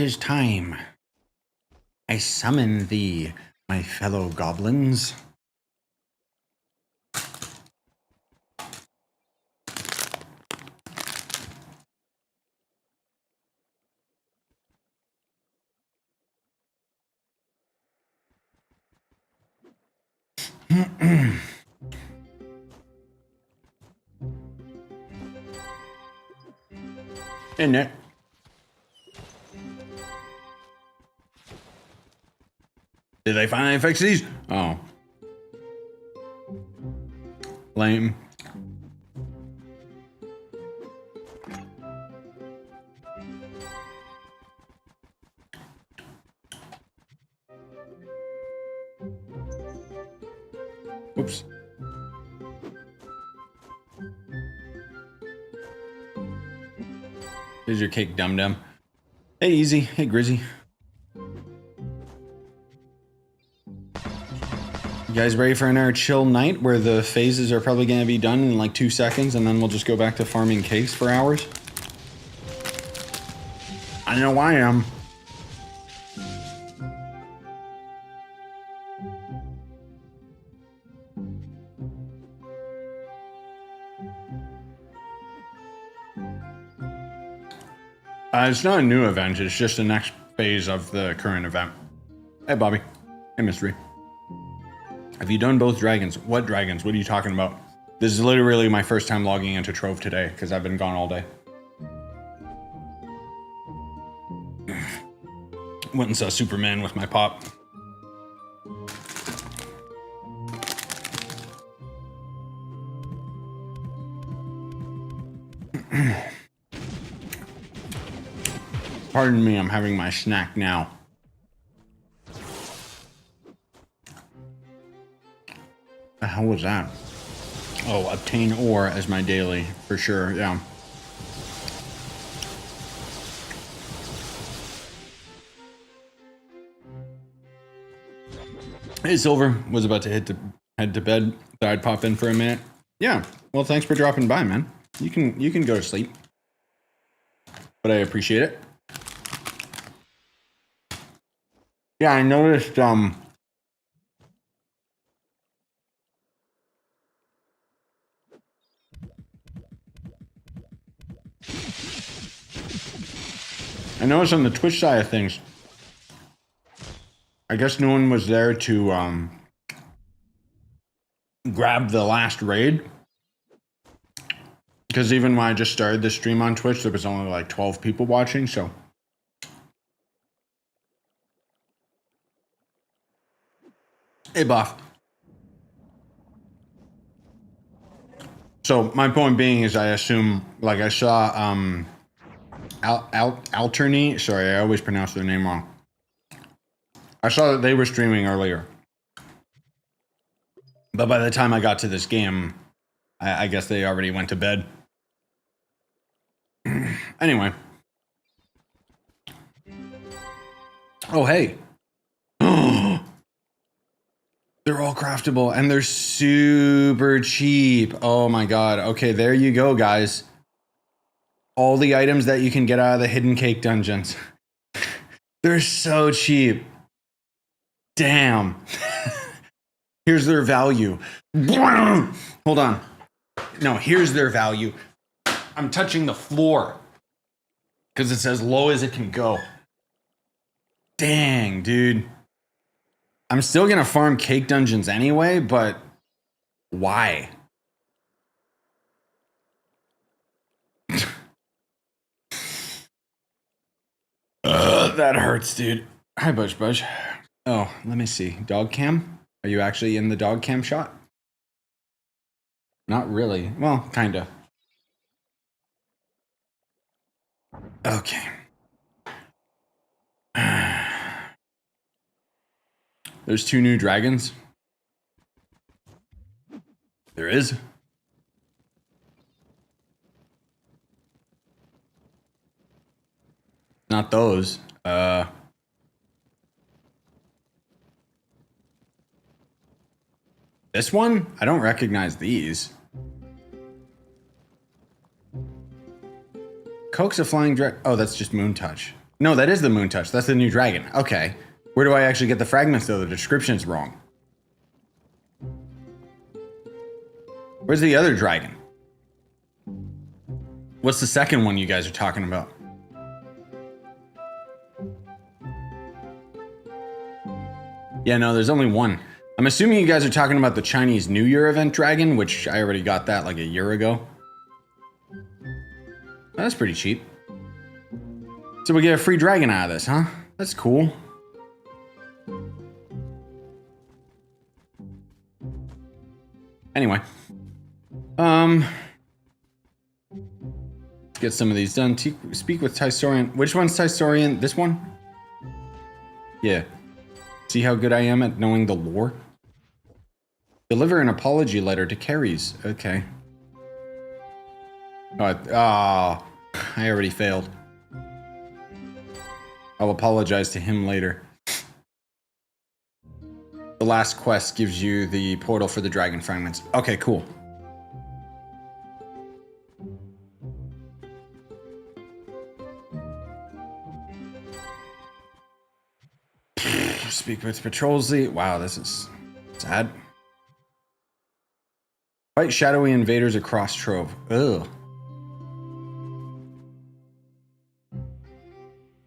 it is time. I summon thee, my fellow goblins. Hey, Nick. Did they finally fix these? Oh. Lame. Oops. Here's your cake, dum-dum. Hey, Easy. Hey, Grizzy. You guys ready for another chill night where the phases are probably going to be done in like 2 seconds and then we'll just go back to farming cakes for hours? I know I am. It's not a new event, it's just the next phase of the current event. Hey, Bobby. Hey, Mystery. Have you done both dragons? What dragons? What are you talking about? This is literally my first time logging into Trove today, because I've been gone all day. Went and saw Superman with my pop. Pardon me, I'm having my snack now. The hell was that? Oh, obtain ore as my daily, for sure, yeah. Hey, Silver, was about to head to bed. Thought I'd pop in for a minute. Yeah, well, thanks for dropping by, man. You can go to sleep, but I appreciate it. Yeah, I noticed, I noticed on the Twitch side of things, I guess no one was there to, grab the last raid. Because even when I just started the stream on Twitch, there was only like 12 people watching, so. Hey, Buff. So my point being is I assume, like I saw, Alterny, sorry, I always pronounce their name wrong. I saw that they were streaming earlier. But by the time I got to this game, I guess they already went to bed. Anyway. Oh, hey. They're all craftable and they're super cheap. Oh my god. Okay, there you go, guys. All the items that you can get out of the hidden cake dungeons. They're so cheap. Damn. Here's their value. Hold on. No, here's their value. I'm touching the floor because it says low as it can go. Dang, dude. I'm still gonna farm cake dungeons anyway, but why? That hurts, dude. Hi, Budge. Oh, let me see. Dog cam? Are you actually in the dog cam shot? Not really. Well, kinda. Okay. There's 2 new dragons. There is. Not those. This one? I don't recognize these. Coke's a flying drag. Oh, that's just Moon Touch. No, that is the Moon Touch. That's the new dragon. Okay. Where do I actually get the fragments, though? The description's wrong. Where's the other dragon? What's the second one you guys are talking about? Yeah, no, there's only one. I'm assuming you guys are talking about the Chinese New Year event dragon, which I already got that like a year ago. That's pretty cheap. So we get a free dragon out of this, huh? That's cool. Anyway. Let's get some of these done. Speak with Tysorian. Which one's Tysorian? This one? Yeah. See how good I am at knowing the lore? Deliver an apology letter to Carries. Okay. I already failed. I'll apologize to him later. The last quest gives you the portal for the dragon fragments. Okay, cool. Speak with patrols. Wow, this is sad. Fight shadowy invaders across Trove. Ugh.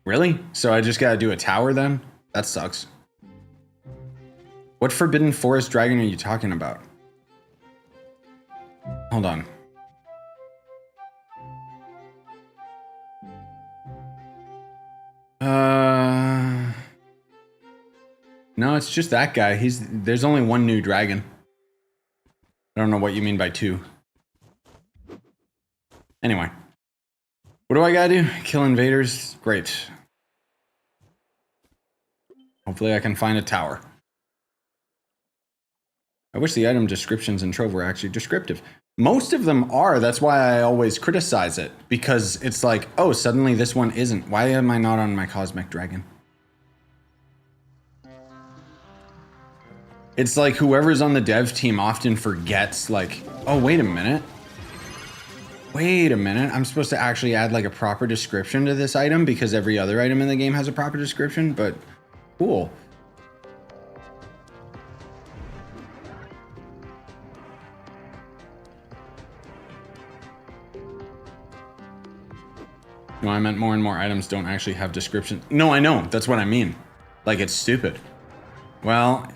Really? So I just gotta do a tower then? That sucks. What forbidden forest dragon are you talking about? Hold on. No, it's just that guy. There's only one new dragon. I don't know what you mean by two. Anyway. What do I gotta do? Kill invaders? Great. Hopefully I can find a tower. I wish the item descriptions in Trove were actually descriptive. Most of them are. That's why I always criticize it. Because it's like, oh, suddenly this one isn't. Why am I not on my Cosmic Dragon? It's like whoever's on the dev team often forgets, like, oh, wait a minute. Wait a minute. I'm supposed to actually add like a proper description to this item because every other item in the game has a proper description, but cool. No, I meant more and more items don't actually have description. No, I know. That's what I mean. Like, it's stupid. Well,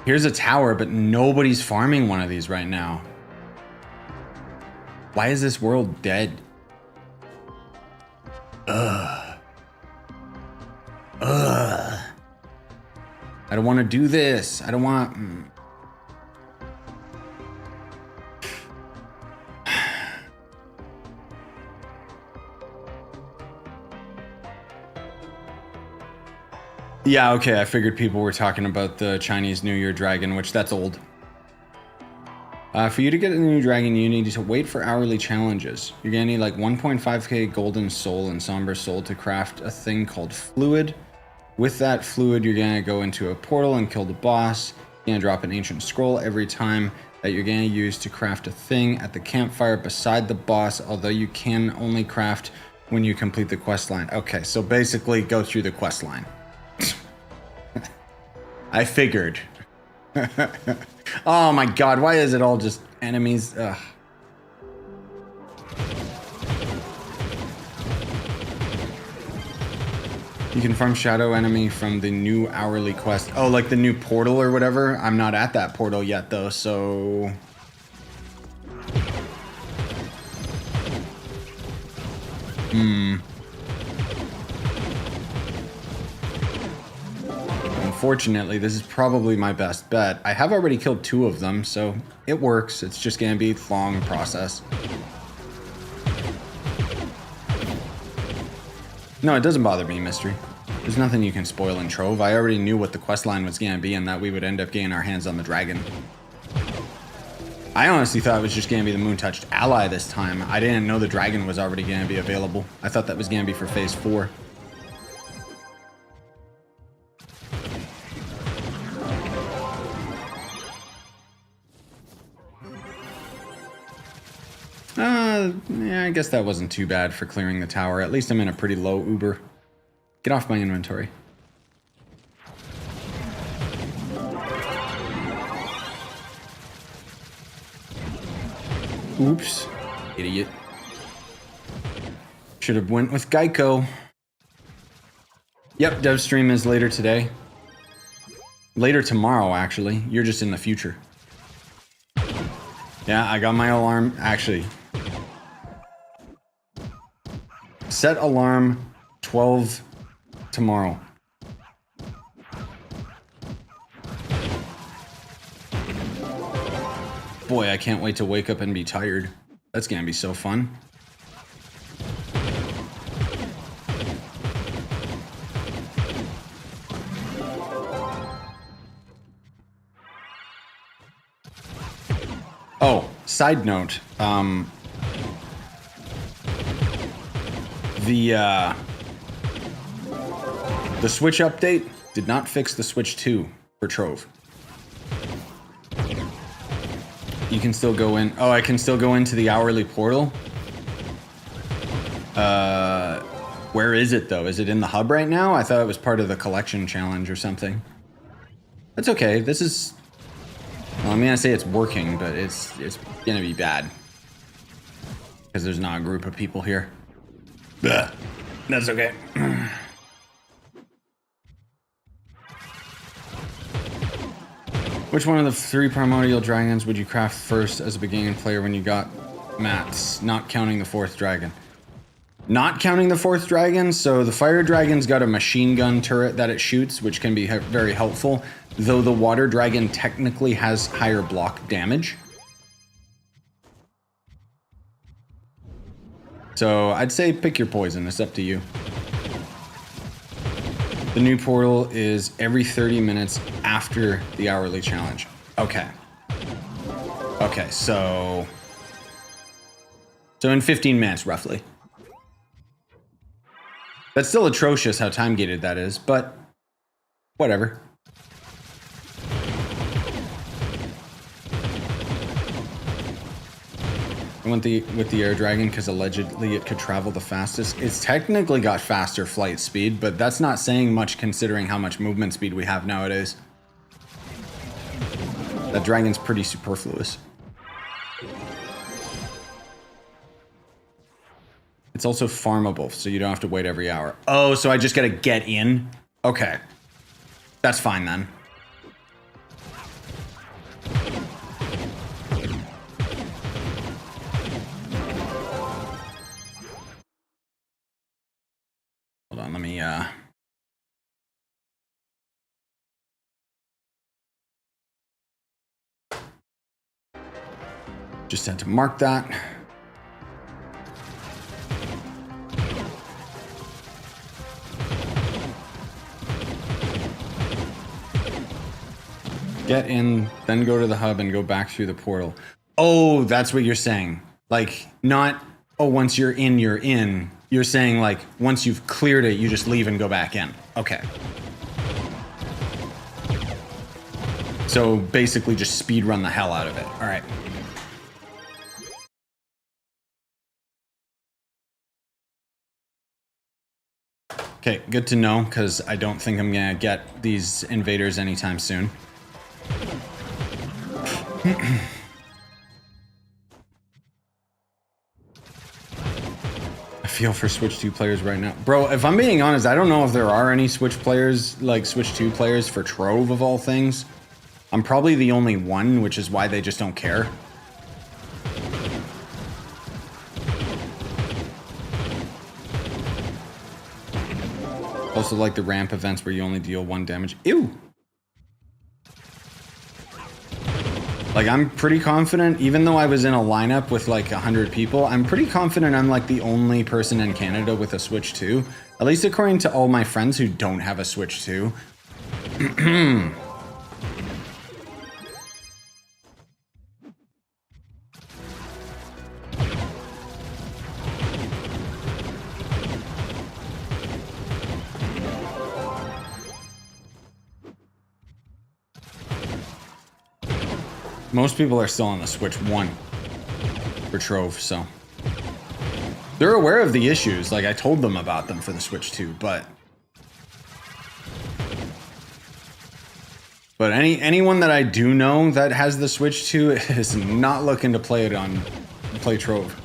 here's a tower, but nobody's farming one of these right now. Why is this world dead? Ugh. Ugh. I don't want to do this. I don't want... Yeah, okay, I figured people were talking about the Chinese New Year dragon, which that's old. For you to get a new dragon, you need to wait for hourly challenges. You're gonna need like 1.5k golden soul and somber soul to craft a thing called fluid. With that fluid, you're gonna go into a portal and kill the boss. You're gonna drop an ancient scroll every time that you're gonna use to craft a thing at the campfire beside the boss, although you can only craft when you complete the quest line. Okay, so basically go through the quest line. I figured. Oh my god, why is it all just enemies? Ugh. You can farm shadow enemy from the new hourly quest. Oh, like the new portal or whatever? I'm not at that portal yet though, so... Unfortunately, this is probably my best bet. I have already killed 2 of them, so it works. It's just gonna be a long process. No, it doesn't bother me, Mystery. There's nothing you can spoil in Trove. I already knew what the questline was gonna be and that we would end up getting our hands on the dragon. I honestly thought it was just gonna be the Moon-Touched ally this time. I didn't know the dragon was already gonna be available. I thought that was gonna be for Phase 4. Yeah, I I guess that wasn't too bad for clearing the tower. At least I'm in a pretty low Uber. Get off my inventory. Oops. Idiot. Should have went with Geico. Yep, dev stream is later today. Later tomorrow, actually. You're just in the future. Yeah, I got my alarm. Actually, set alarm 12 tomorrow. Boy, I can't wait to wake up and be tired. That's gonna be so fun. Oh, side note, the Switch update did not fix the Switch 2 for Trove. You can still go in. Oh, I can still go into the hourly portal. Where is it though? Is it in the hub right now? I thought it was part of the collection challenge or something. That's okay. This is. Well, I'm gonna say it's working, but it's gonna be bad because there's not a group of people here. Blech. That's okay. Which one of the 3 primordial dragons would you craft first as a beginning player when you got mats? Not counting the 4th dragon. Not counting the 4th dragon, so the fire dragon's got a machine gun turret that it shoots, which can be very helpful, though the water dragon technically has higher block damage. So I'd say pick your poison, it's up to you. The new portal is every 30 minutes after the hourly challenge. Okay. Okay, so in 15 minutes, roughly. That's still atrocious how time-gated that is, but whatever. I went with the air dragon because allegedly it could travel the fastest. It's technically got faster flight speed, but that's not saying much considering how much movement speed we have nowadays. That dragon's pretty superfluous. It's also farmable, so you don't have to wait every hour. Oh, so I just gotta get in? Okay. That's fine then. Hold on, let me, just had to mark that. Get in, then go to the hub and go back through the portal. Oh, that's what you're saying. Like, not, oh, once you're in, you're in. You're saying, like, once you've cleared it, you just leave and go back in. Okay. So, basically just speed run the hell out of it. All right. Okay, good to know, because I don't think I'm gonna get these invaders anytime soon. I feel for Switch 2 players right now. Bro, if I'm being honest, I don't know if there are any Switch players, like Switch 2 players for Trove of all things. I'm probably the only one, which is why they just don't care. Also like the ramp events where you only deal 1 damage. Ew! Like, I'm pretty confident, even though I was in a lineup with like 100 people, I'm pretty confident I'm like the only person in Canada with a Switch 2. At least according to all my friends who don't have a Switch 2. Most people are still on the Switch 1 for Trove, so. They're aware of the issues. Like, I told them about them for the Switch 2, but anyone that I do know that has the Switch 2 is not looking to play Trove.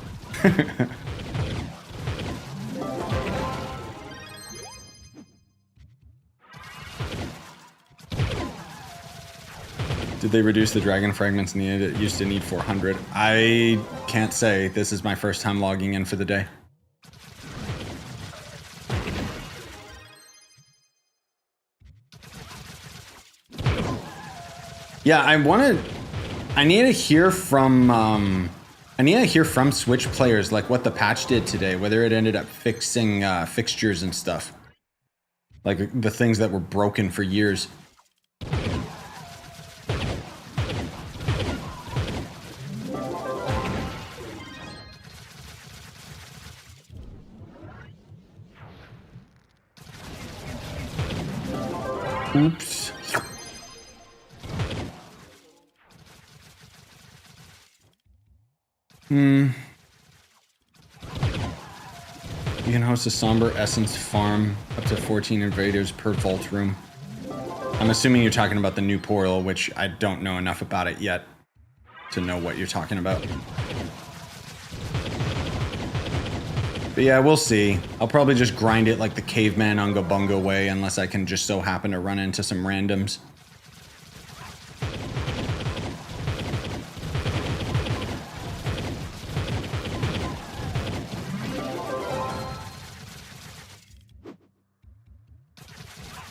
Did they reduce the dragon fragments needed? It used to need 400. I can't say. This is my first time logging in for the day. Yeah, I need to hear from Switch players like what the patch did today, whether it ended up fixing fixtures and stuff. Like the things that were broken for years. Oops. You can host a somber essence farm up to 14 invaders per vault room. I'm assuming you're talking about the new portal, which I don't know enough about it yet to know what you're talking about. But yeah, we'll see. I'll probably just grind it like the caveman Unga Bunga way, unless I can just so happen to run into some randoms.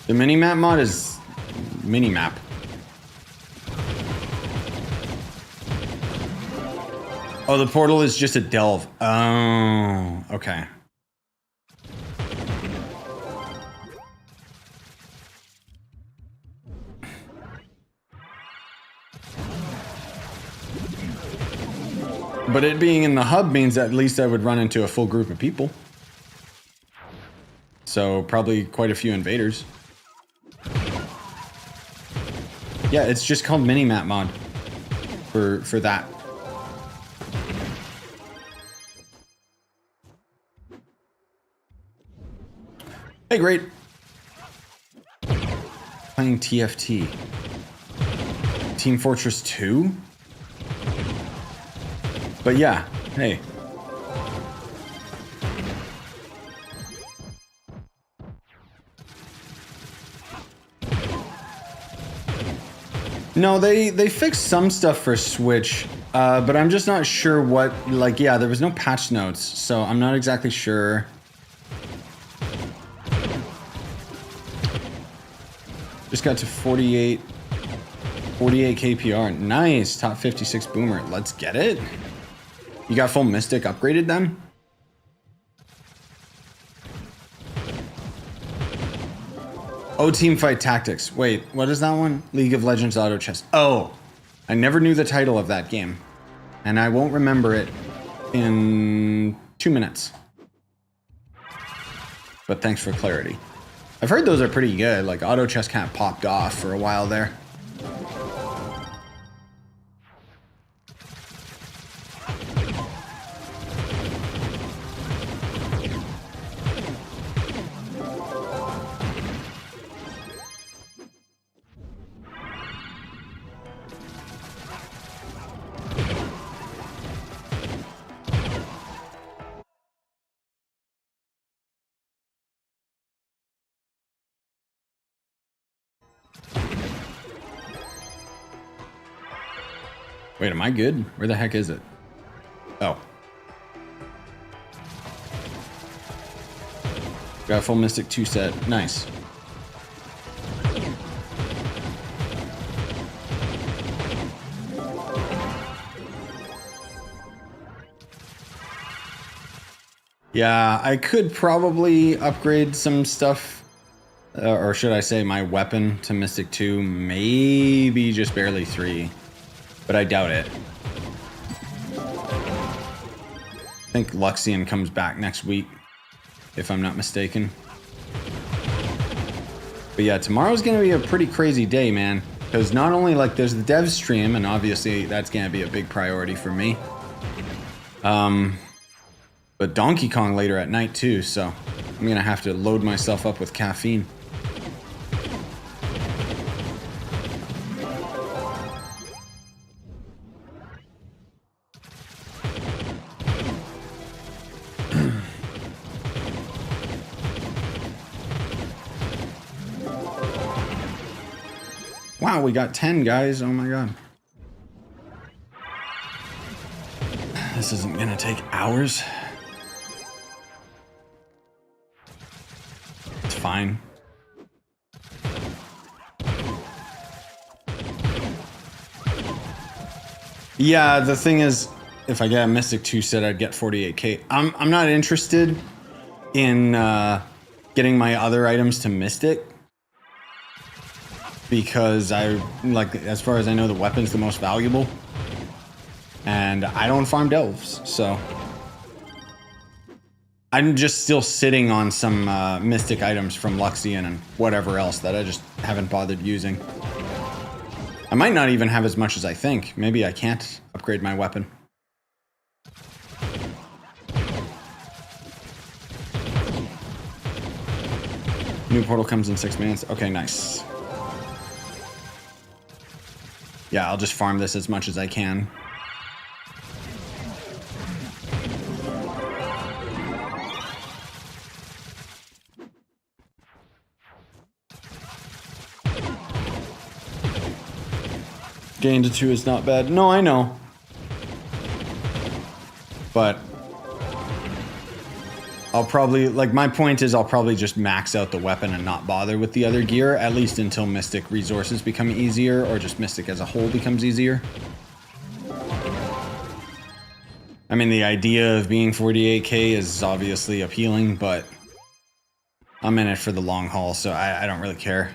The minimap mod is minimap. Oh, the portal is just a delve. Oh, okay. But it being in the hub means at least I would run into a full group of people. So probably quite a few invaders. Yeah, it's just called minimap mod for that. Hey, great. Playing TFT. Team Fortress 2? But yeah, hey. No, they fixed some stuff for Switch, but I'm just not sure what, like, yeah, there was no patch notes, so I'm not exactly sure. Just got to 48 KPR. Nice, top 56 boomer. Let's get it. You got full Mystic upgraded then? Oh, Teamfight Tactics. Wait, what is that one? League of Legends Auto Chess. Oh, I never knew the title of that game. And I won't remember it in 2 minutes. But thanks for clarity. I've heard those are pretty good. Like, Auto Chess kind of popped off for a while there. Wait, am I good? Where the heck is it? Oh. Got a full Mystic 2 set. Nice. Yeah, I could probably upgrade some stuff. Or should I say my weapon to Mystic 2. Maybe just barely 3. But I doubt it. I think Luxian comes back next week, if I'm not mistaken. But yeah, tomorrow's gonna be a pretty crazy day, man. Because not only like there's the dev stream, and obviously that's gonna be a big priority for me. But Donkey Kong later at night too, so I'm gonna have to load myself up with caffeine. Wow, we got 10 guys. Oh my god. This isn't gonna take hours. It's fine. Yeah, the thing is, if I get a Mystic 2 set, I'd get 48k. I'm not interested in getting my other items to Mystic. Because as far as I know, the weapon's the most valuable. And I don't farm delves, so I'm just still sitting on some mystic items from Luxian and whatever else that I just haven't bothered using. I might not even have as much as I think. Maybe I can't upgrade my weapon. New portal comes in 6 minutes. Okay, nice. Yeah, I'll just farm this as much as I can. Gain to 2 is not bad. No, I know. But I'll probably, like, my point is I'll probably just max out the weapon and not bother with the other gear, at least until Mystic resources become easier, or just Mystic as a whole becomes easier. I mean, the idea of being 48k is obviously appealing, but I'm in it for the long haul, so I don't really care.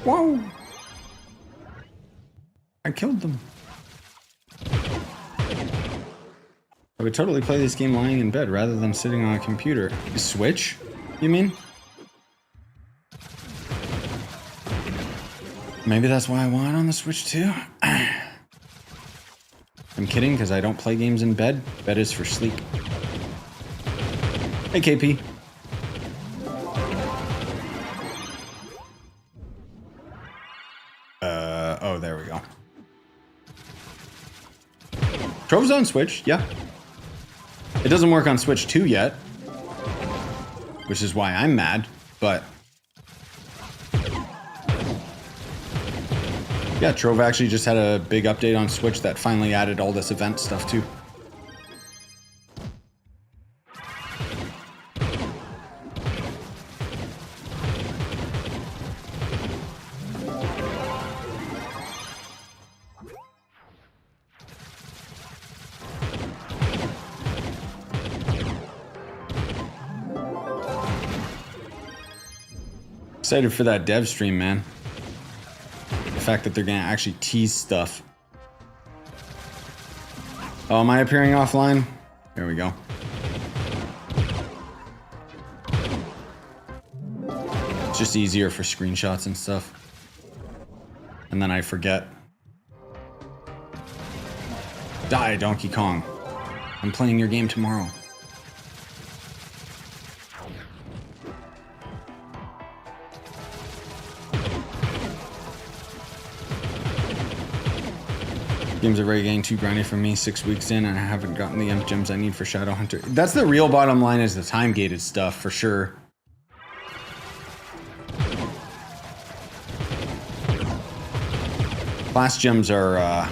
Whoa! I killed them. I would totally play this game lying in bed rather than sitting on a computer. Switch, you mean? Maybe that's why I want it on the Switch too? I'm kidding, because I don't play games in bed. Bed is for sleep. Hey, KP. Oh, there we go. Trove's on Switch, yeah. It doesn't work on Switch 2 yet, which is why I'm mad, but yeah, Trove actually just had a big update on Switch that finally added all this event stuff too. Excited for that dev stream, man. The fact that they're gonna actually tease stuff. Oh, am I appearing offline? There we go. It's just easier for screenshots and stuff. And then I forget. Die, Donkey Kong. I'm playing your game tomorrow. Games are already getting too grindy for me 6 weeks in, and I haven't gotten the imp gems I need for Shadow Hunter. That's the real bottom line, is the time-gated stuff, for sure. Class gems are,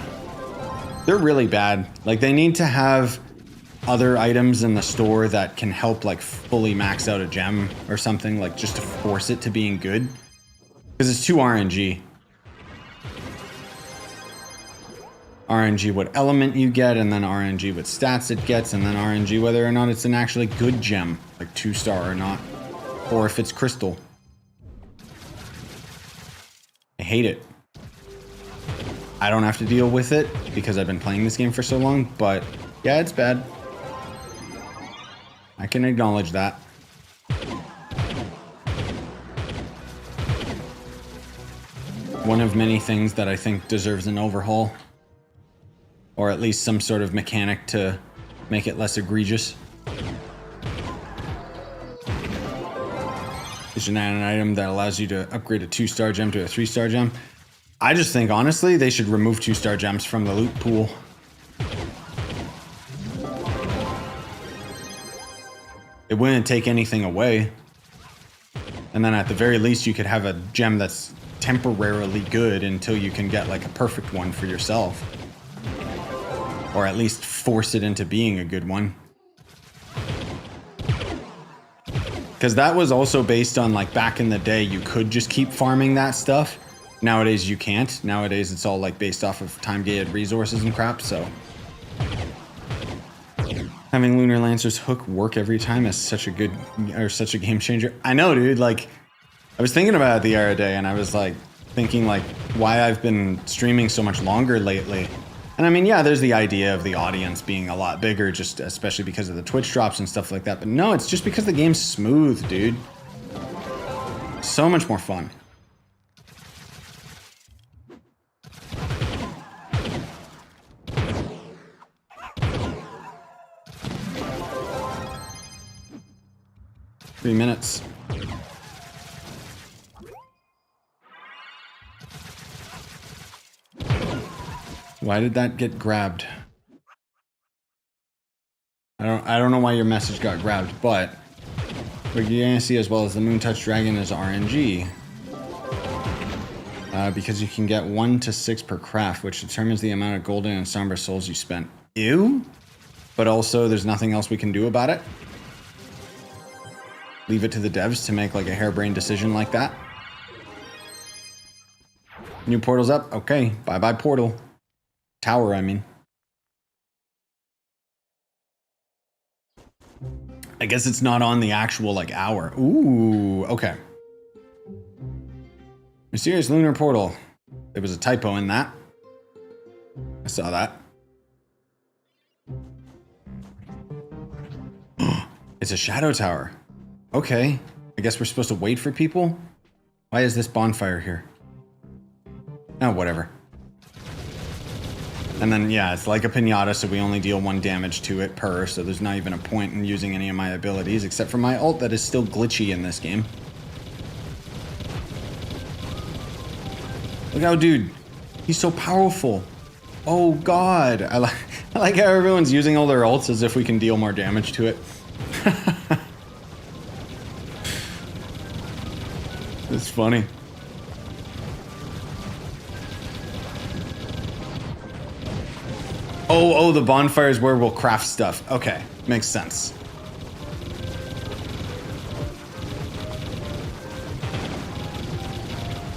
they're really bad. Like, they need to have other items in the store that can help, like, fully max out a gem or something, like, just to force it to being good. Because it's too RNG. RNG what element you get, and then RNG what stats it gets, and then RNG whether or not it's an actually good gem, like 2-star or not. Or if it's crystal. I hate it. I don't have to deal with it because I've been playing this game for so long, but yeah, it's bad. I can acknowledge that. One of many things that I think deserves an overhaul. Or at least some sort of mechanic to make it less egregious. Is an item that allows you to upgrade a 2-star gem to a 3-star gem. I just think, honestly, they should remove 2-star gems from the loot pool. It wouldn't take anything away. And then at the very least, you could have a gem that's temporarily good until you can get like a perfect one for yourself. Or at least force it into being a good one. Because that was also based on, like, back in the day, you could just keep farming that stuff. Nowadays, you can't. Nowadays, it's all, like, based off of time-gated resources and crap, so. Having Lunar Lancer's hook work every time is such a good, or such a game changer. I know, dude, like, I was thinking about it the other day, and I was, like, thinking, like, why I've been streaming so much longer lately. And I mean, yeah, there's the idea of the audience being a lot bigger, just especially because of the Twitch drops and stuff like that. But no, it's just because the game's smooth, dude. So much more fun. Three minutes. Why did that get grabbed? I don't know why your message got grabbed, but what you're gonna see as well as the Moon Touch Dragon is RNG. Because you can get 1 to 6 per craft, which determines the amount of golden and somber souls you spent. Ew? But also, there's nothing else we can do about it. Leave it to the devs to make like a harebrained decision like that. New portal's up? Okay, bye-bye portal. Tower, I mean. I guess it's not on the actual, like, hour. Ooh, okay. Mysterious lunar portal. There was a typo in that. I saw that. It's a shadow tower. Okay. I guess we're supposed to wait for people? Why is this bonfire here? Oh, whatever. And then, yeah, it's like a pinata, so we only deal 1 damage to it per, so there's not even a point in using any of my abilities, except for my ult that is still glitchy in this game. Look how, dude, he's so powerful. Oh, God. I like how everyone's using all their ults as if we can deal more damage to it. It's funny. Oh, the bonfire is where we'll craft stuff. Okay, makes sense.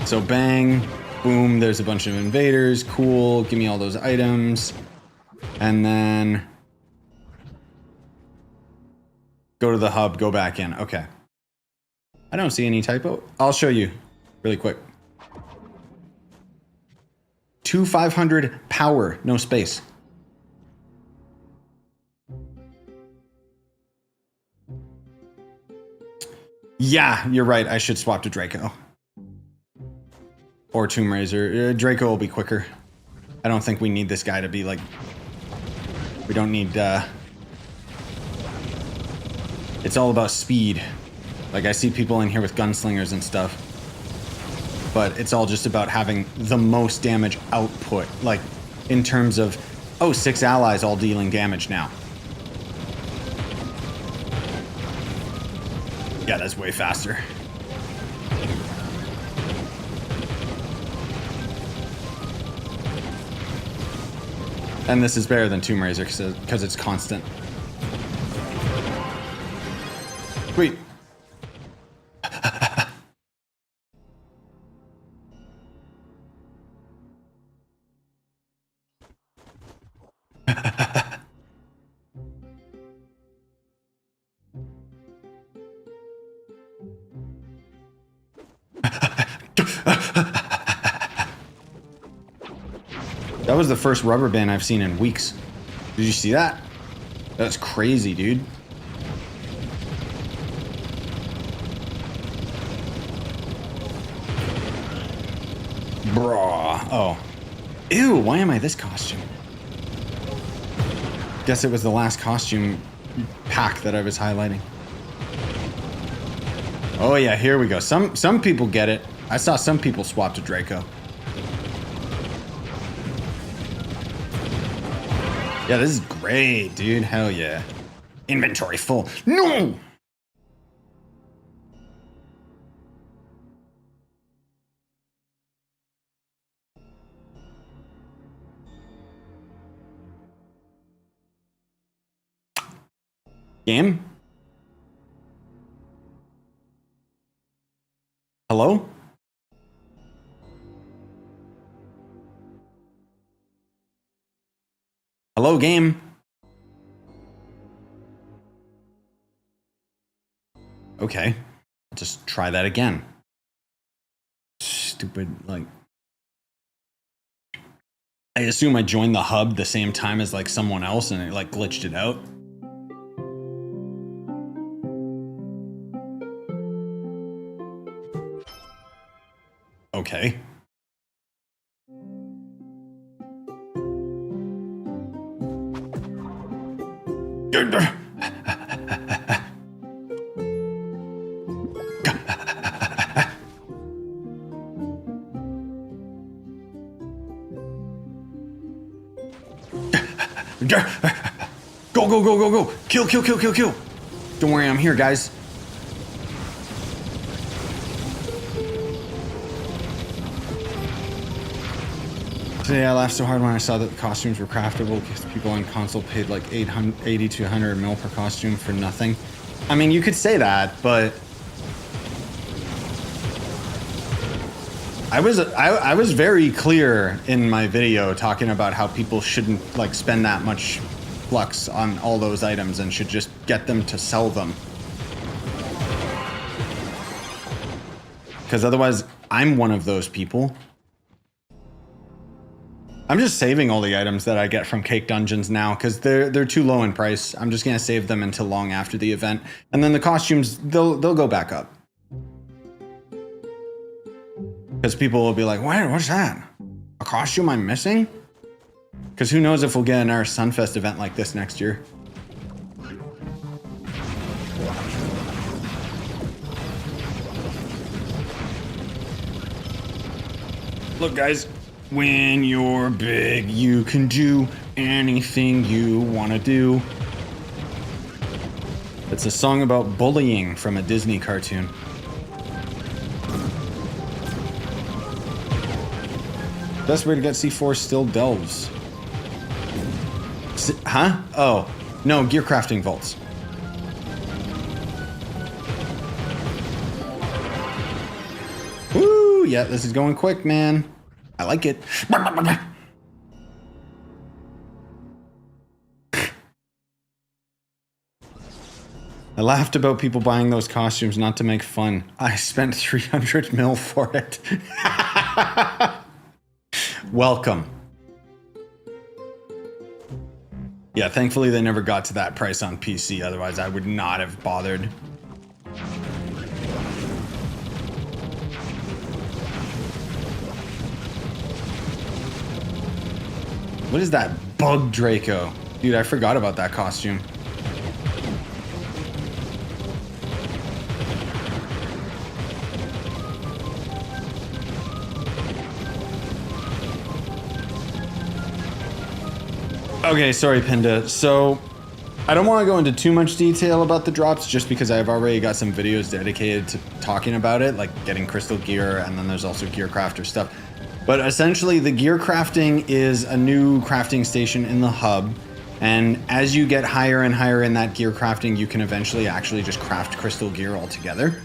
So bang, boom, there's a bunch of invaders. Cool, give me all those items. And then go to the hub, go back in. Okay. I don't see any typo. I'll show you really quick. 2500 power, no space. Yeah, you're right. I should swap to Draco. Or Tomb Raiser. Draco will be quicker. I don't think we need this guy to be like... We don't need... It's all about speed. Like, I see people in here with gunslingers and stuff. But it's all just about having the most damage output. Like, in terms of... Oh, 6 allies all dealing damage now. Yeah, that's way faster. And this is better than Tomb Raiser because it's constant. Wait. That was the first rubber band I've seen in weeks. Did you see that? That's crazy, dude. Bruh. Oh. Ew, why am I this costume? Guess it was the last costume pack that I was highlighting. Oh yeah, here we go. Some people get it. I saw some people swap to Draco. Yeah, this is great, dude. Hell yeah. Inventory full. No! Game? Hello? Hello, game? Okay. I'll just try that again. Stupid, like... I assume I joined the hub the same time as, like, someone else and it, like, glitched it out. Okay. Go, go, go, go, go. Kill, kill, kill, kill, kill. Don't worry, I'm here, guys. Today I laughed so hard when I saw that the costumes were craftable because people on console paid like 80 to 100 mil per costume for nothing. I mean, you could say that, but I was very clear in my video talking about how people shouldn't like spend that much flux on all those items and should just get them to sell them. Because otherwise, I'm one of those people. I'm just saving all the items that I get from Cake Dungeons now because they're too low in price. I'm just gonna save them until long after the event, and then the costumes they'll go back up. Because people will be like, what's that? A costume I'm missing? Because who knows if we'll get another SUNFEST event like this next year. Look, guys. When you're big, you can do anything you want to do. It's a song about bullying from a Disney cartoon. Best way to get C4 still delves. Huh? Oh, no, gear crafting vaults. Woo! Yeah, this is going quick, man. I like it. I laughed about people buying those costumes not to make fun. I spent 300 mil for it. Welcome. Yeah, thankfully they never got to that price on PC, otherwise I would not have bothered. What is that? Bug Draco. Dude, I forgot about that costume. Okay, sorry, Pinda. So, I don't want to go into too much detail about the drops just because I've already got some videos dedicated to talking about it, like getting crystal gear, and then there's also gear crafter stuff. But essentially, the gear crafting is a new crafting station in the hub. And as you get higher and higher in that gear crafting, you can eventually actually just craft crystal gear altogether.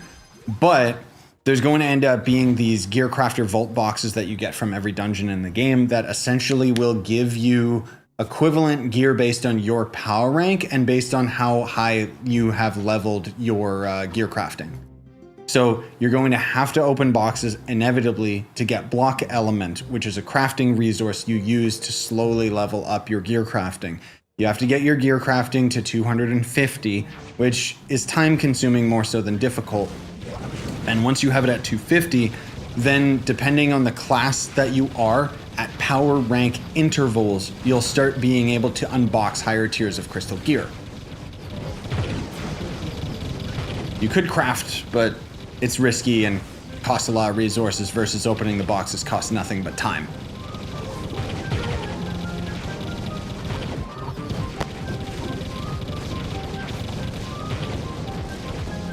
But there's going to end up being these gear crafter vault boxes that you get from every dungeon in the game that essentially will give you equivalent gear based on your power rank and based on how high you have leveled your gear crafting. So you're going to have to open boxes inevitably to get block element, which is a crafting resource you use to slowly level up your gear crafting. You have to get your gear crafting to 250, which is time consuming more so than difficult. And once you have it at 250, then depending on the class that you are, at power rank intervals, you'll start being able to unbox higher tiers of crystal gear. You could craft, but it's risky and costs a lot of resources versus opening the boxes costs nothing but time.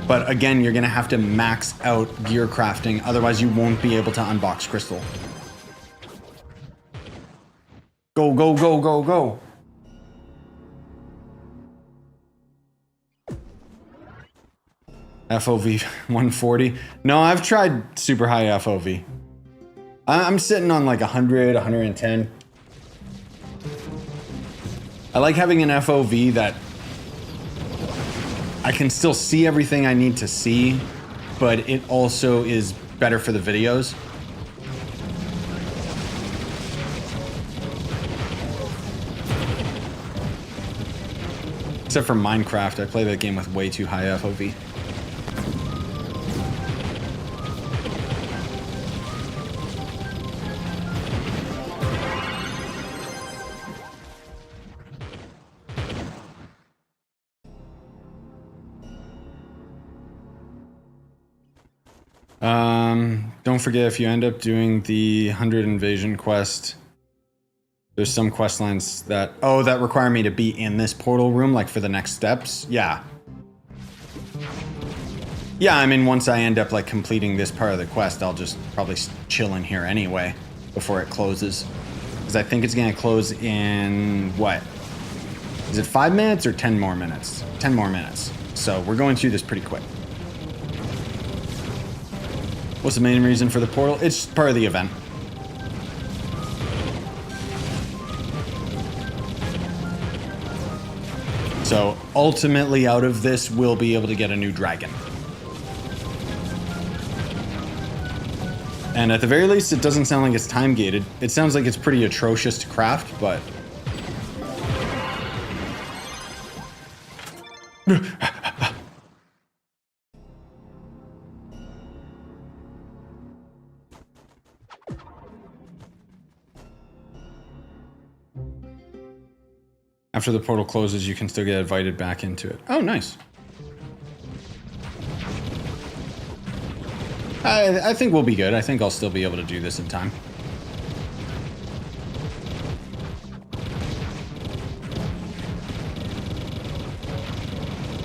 But again, you're gonna have to max out gear crafting, otherwise you won't be able to unbox crystal. Go, go, go, go, go. FOV 140. No, I've tried super high FOV. I'm sitting on like 100, 110. I like having an FOV that I can still see everything I need to see, but it also is better for the videos. Except for Minecraft, I play that game with way too high FOV. Don't forget, if you end up doing the 100 invasion quest, there's some quest lines that, oh, that require me to be in this portal room, like for the next steps. Yeah. Yeah, I mean, once I end up like completing this part of the quest, I'll just probably chill in here anyway before it closes. Because I think it's gonna close in, what? Is it 5 minutes or 10 more minutes? 10 more minutes. So we're going through this pretty quick. What's the main reason for the portal? It's part of the event. So ultimately out of this, we'll be able to get a new dragon. And at the very least, it doesn't sound like it's time gated. It sounds like it's pretty atrocious to craft, but... After the portal closes, you can still get invited back into it. Oh, nice. I think we'll be good. I think I'll still be able to do this in time.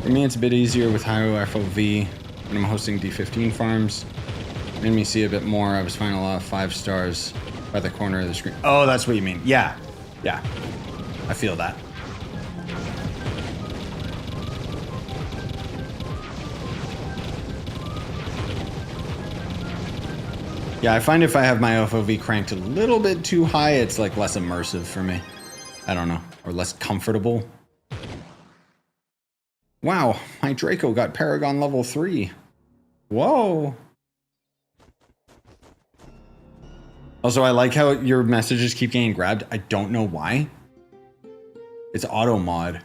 For me, it's a bit easier with higher FOV when I'm hosting D15 farms. Made me see a bit more. I was finding a lot of 5 stars by the corner of the screen. Oh, that's what you mean. Yeah. Yeah. I feel that. Yeah, I find if I have my FOV cranked a little bit too high, it's like less immersive for me. I don't know, or less comfortable. Wow, my Draco got Paragon level 3. Whoa. Also, I like how your messages keep getting grabbed. I don't know why. It's auto mod.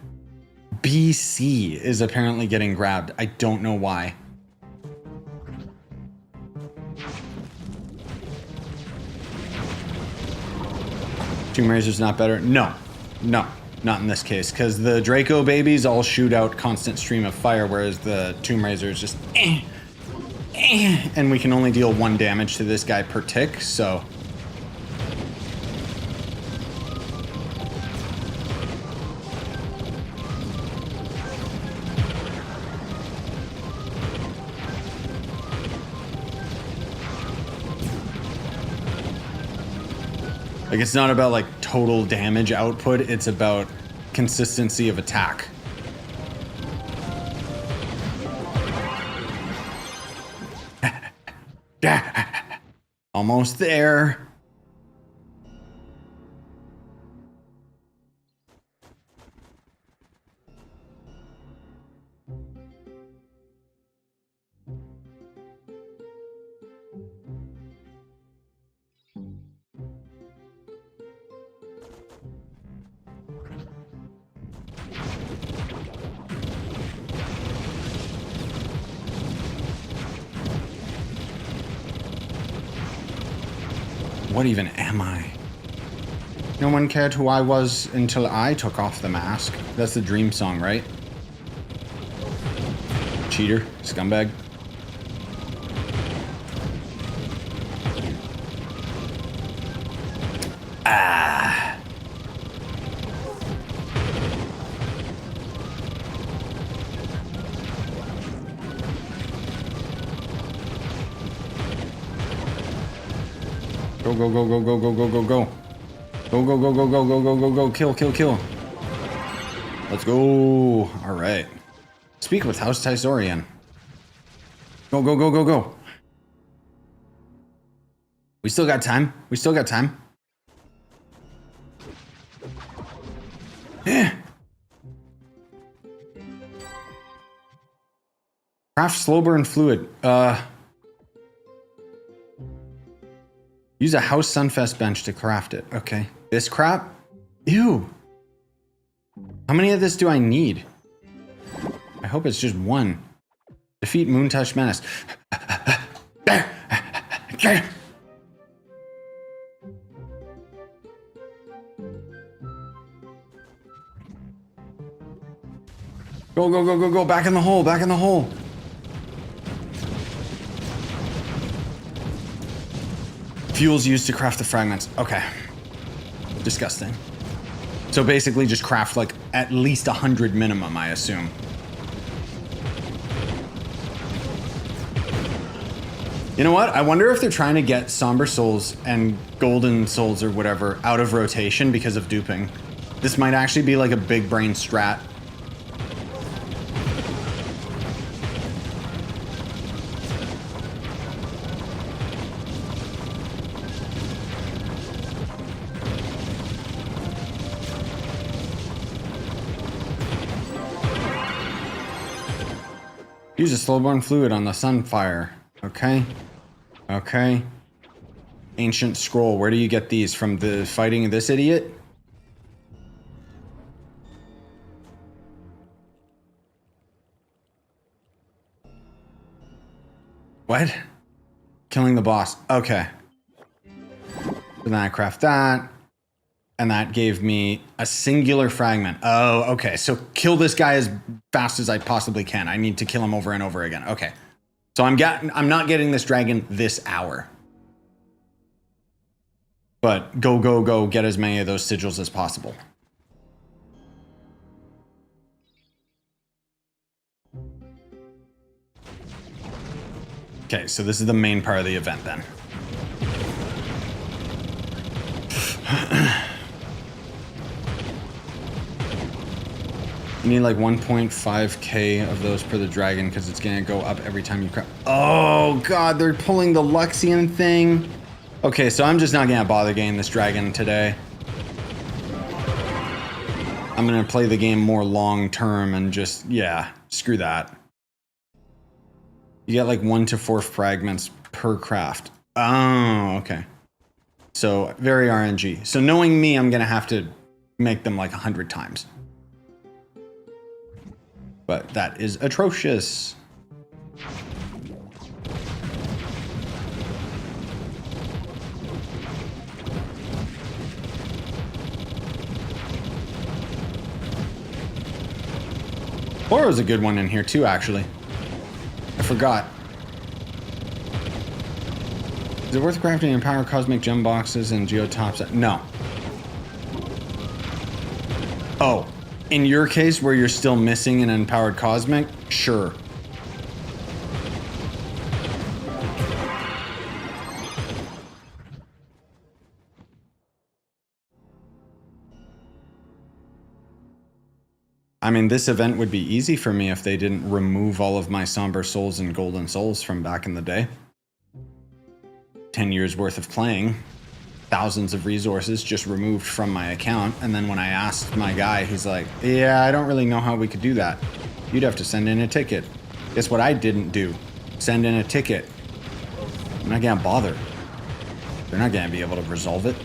BC is apparently getting grabbed. I don't know why. Tomb Raider's not better? No. No. Not in this case, because the Draco babies all shoot out constant stream of fire, whereas the Tomb Raider is just and we can only deal 1 damage to this guy per tick, so... Like, it's not about, like, total damage output, it's about consistency of attack. Almost there. What even am I? No one cared who I was until I took off the mask. That's the Dream song, right? Cheater, scumbag. Ah. Go, go, go, go, go, go, go, go, go. Go, go, go, go, go, go, go, go, go. Kill, kill, kill. Let's go. All right. Speak with House Tysorian. Go, go, go, go, go. We still got time. We still got time. Yeah. Craft slow burn fluid. Use a House Sunfest bench to craft it. Okay. This crap? Ew. How many of this do I need? I hope it's just one. Defeat Moontouch Menace. Go, go, go, go, go. Back in the hole. Back in the hole. Fuels used to craft the fragments. Okay. Disgusting. So basically just craft like at least 100 minimum, I assume. You know what? I wonder if they're trying to get Somber Souls and Golden Souls or whatever out of rotation because of duping. This might actually be like a big brain strat. Use a slow-burn fluid on the Sunfire. Okay. Okay. Ancient Scroll. Where do you get these? From the fighting this idiot? What? Killing the boss. Okay. So then I craft that. And that gave me a singular fragment. Oh, okay. So kill this guy as fast as I possibly can. I need to kill him over and over again. Okay. So I'm not getting this dragon this hour. But go, go, go. Get as many of those sigils as possible. Okay, so this is the main part of the event then. You need like 1.5k of those per the dragon because it's gonna go up every time you craft. Oh god, they're pulling the Luxian thing. Okay, so I'm just not gonna bother getting this dragon today. I'm gonna play the game more long term and just, yeah, screw that. You get like 1 to 4 fragments per craft. Oh, okay. So very RNG. So knowing me, I'm gonna have to make them like 100 times. But that is atrocious. Oro's a good one in here too, actually. I forgot. Is it worth crafting Empower Cosmic Gem Boxes and Geotops? No. Oh. In your case, where you're still missing an Empowered Cosmic, sure. I mean, this event would be easy for me if they didn't remove all of my Somber Souls and Golden Souls from back in the day. 10 years worth of playing. Thousands of resources just removed from my account, and then when I asked my guy, he's like, yeah, I don't really know how we could do that. You'd have to send in a ticket. Guess what I didn't do? Send in a ticket. I'm not gonna bother. They're not gonna be able to resolve it.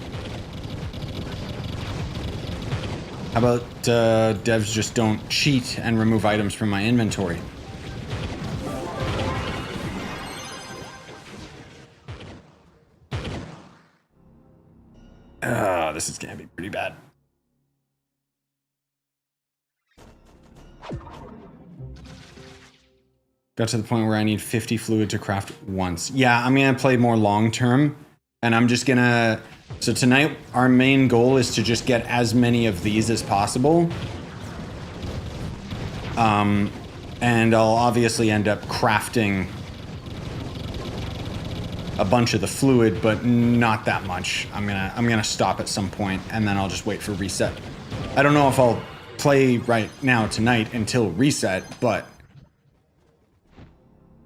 How about devs just don't cheat and remove items from my inventory? This is gonna be pretty bad. Got to the point where I need 50 fluid to craft once. Yeah, I'm gonna play more long term, and I'm just gonna. So tonight, our main goal is to just get as many of these as possible. And I'll obviously end up crafting a bunch of the fluid, but not that much. I'm gonna stop at some point, and then I'll just wait for reset. I don't know if I'll play right now tonight until reset, but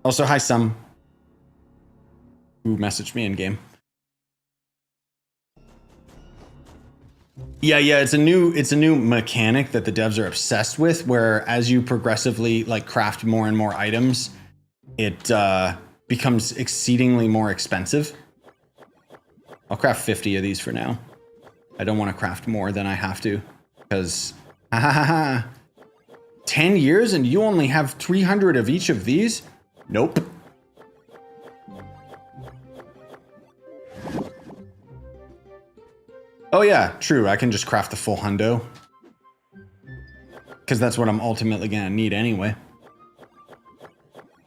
also hi Sum, who messaged me in game. Yeah, it's a new mechanic that the devs are obsessed with, where as you progressively like craft more and more items, it becomes exceedingly more expensive. I'll craft 50 of these for now. I don't want to craft more than I have to, because 10 years and you only have 300 of each of these? Nope. Oh yeah, true. I can just craft the full hundo, because that's what I'm ultimately gonna need anyway.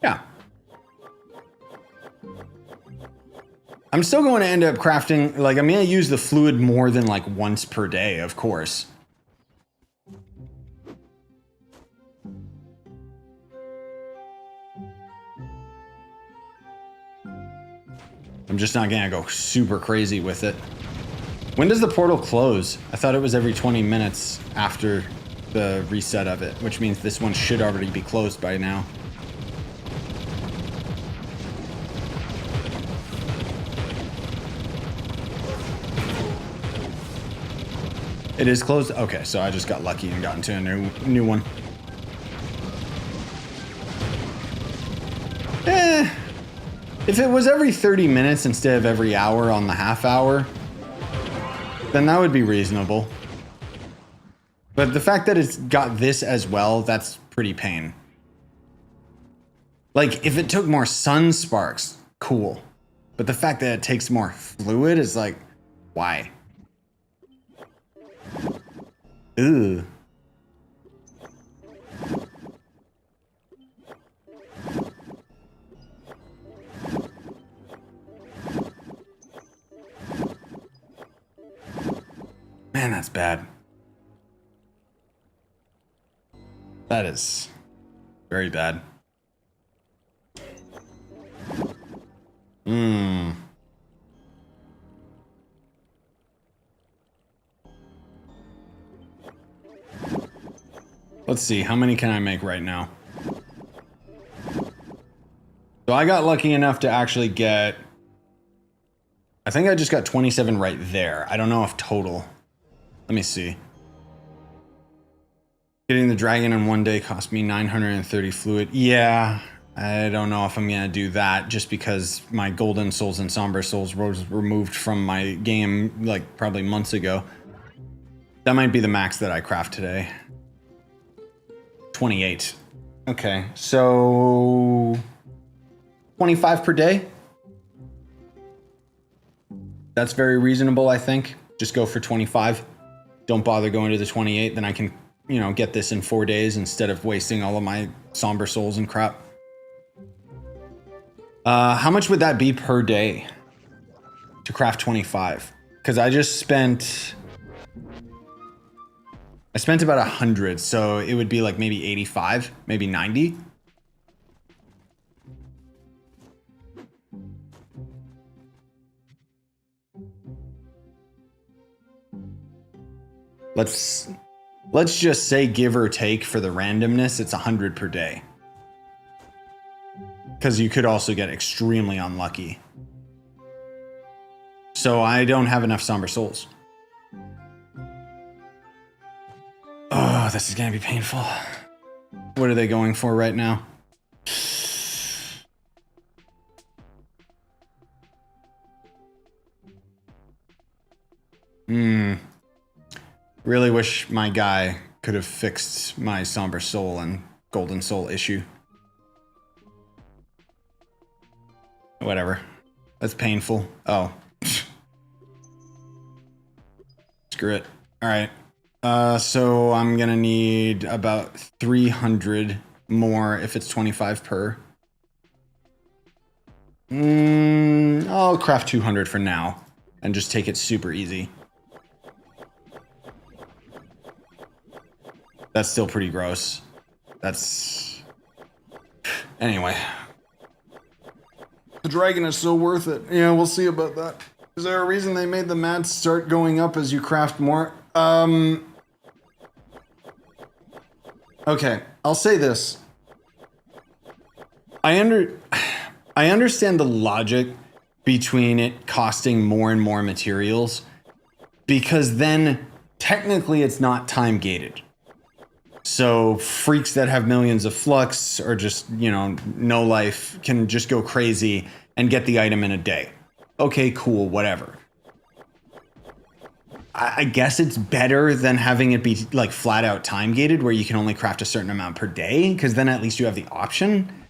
Yeah. I'm still going to end up crafting, like, I'm gonna use the fluid more than like once per day, of course. I'm just not gonna go super crazy with it. When does the portal close? I thought it was every 20 minutes after the reset of it, which means this one should already be closed by now. It is closed? Okay, so I just got lucky and got into a new one. If it was every 30 minutes instead of every hour on the half hour, then that would be reasonable. But the fact that it's got this as well, that's pretty pain. Like, if it took more sun sparks, cool. But the fact that it takes more fluid is like, why? Ugh. Man, that's bad. That is very bad. Let's see, how many can I make right now? So I got lucky enough to actually get... I think I just got 27 right there. I don't know if total. Let me see. Getting the dragon in one day cost me 930 fluid. Yeah, I don't know if I'm gonna do that, just because my golden souls and somber souls was removed from my game like probably months ago. That might be the max that I craft today. 28. Okay, so 25 per day. That's very reasonable, I think. Just go for 25. Don't bother going to the 28, then I can, you know, get this in 4 days instead of wasting all of my somber souls and crap. How much would that be per day to craft 25? Because I just spent... I spent about 100, so it would be like maybe 85, maybe 90. Let's just say, give or take for the randomness, it's 100 per day. Because you could also get extremely unlucky. So I don't have enough somber souls. Oh, this is gonna be painful. What are they going for right now? Really wish my guy could have fixed my somber soul and golden soul issue. Whatever. That's painful. Oh. Screw it. All right. So I'm gonna need about 300 more if it's 25 per. I'll craft 200 for now and just take it super easy. That's still pretty gross. That's... Anyway. The dragon is so worth it. Yeah, we'll see about that. Is there a reason they made the mats start going up as you craft more? Okay, I'll say this. I understand the logic between it costing more and more materials, because then technically it's not time gated. So freaks that have millions of flux or just, you know, no life can just go crazy and get the item in a day. Okay, cool, whatever. I guess it's better than having it be like flat out time gated where you can only craft a certain amount per day, because then at least you have the option.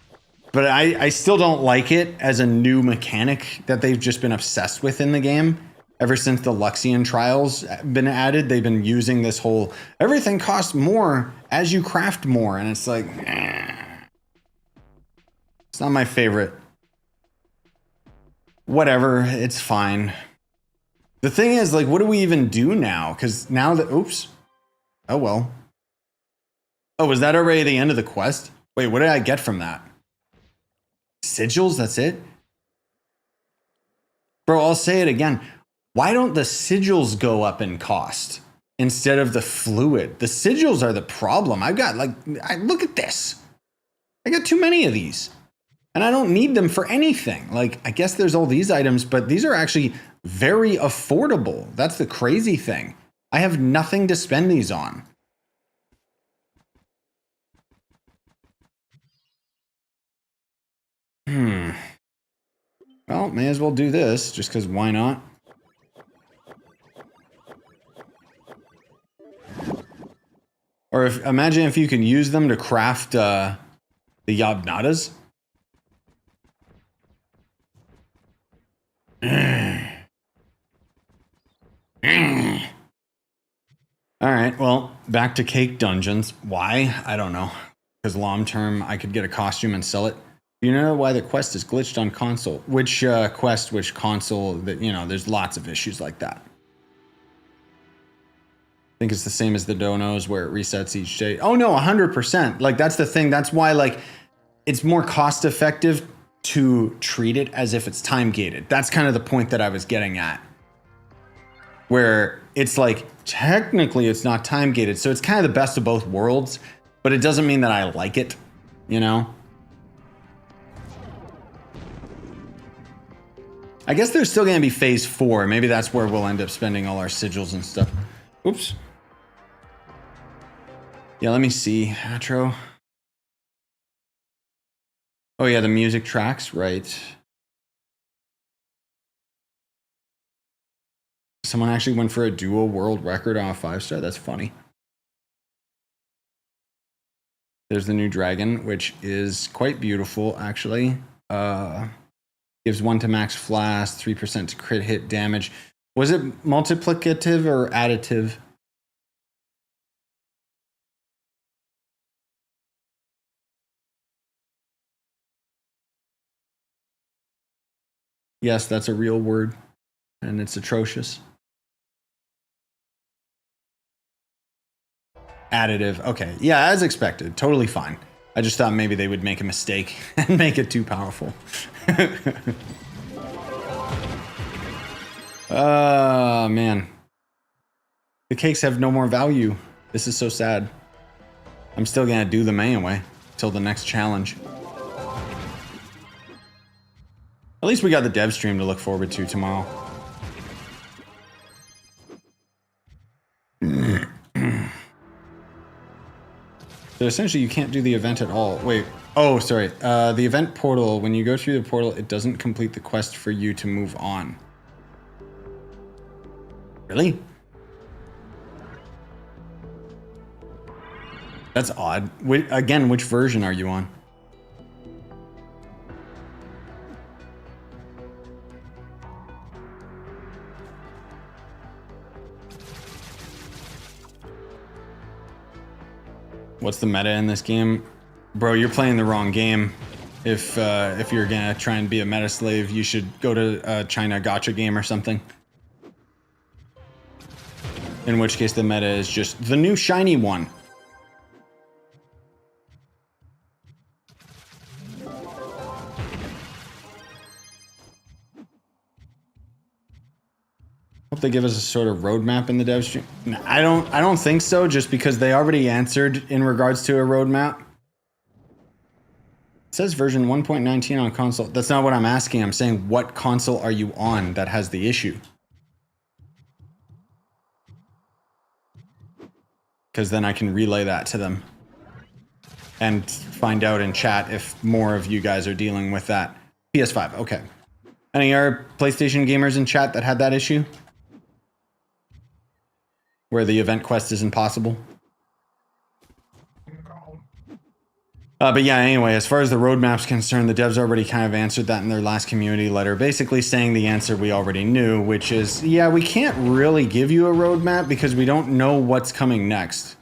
But I still don't like it as a new mechanic that they've just been obsessed with in the game. Ever since the Luxian trials been added, they've been using this whole everything costs more as you craft more, and it's like, it's not my favorite. Whatever, it's fine. The thing is, like, what do we even do now? Because now that, oops. Oh, well. Oh, was that already the end of the quest? Wait, what did I get from that? Sigils, that's it? Bro, I'll say it again. Why don't the sigils go up in cost instead of the fluid? The sigils are the problem. I've got, like, look at this. I got too many of these. And I don't need them for anything. Like, I guess there's all these items, but these are actually very affordable. That's the crazy thing. I have nothing to spend these on. Well, may as well do this, just because why not? Or imagine if you can use them to craft the Yabnadas. Alright, well, back to cake dungeons. Why? I don't know. Because long term, I could get a costume and sell it. You know why the quest is glitched on console? Which quest, which console, that, you know, there's lots of issues like that. I think it's the same as the donos where it resets each day. Oh no, 100%. Like, that's the thing. That's why, like, it's more cost effective to treat it as if it's time gated. That's kind of the point that I was getting at. Where it's like, technically it's not time gated. So it's kind of the best of both worlds, but it doesn't mean that I like it, you know? I guess there's still gonna be phase 4. Maybe that's where we'll end up spending all our sigils and stuff. Oops. Yeah, let me see. Atro. Oh yeah, the music tracks, right. Someone actually went for a duo world record on a 5-star. That's funny. There's the new dragon, which is quite beautiful, actually. Gives 1 to max flash, 3% to crit hit damage. Was it multiplicative or additive? Yes, that's a real word, and it's atrocious. Additive. Okay. Yeah, as expected. Totally fine. I just thought maybe they would make a mistake and make it too powerful. Man. The cakes have no more value. This is so sad. I'm still gonna do them anyway, till the next challenge. At least we got the dev stream to look forward to tomorrow. So essentially you can't do the event at all. Wait, oh, sorry. The event portal, when you go through the portal, it doesn't complete the quest for you to move on. Really? That's odd. Again, which version are you on? What's the meta in this game? Bro, you're playing the wrong game. If you're gonna try and be a meta slave, you should go to a China gacha game or something. In which case the meta is just the new shiny one. Hope they give us a sort of roadmap in the dev stream. No, I don't think so, just because they already answered in regards to a roadmap. It says version 1.19 on console. That's not what I'm asking. I'm saying, what console are you on that has the issue? Because then I can relay that to them and find out in chat if more of you guys are dealing with that. PS5, okay. Any other PlayStation gamers in chat that had that issue? Where the event quest isn't possible? But yeah, anyway, as far as the roadmap's concerned, the devs already kind of answered that in their last community letter, basically saying the answer we already knew, which is, yeah, we can't really give you a roadmap because we don't know what's coming next.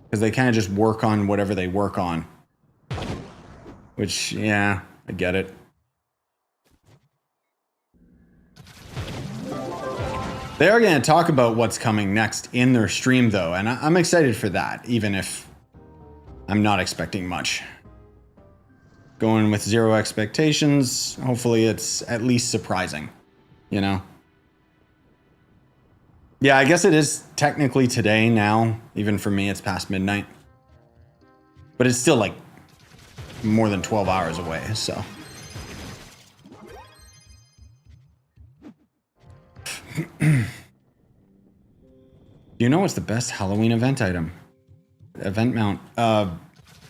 Because they kind of just work on whatever they work on. Which, yeah, I get it. They are going to talk about what's coming next in their stream, though, and I'm excited for that, even if I'm not expecting much. Going with zero expectations, hopefully it's at least surprising, you know? Yeah, I guess it is technically today now. Even for me, it's past midnight. But it's still like more than 12 hours away, so. Do you know what's the best Halloween event item? Event mount.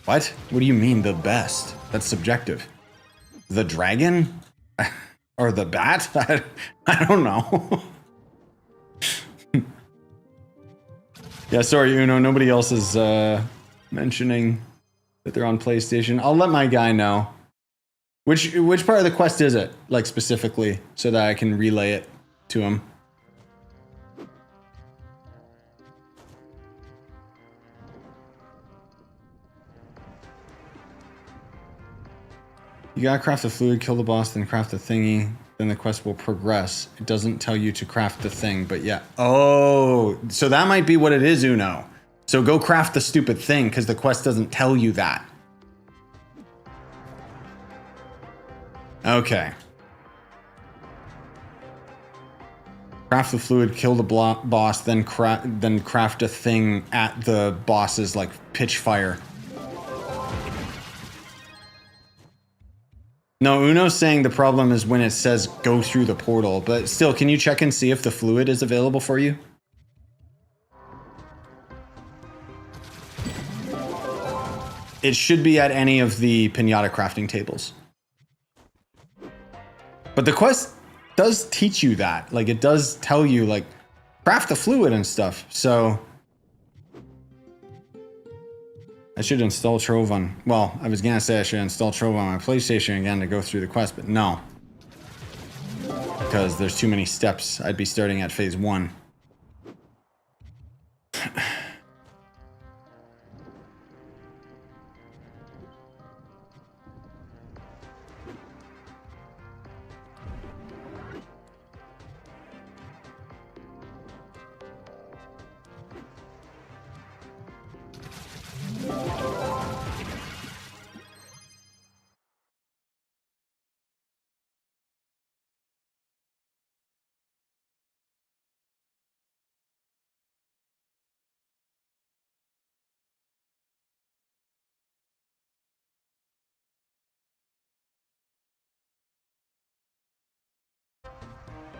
What? What do you mean the best? That's subjective. The dragon? Or the bat? I don't know. Yeah, sorry, Uno. Nobody else is mentioning that they're on PlayStation. I'll let my guy know. Which part of the quest is it, like specifically, so that I can relay it to him? You gotta craft the fluid, kill the boss, then craft the thingy. Then the quest will progress. It doesn't tell you to craft the thing, but yeah. Oh, so that might be what it is, Uno. So go craft the stupid thing, because the quest doesn't tell you that. Okay. Craft the fluid, kill the boss, then craft a thing at the boss's like pitch fire. No, Uno's saying the problem is when it says go through the portal, but still, can you check and see if the fluid is available for you? It should be at any of the pinata crafting tables. But the quest does teach you that. Like, it does tell you, like, craft the fluid and stuff, so... I should install Trove on... Well, I was gonna say I should install Trove on my PlayStation again to go through the quest, but no. Because there's too many steps. I'd be starting at phase 1.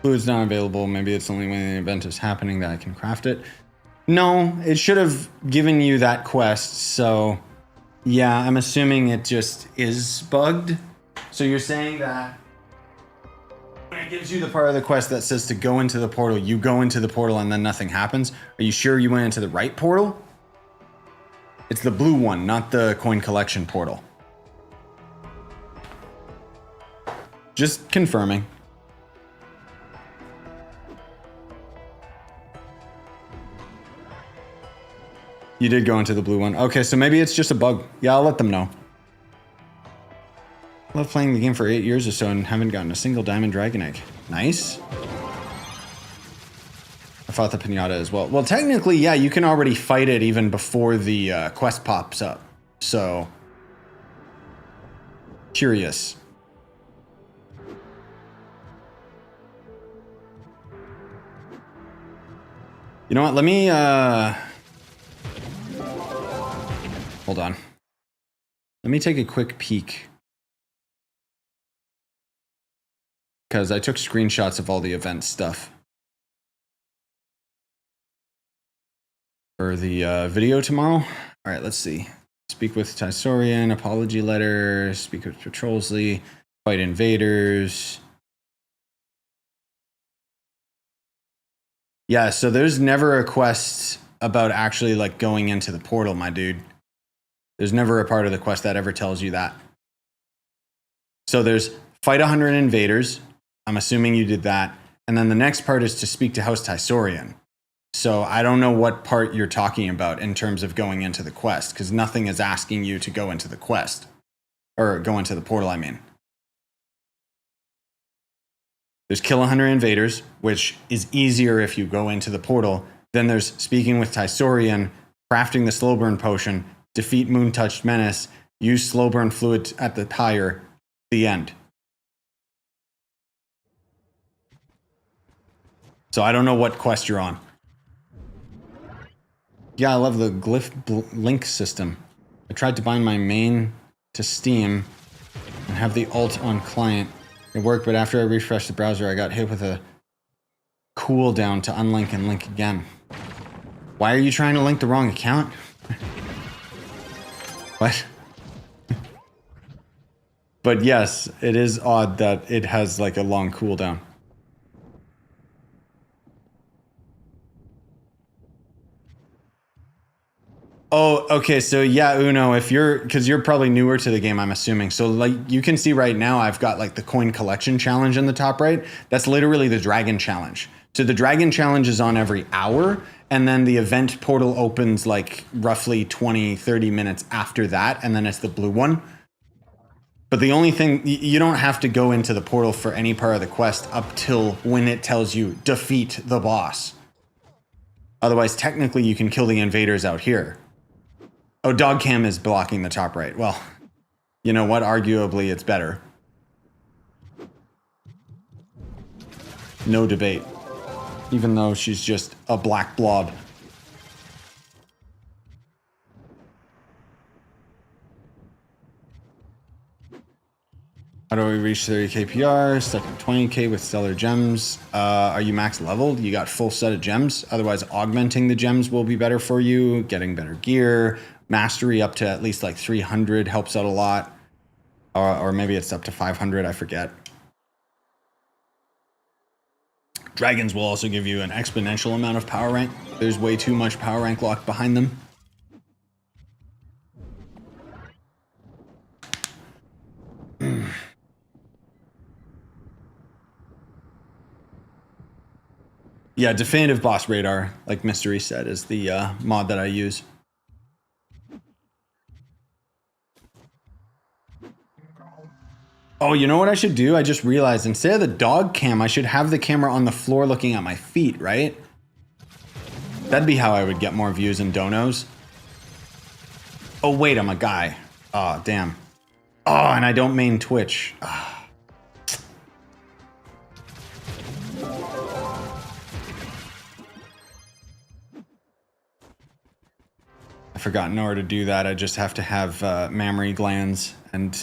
Fluid's not available. Maybe it's only when the event is happening that I can craft it. No, it should have given you that quest, so... Yeah, I'm assuming it just is bugged. So you're saying that when it gives you the part of the quest that says to go into the portal, you go into the portal and then nothing happens? Are you sure you went into the right portal? It's the blue one, not the coin collection portal. Just confirming. You did go into the blue one. Okay, so maybe it's just a bug. Yeah, I'll let them know. I love playing the game for 8 years or so and haven't gotten a single diamond dragon egg. Nice. I fought the pinata as well. Well, technically, yeah, you can already fight it even before the quest pops up. So, curious. You know what? Let me, hold on. Let me take a quick peek. Because I took screenshots of all the event stuff. For the video tomorrow. All right, let's see. Speak with Tysorian, apology letter, speak with Patrolsley, fight invaders. Yeah, so there's never a quest about actually like going into the portal, my dude. There's never a part of the quest that ever tells you that. So there's fight 100 invaders. I'm assuming you did that. And then the next part is to speak to House Tysorian. So I don't know what part you're talking about in terms of going into the quest, because nothing is asking you to go into the quest. Or go into the portal, I mean. There's kill 100 invaders, which is easier if you go into the portal. Then there's speaking with Tysorian, crafting the slow burn potion, defeat Moon-Touched Menace, use slow burn fluid at the pyre, the end. So I don't know what quest you're on. Yeah, I love the glyph link system. I tried to bind my main to Steam and have the alt on client. It worked, but after I refreshed the browser, I got hit with a cooldown to unlink and link again. Why are you trying to link the wrong account? What? But yes, it is odd that it has like a long cooldown. Oh, okay. So yeah, Uno, if because you're probably newer to the game, I'm assuming. So like you can see right now, I've got like the coin collection challenge in the top right. That's literally the dragon challenge. So the dragon challenge is on every hour. And then the event portal opens like roughly 20, 30 minutes after that. And then it's the blue one. But the only thing, you don't have to go into the portal for any part of the quest up till when it tells you defeat the boss. Otherwise, technically you can kill the invaders out here. Oh, dog cam is blocking the top right. Well, you know what? Arguably, it's better. No debate. Even though she's just a black blob. How do we reach 30k PR? Stuck at 20k with stellar gems. Are you max leveled? You got full set of gems. Otherwise, augmenting the gems will be better for you. Getting better gear. Mastery up to at least like 300 helps out a lot. Or maybe it's up to 500, I forget. Dragons will also give you an exponential amount of power rank. There's way too much power rank locked behind them. Yeah, definitive boss radar, like Mystery said, is the mod that I use. Oh, you know what I should do? I just realized instead of the dog cam, I should have the camera on the floor looking at my feet, right? That'd be how I would get more views and donos. Oh, wait, I'm a guy. Oh, damn. Oh, and I don't main Twitch. Oh. I forgot in order to do that, I just have to have mammary glands and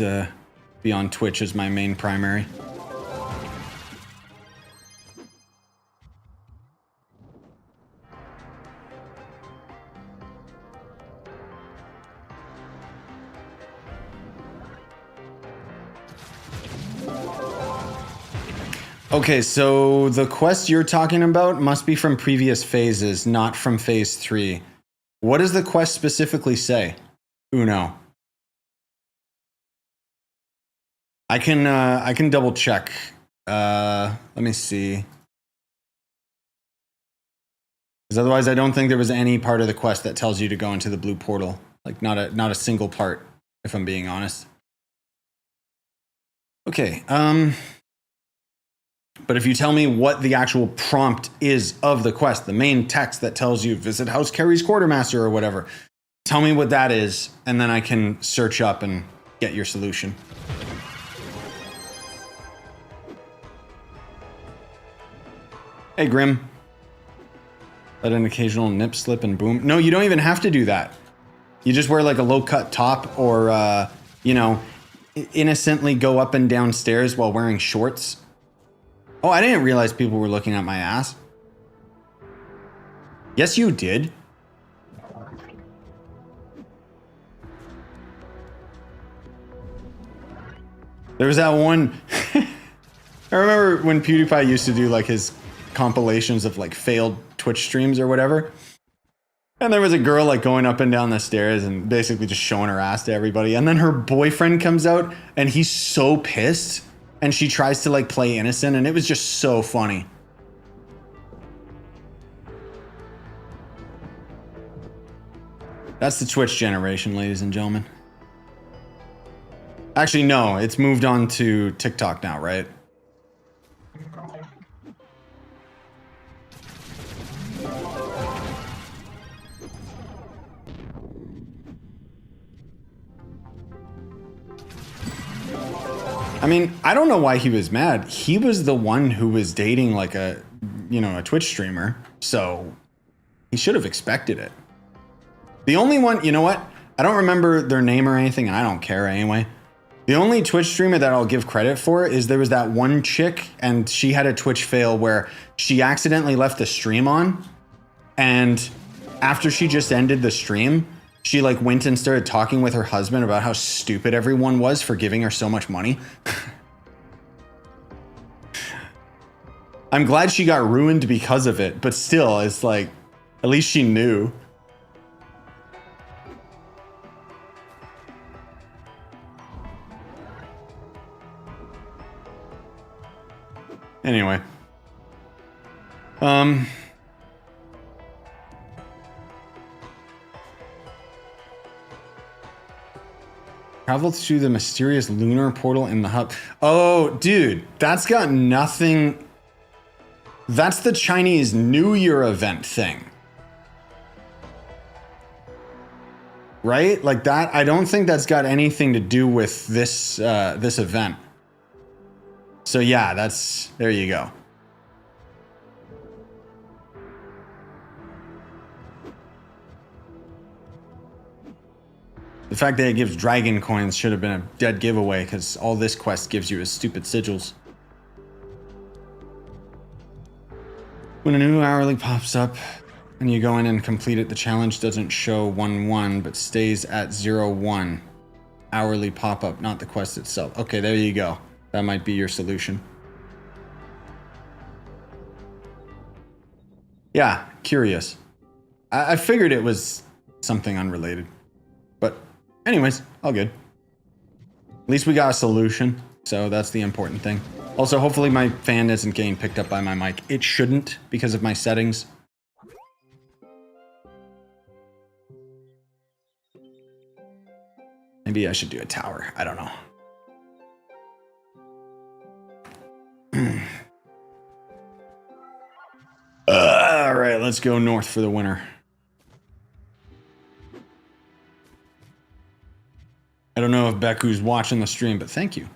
be on Twitch as my main primary. Okay, so the quest you're talking about must be from previous phases, not from phase 3. What does the quest specifically say? Uno. I can double check. Let me see. Because otherwise, I don't think there was any part of the quest that tells you to go into the blue portal. Like, not a single part, if I'm being honest. Okay, but if you tell me what the actual prompt is of the quest, the main text that tells you visit House Carrie's quartermaster or whatever, tell me what that is, and then I can search up and get your solution. Hey, Grim. Let an occasional nip slip and boom. No, you don't even have to do that. You just wear like a low-cut top or, you know, innocently go up and down stairs while wearing shorts. Oh, I didn't realize people were looking at my ass. Yes, you did. There was that one... I remember when PewDiePie used to do like his compilations of like failed Twitch streams or whatever. And there was a girl like going up and down the stairs and basically just showing her ass to everybody. And then her boyfriend comes out and he's so pissed. And she tries to like play innocent and it was just so funny. That's the Twitch generation, ladies and gentlemen. Actually, no, it's moved on to TikTok now, right? I mean, I don't know why he was mad. He was the one who was dating like a, you know, a Twitch streamer. So he should have expected it. The only one, you know what? I don't remember their name or anything, and I don't care anyway. The only Twitch streamer that I'll give credit for is there was that one chick, and she had a Twitch fail where she accidentally left the stream on, and after she just ended the stream, she like went and started talking with her husband about how stupid everyone was for giving her so much money. I'm glad she got ruined because of it, but still, it's like, at least she knew. Anyway. Travel to the mysterious lunar portal in the hub. Oh, dude, that's got nothing. That's the Chinese New Year event thing. Right? Like that, I don't think that's got anything to do with this this event. So yeah, that's, there you go. The fact that it gives dragon coins should have been a dead giveaway, because all this quest gives you is stupid sigils. When a new hourly pops up and you go in and complete it, the challenge doesn't show 1-1, but stays at 0-1. Hourly pop-up, not the quest itself. Okay, there you go. That might be your solution. Yeah, curious. I figured it was something unrelated. But anyways, all good. At least we got a solution, so that's the important thing. Also, hopefully my fan isn't getting picked up by my mic. It shouldn't because of my settings. Maybe I should do a tower. I don't know. All right, let's go north for the winter. I don't know if Beku's watching the stream, but thank you.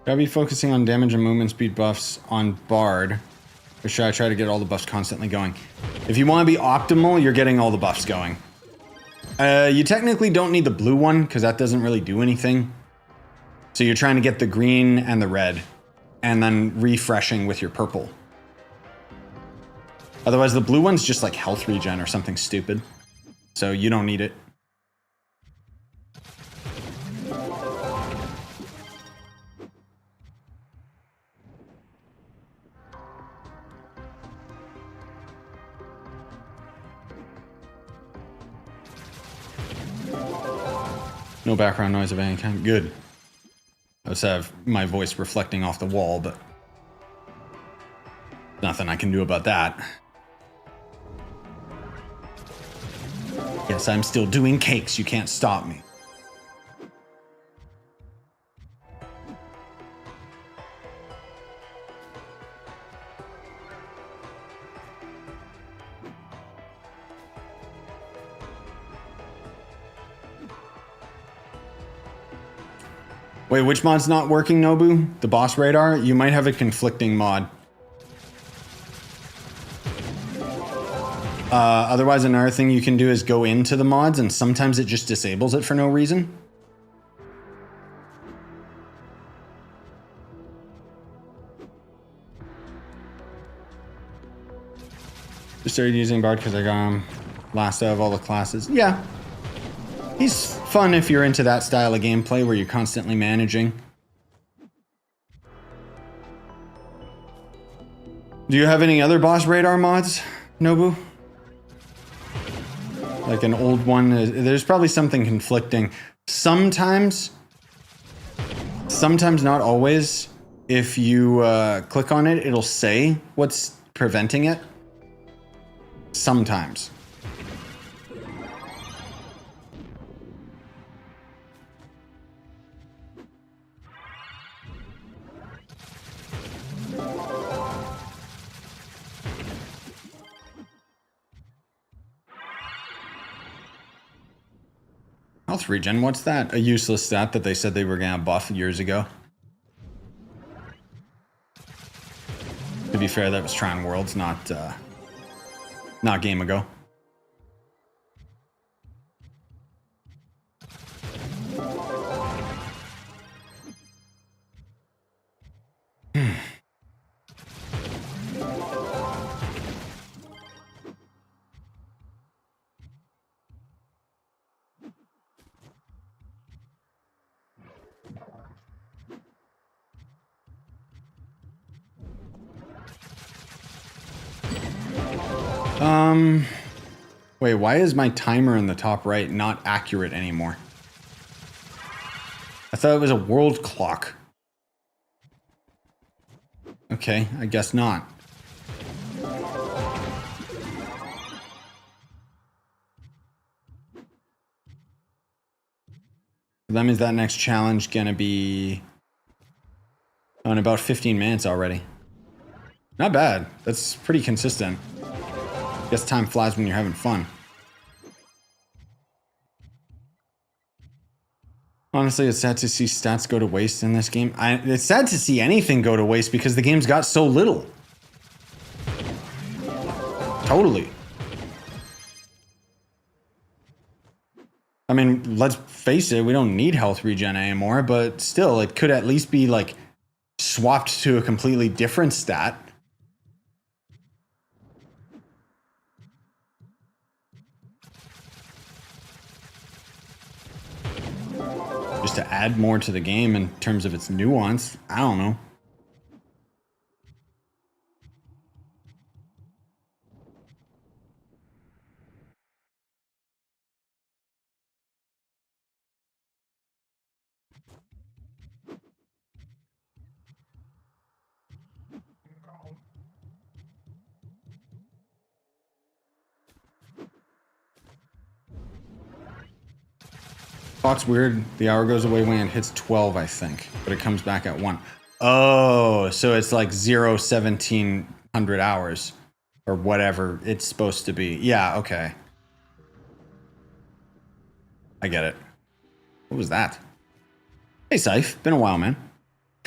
Should I be focusing on damage and movement speed buffs on Bard? Or should I try to get all the buffs constantly going? If you want to be optimal, you're getting all the buffs going. You technically don't need the blue one, because that doesn't really do anything. So you're trying to get the green and the red, and then refreshing with your purple. Otherwise, the blue one's just like health regen or something stupid. So you don't need it. No background noise of any kind. Good. I just have my voice reflecting off the wall, but nothing I can do about that. Yes, I'm still doing cakes. You can't stop me. Wait, which mod's not working, Nobu? The boss radar? You might have a conflicting mod. Otherwise, another thing you can do is go into the mods, and sometimes it just disables it for no reason. Just started using Bard because I got him last out of all the classes. Yeah. He's fun if you're into that style of gameplay where you're constantly managing. Do you have any other boss radar mods, Nobu? Like an old one? There's probably something conflicting. Sometimes, not always, if you click on it, it'll say what's preventing it. Sometimes. Health regen, what's that? A useless stat that they said they were gonna buff years ago. To be fair, that was Tron Worlds, not game ago. Wait, why is my timer in the top right not accurate anymore? I thought it was a world clock. Okay, I guess not. That means that next challenge gonna be in about 15 minutes already. Not bad. That's pretty consistent. Guess time flies when you're having fun. Honestly, it's sad to see stats go to waste in this game. It's sad to see anything go to waste because the game's got so little. Totally. I mean, let's face it, we don't need health regen anymore, but still, it could at least be like swapped to a completely different stat. Just to add more to the game in terms of its nuance. I don't know. Clock's weird. The hour goes away when it hits 12, I think, but it comes back at 1. Oh, so it's like 1700 hours or whatever it's supposed to be. Yeah, okay. I get it. What was that? Hey, Scythe. Been a while, man.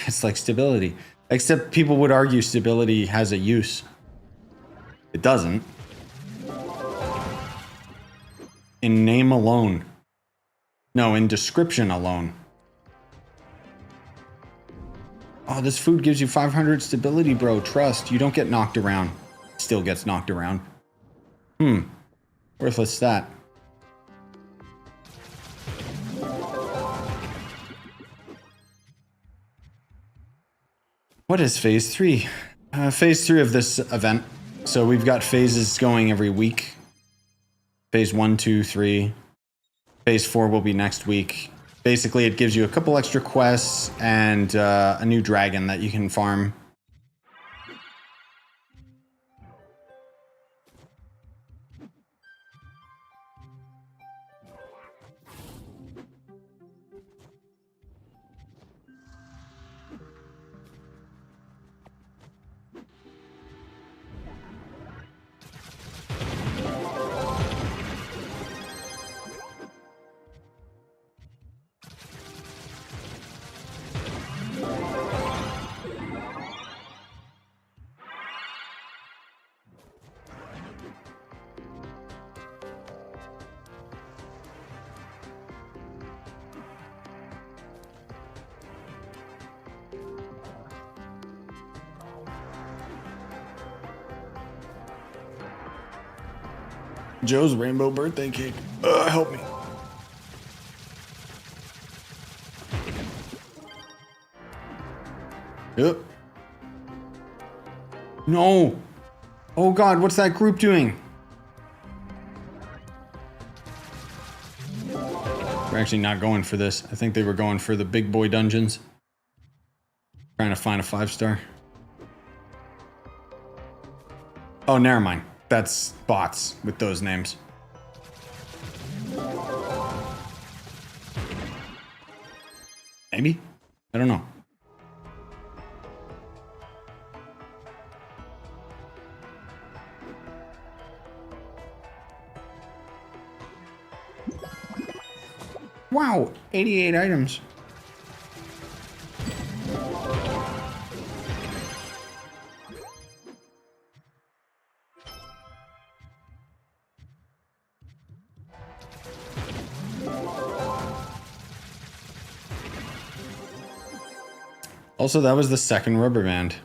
It's like stability. Except people would argue stability has a use. It doesn't. In name alone. No, in description alone. Oh, this food gives you 500 stability, bro. Trust. You don't get knocked around. Still gets knocked around. Worthless stat. What is phase 3? Phase 3 of this event. So we've got phases going every week. Phase 1, 2, 3. Phase 4 will be next week. Basically, it gives you a couple extra quests and a new dragon that you can farm. Joe's rainbow birthday cake. Help me. Yep. No. Oh God, what's that group doing? We're actually not going for this. I think they were going for the big boy dungeons. Trying to find a 5-star. Oh, never mind. That's bots with those names. Maybe? I don't know. Wow, 88 items. Also, that was the second rubber band.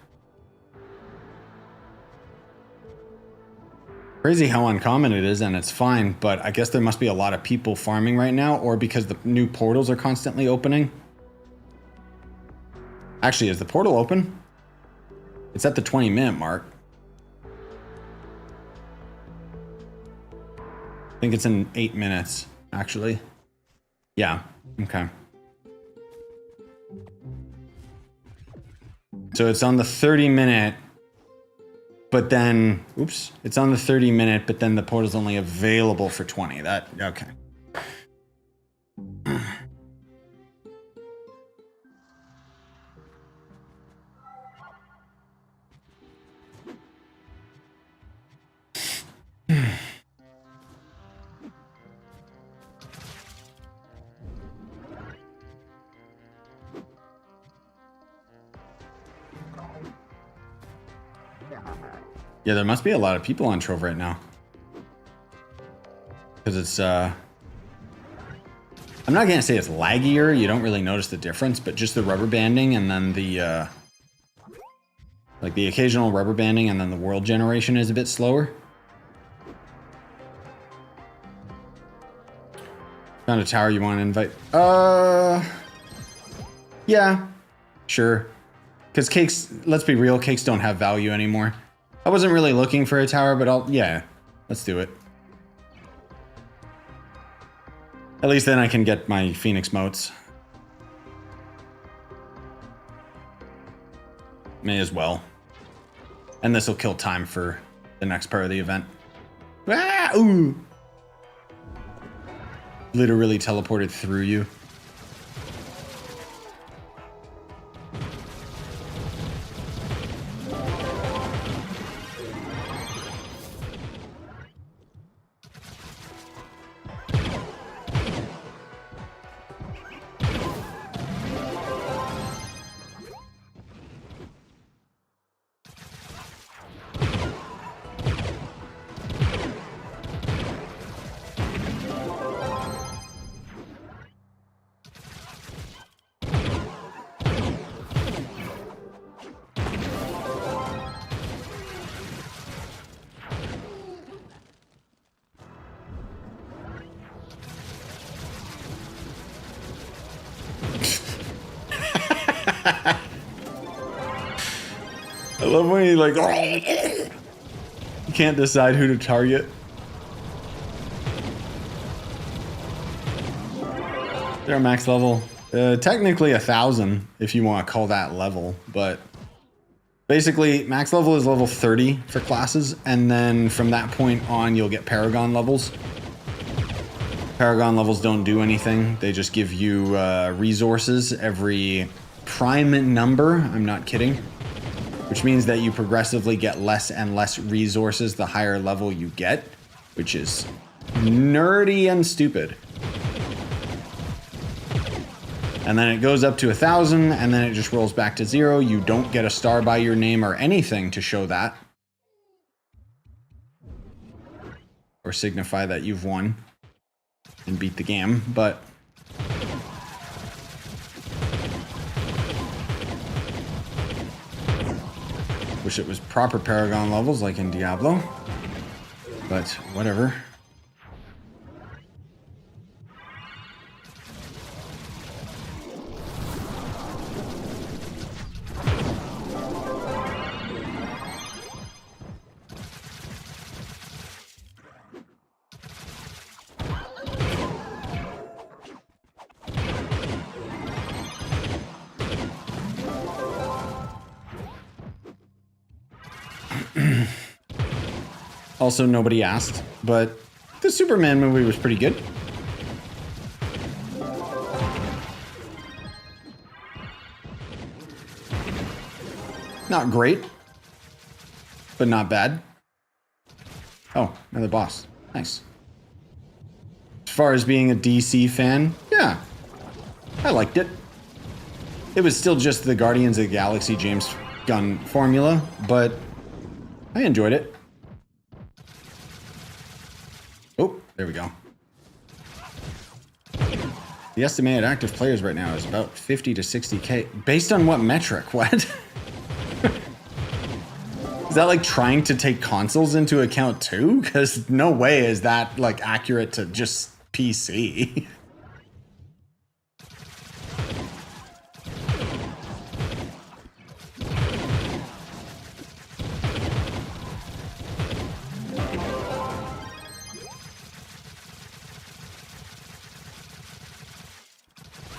Crazy how uncommon it is, and it's fine, but I guess there must be a lot of people farming right now, or because the new portals are constantly opening. Actually, is the portal open? It's at the 20-minute mark. I think it's in 8 minutes, actually. Yeah, okay. So it's on the 30-minute, but then, oops, it's on the 30-minute, but then the portal's only available for 20. That, okay. Yeah, there must be a lot of people on Trove right now. Because it's, I'm not going to say it's laggier. You don't really notice the difference, but just the rubber banding and then the, like the occasional rubber banding and then the world generation is a bit slower. Found a tower you want to invite? Yeah, sure. Because cakes, let's be real, cakes don't have value anymore. I wasn't really looking for a tower, but yeah, let's do it. At least then I can get my Phoenix motes. May as well. And this will kill time for the next part of the event. Ah, ooh. Literally teleported through you. I love when he like, you can't decide who to target. They're max level. Technically 1,000 if you want to call that level, but basically max level is level 30 for classes, and then from that point on you'll get Paragon levels. Paragon levels don't do anything. They just give you resources every prime number. I'm not kidding. Which means that you progressively get less and less resources the higher level you get, which is nerdy and stupid. And then it goes up to 1,000, and then it just rolls back to 0. You don't get a star by your name or anything to show that. Or signify that you've won and beat the game, but... Wish it was proper Paragon levels like in Diablo. But whatever. Also, nobody asked, but the Superman movie was pretty good. Not great, but not bad. Oh, another boss. Nice. As far as being a DC fan, yeah, I liked it. It was still just the Guardians of the Galaxy James Gunn formula, but I enjoyed it. Oh, there we go. The estimated active players right now is about 50 to 60K. Based on what metric? What? Is that like trying to take consoles into account too? Because no way is that like accurate to just PC.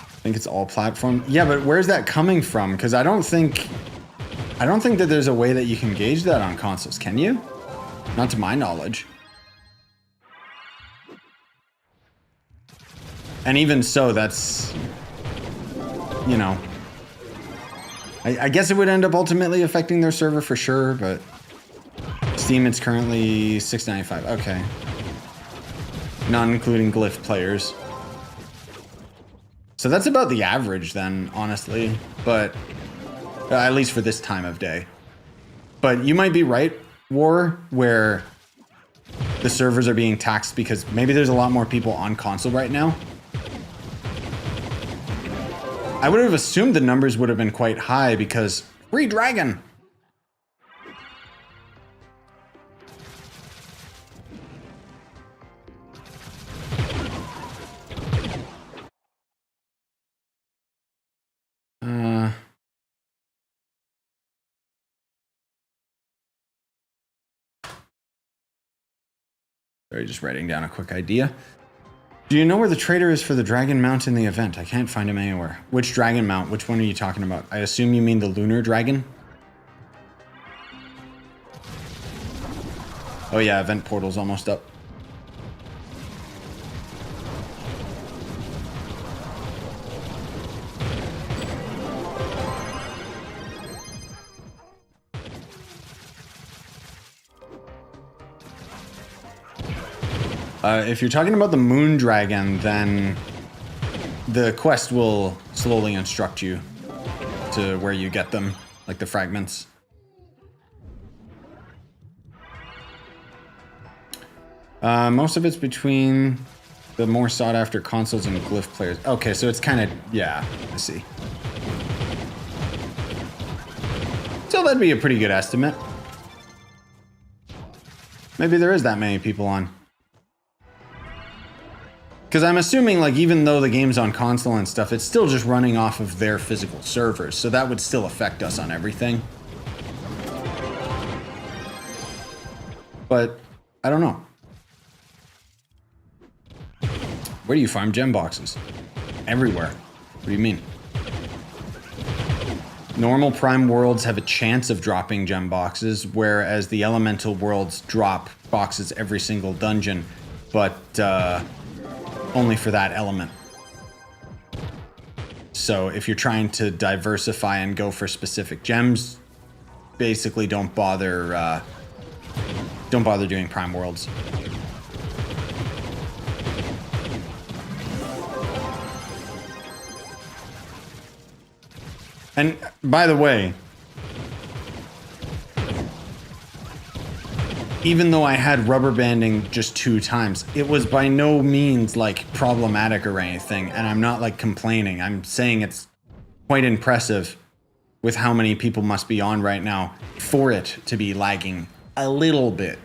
I think it's all platform. Yeah, but where's that coming from? Because I don't think that there's a way that you can gauge that on consoles. Can you? Not to my knowledge. And even so, that's, you know, I guess it would end up ultimately affecting their server for sure, but Steam, it's currently $6.95. Okay. Not including Glyph players. So that's about the average then, honestly, but at least for this time of day. But you might be right, War, where the servers are being taxed because maybe there's a lot more people on console right now. I would have assumed the numbers would have been quite high because free dragon. Sorry, just writing down a quick idea. Do you know where the trader is for the dragon mount in the event? I can't find him anywhere. Which dragon mount? Which one are you talking about? I assume you mean the lunar dragon? Oh yeah, event portal's almost up. If you're talking about the moon dragon, then the quest will slowly instruct you to where you get them, like the fragments. Most of it's between the more sought after consoles and Glyph players. Okay, so it's kind of, yeah, I see. So that'd be a pretty good estimate. Maybe there is that many people on. Because I'm assuming, like, even though the game's on console and stuff, it's still just running off of their physical servers, so that would still affect us on everything. But, I don't know. Where do you farm gem boxes? everywhere. What do you mean? Normal prime worlds have a chance of dropping gem boxes, whereas the elemental worlds drop boxes every single dungeon, but only for that element. So if you're trying to diversify and go for specific gems, basically don't bother doing prime worlds. And by the way, even though I had rubber banding just 2 times, it was by no means like problematic or anything. And I'm not like complaining. I'm saying it's quite impressive with how many people must be on right now for it to be lagging a little bit.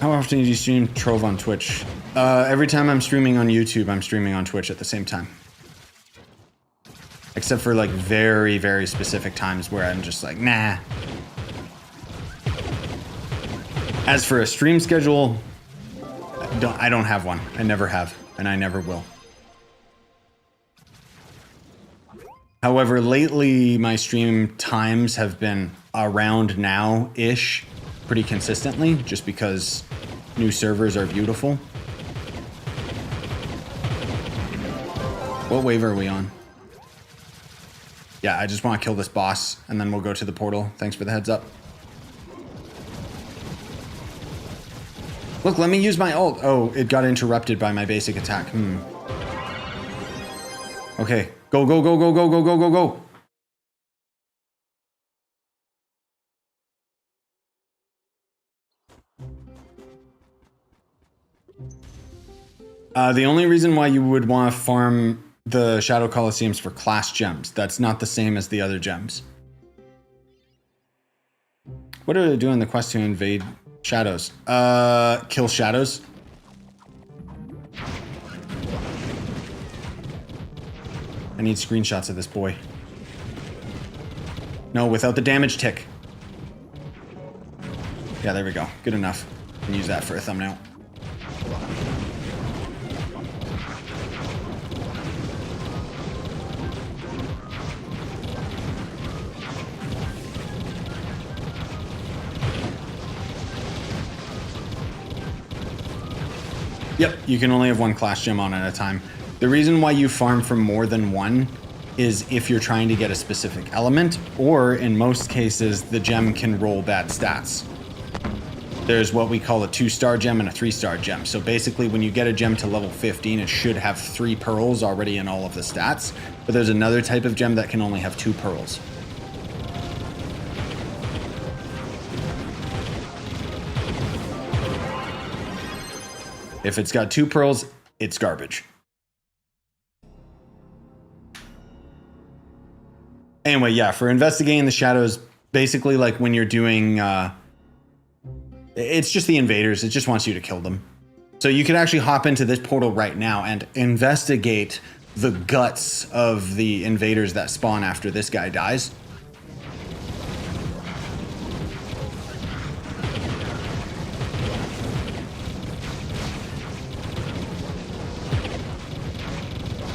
How often do you stream Trove on Twitch? Every time I'm streaming on YouTube, I'm streaming on Twitch at the same time. Except for like very, very specific times where I'm just like, nah. As for a stream schedule, I don't have one. I never have, and I never will. However, lately my stream times have been around now-ish pretty consistently, just because new servers are beautiful. What wave are we on? Yeah, I just want to kill this boss, and then we'll go to the portal. Thanks for the heads up. Look, let me use my ult. Oh, it got interrupted by my basic attack. Okay, go, go, go, go, go, go, go, go, go. The only reason why you would want to farm the Shadow Colosseums for class gems. That's not the same as the other gems. What are they doing in the quest to invade shadows? Kill shadows. I need screenshots of this boy. No, without the damage tick. Yeah, there we go. Good enough. I can use that for a thumbnail. Yep, you can only have one class gem on at a time. The reason why you farm for more than one is if you're trying to get a specific element, or in most cases, the gem can roll bad stats. There's what we call a 2-star gem and a 3-star gem. So basically, when you get a gem to level 15, it should have 3 pearls already in all of the stats. But there's another type of gem that can only have 2 pearls. If it's got 2 pearls, it's garbage. Anyway, yeah, for investigating the shadows, basically like when you're doing, it's just the invaders. It just wants you to kill them. So you could actually hop into this portal right now and investigate the guts of the invaders that spawn after this guy dies.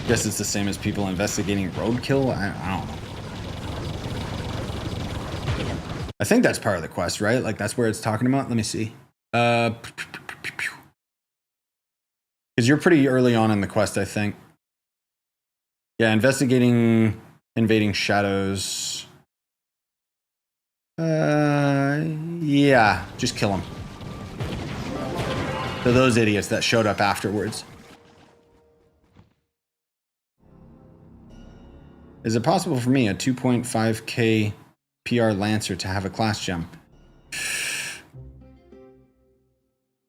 Guess it's the same as people investigating roadkill. I don't know. I think that's part of the quest, right? Like that's where it's talking about. Let me see. Because you're pretty early on in the quest, I think. Yeah, investigating invading shadows. Yeah, just kill them. So those idiots that showed up afterwards. Is it possible for me, a 2.5k PR Lancer, to have a class gem?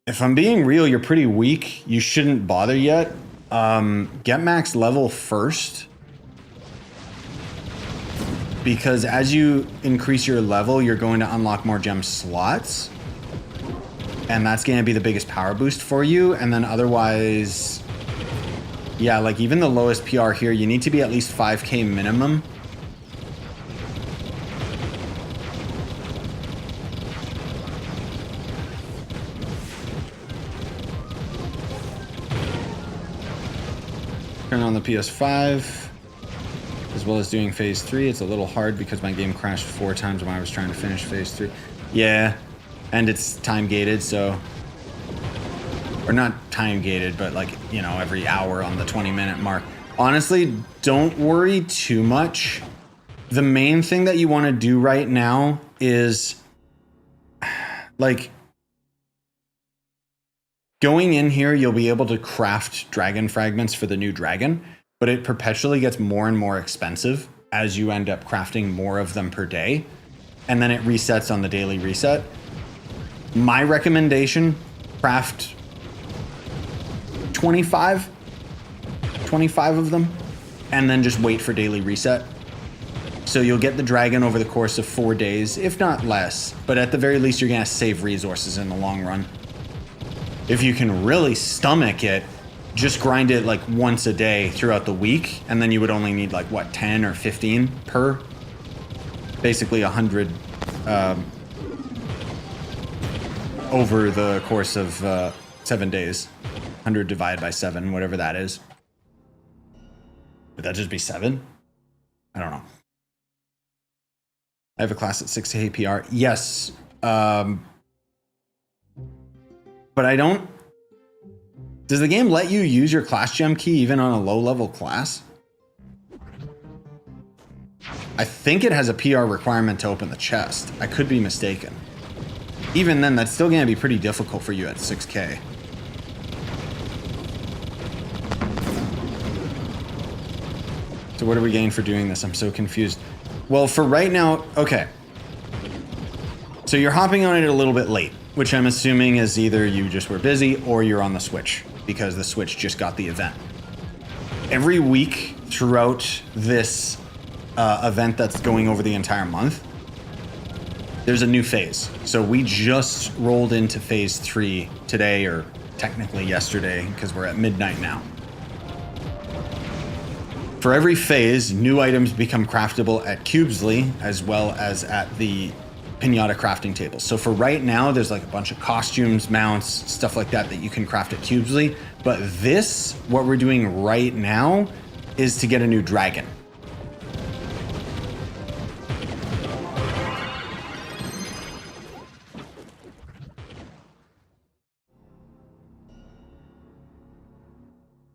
If I'm being real, you're pretty weak. You shouldn't bother yet. Get max level first. Because as you increase your level, you're going to unlock more gem slots. And that's going to be the biggest power boost for you. And then otherwise... yeah, like even the lowest PR here, you need to be at least 5k minimum. Turn on the PS5, as well as doing phase 3. It's a little hard because my game crashed 4 times when I was trying to finish phase 3. Yeah, and it's time gated, so, or not time gated, but like, you know, every hour on the 20-minute mark. Honestly, don't worry too much. The main thing that you want to do right now is like going in here, you'll be able to craft dragon fragments for the new dragon, but it perpetually gets more and more expensive as you end up crafting more of them per day. And then it resets on the daily reset. My recommendation, craft 25 of them, and then just wait for daily reset. So you'll get the dragon over the course of 4 days, if not less, but at the very least, you're gonna save resources in the long run. If you can really stomach it, just grind it like once a day throughout the week, and then you would only need like, what, 10 or 15 per? Basically 100 over the course of 7 days. 100 divided by 7, whatever that is. Would that just be 7? I don't know. I have a class at 6 APR. Yes. But I don't... Does the game let you use your class gem key even on a low-level class? I think it has a PR requirement to open the chest. I could be mistaken. Even then, that's still going to be pretty difficult for you at 6K. So what are we getting for doing this? I'm so confused. Well, for right now, okay. So you're hopping on it a little bit late, which I'm assuming is either you just were busy or you're on the Switch, because the Switch just got the event. Every week throughout this event that's going over the entire month, there's a new phase. So we just rolled into phase 3 today, or technically yesterday, because we're at midnight now. For every phase, new items become craftable at Cubesley, as well as at the Pinata crafting table. So for right now, there's like a bunch of costumes, mounts, stuff like that that you can craft at Cubesley. But this, what we're doing right now, is to get a new dragon.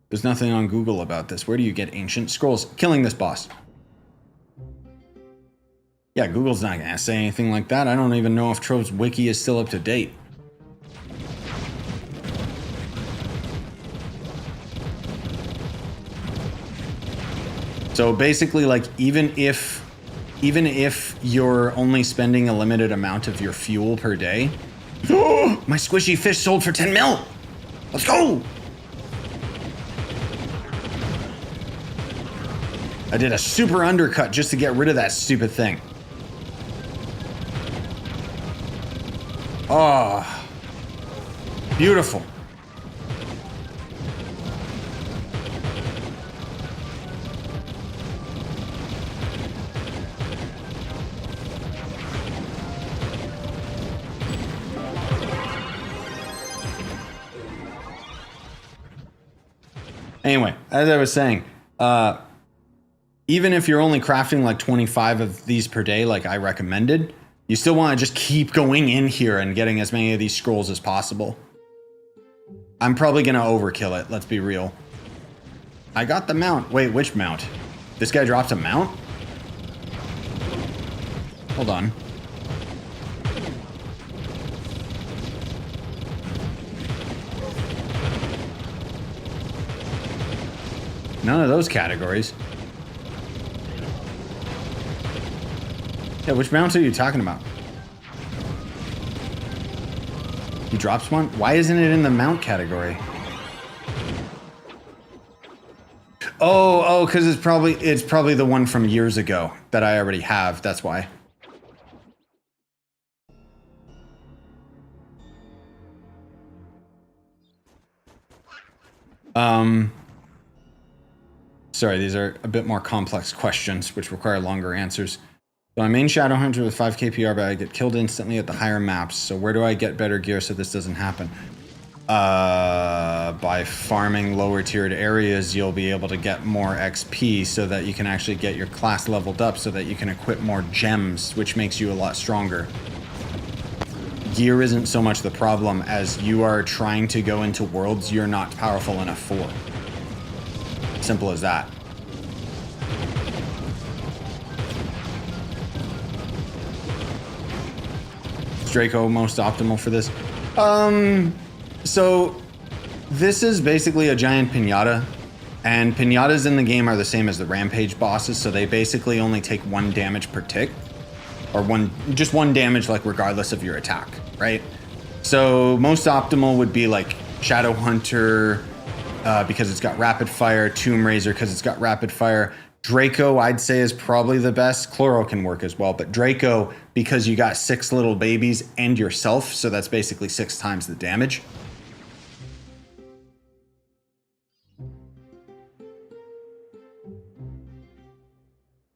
There's nothing on Google about this. Where do you get ancient scrolls? Killing this boss. Yeah, Google's not gonna say anything like that. I don't even know if Trove's wiki is still up to date. So basically, like, even if you're only spending a limited amount of your fuel per day. Oh, my squishy fish sold for 10 mil. Let's go. I did a super undercut just to get rid of that stupid thing. Oh, beautiful. Anyway, as I was saying, even if you're only crafting like 25 of these per day, like I recommended, you still want to just keep going in here and getting as many of these scrolls as possible. I'm probably going to overkill it, let's be real. I got the mount. Wait, which mount? This guy dropped a mount? Hold on. None of those categories. Yeah, which mounts are you talking about? He drops one? Why isn't it in the mount category? Oh, because it's probably the one from years ago that I already have. That's why. Sorry, these are a bit more complex questions, which require longer answers. So I main Shadow Hunter with 5k PR, but I get killed instantly at the higher maps. So where do I get better gear so this doesn't happen? by farming lower tiered areas, you'll be able to get more XP so that you can actually get your class leveled up so that you can equip more gems, which makes you a lot stronger. Gear isn't so much the problem as you are trying to go into worlds you're not powerful enough for. Simple as that. Is Draco most optimal for this? So this is basically a giant pinata, and pinatas in the game are the same as the rampage bosses, so they basically only take 1 damage per tick, or just one damage, like regardless of your attack, right? So most optimal would be like Shadow Hunter, because it's got rapid fire, Tomb Raiser because it's got rapid fire. Draco, I'd say, is probably the best. Chloro can work as well, but Draco, because you got 6 little babies and yourself, so that's basically 6 times the damage.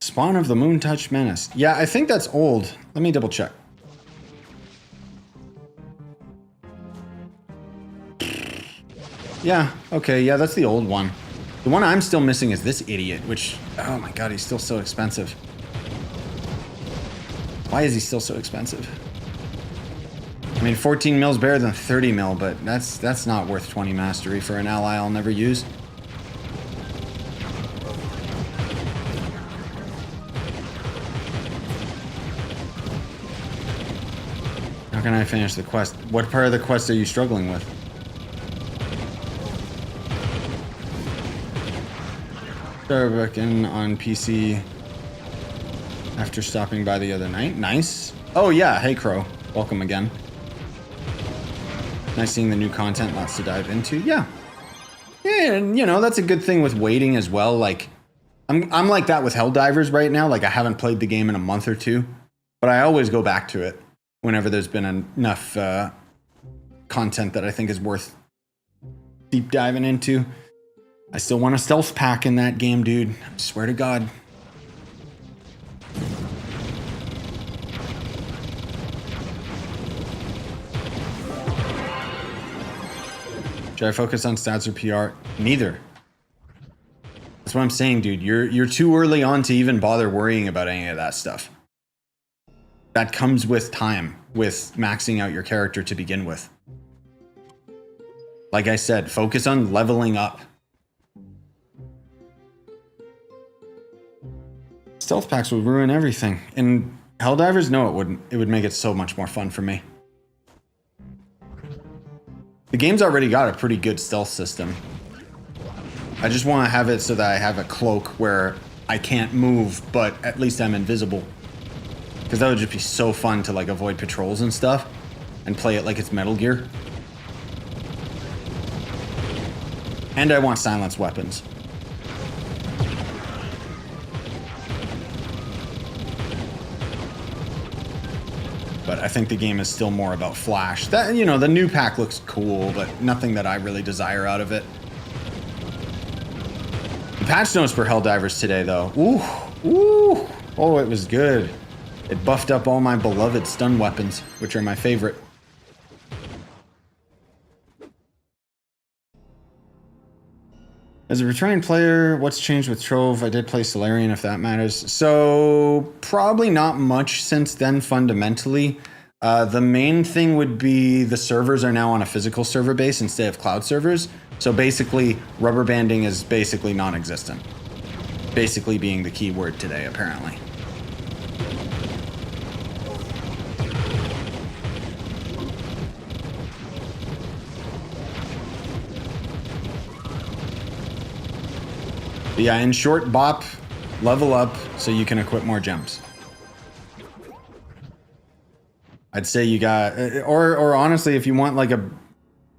Spawn of the Moontouch Menace. Yeah, I think that's old. Let me double check. Yeah, okay, yeah, that's the old one. The one I'm still missing is this idiot, which, oh my god, he's still so expensive. Why is he still so expensive? I mean, 14 mil's better than 30 mil, but that's not worth 20 mastery for an ally I'll never use. How can I finish the quest? What part of the quest are you struggling with? Started back in on PC after stopping by the other night. Nice. Oh yeah, hey Crow. Welcome again. Nice seeing the new content, lots to dive into. Yeah. Yeah, and you know, that's a good thing with waiting as well. Like, I'm like that with Helldivers right now. Like, I haven't played the game in a month or two, but I always go back to it whenever there's been enough content that I think is worth deep diving into. I still want a stealth pack in that game, dude. I swear to God. Should I focus on stats or PR? Neither. That's what I'm saying, dude. You're too early on to even bother worrying about any of that stuff. That comes with time, with maxing out your character to begin with. Like I said, focus on leveling up. Stealth packs would ruin everything. In Helldivers, no, it wouldn't. It would make it so much more fun for me. The game's already got a pretty good stealth system. I just want to have it so that I have a cloak where I can't move, but at least I'm invisible. Because that would just be so fun to like avoid patrols and stuff, and play it like it's Metal Gear. And I want silenced weapons. But I think the game is still more about flash. That, you know, the new pack looks cool, but nothing that I really desire out of it. The patch notes for Helldivers today, though. Ooh, ooh. Oh, it was good. It buffed up all my beloved stun weapons, which are my favorite. As a returning player, what's changed with Trove? I did play Solarian, if that matters. So probably not much since then fundamentally. The main thing would be the servers are now on a physical server base instead of cloud servers. So basically, rubber banding is basically non-existent. Basically being the key word today, apparently. But yeah, in short, bop, level up so you can equip more gems. I'd say you got, or honestly, if you want like a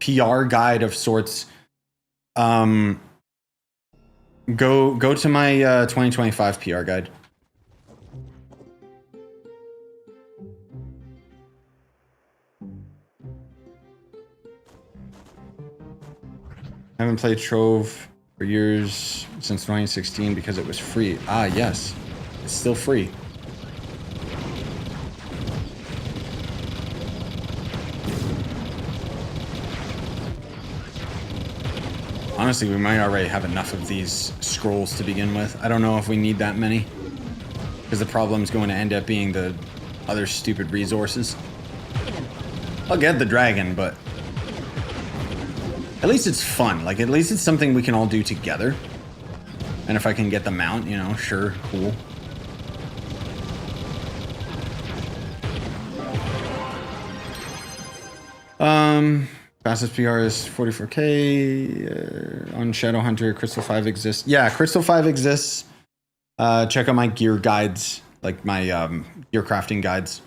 PR guide of sorts, go to my 2025 PR guide. I haven't played Trove for years, since 2016, because it was free. Ah, yes. It's still free. Honestly, we might already have enough of these scrolls to begin with. I don't know if we need that many. Because the problem's going to end up being the other stupid resources. I'll get the dragon, but at least it's fun. Like, at least it's something we can all do together. And if I can get the mount, you know, sure, cool. Fastest PR is 44k on Shadowhunter. Crystal 5 exists. Yeah, Crystal 5 exists. Check out my gear guides, like my gear crafting guides.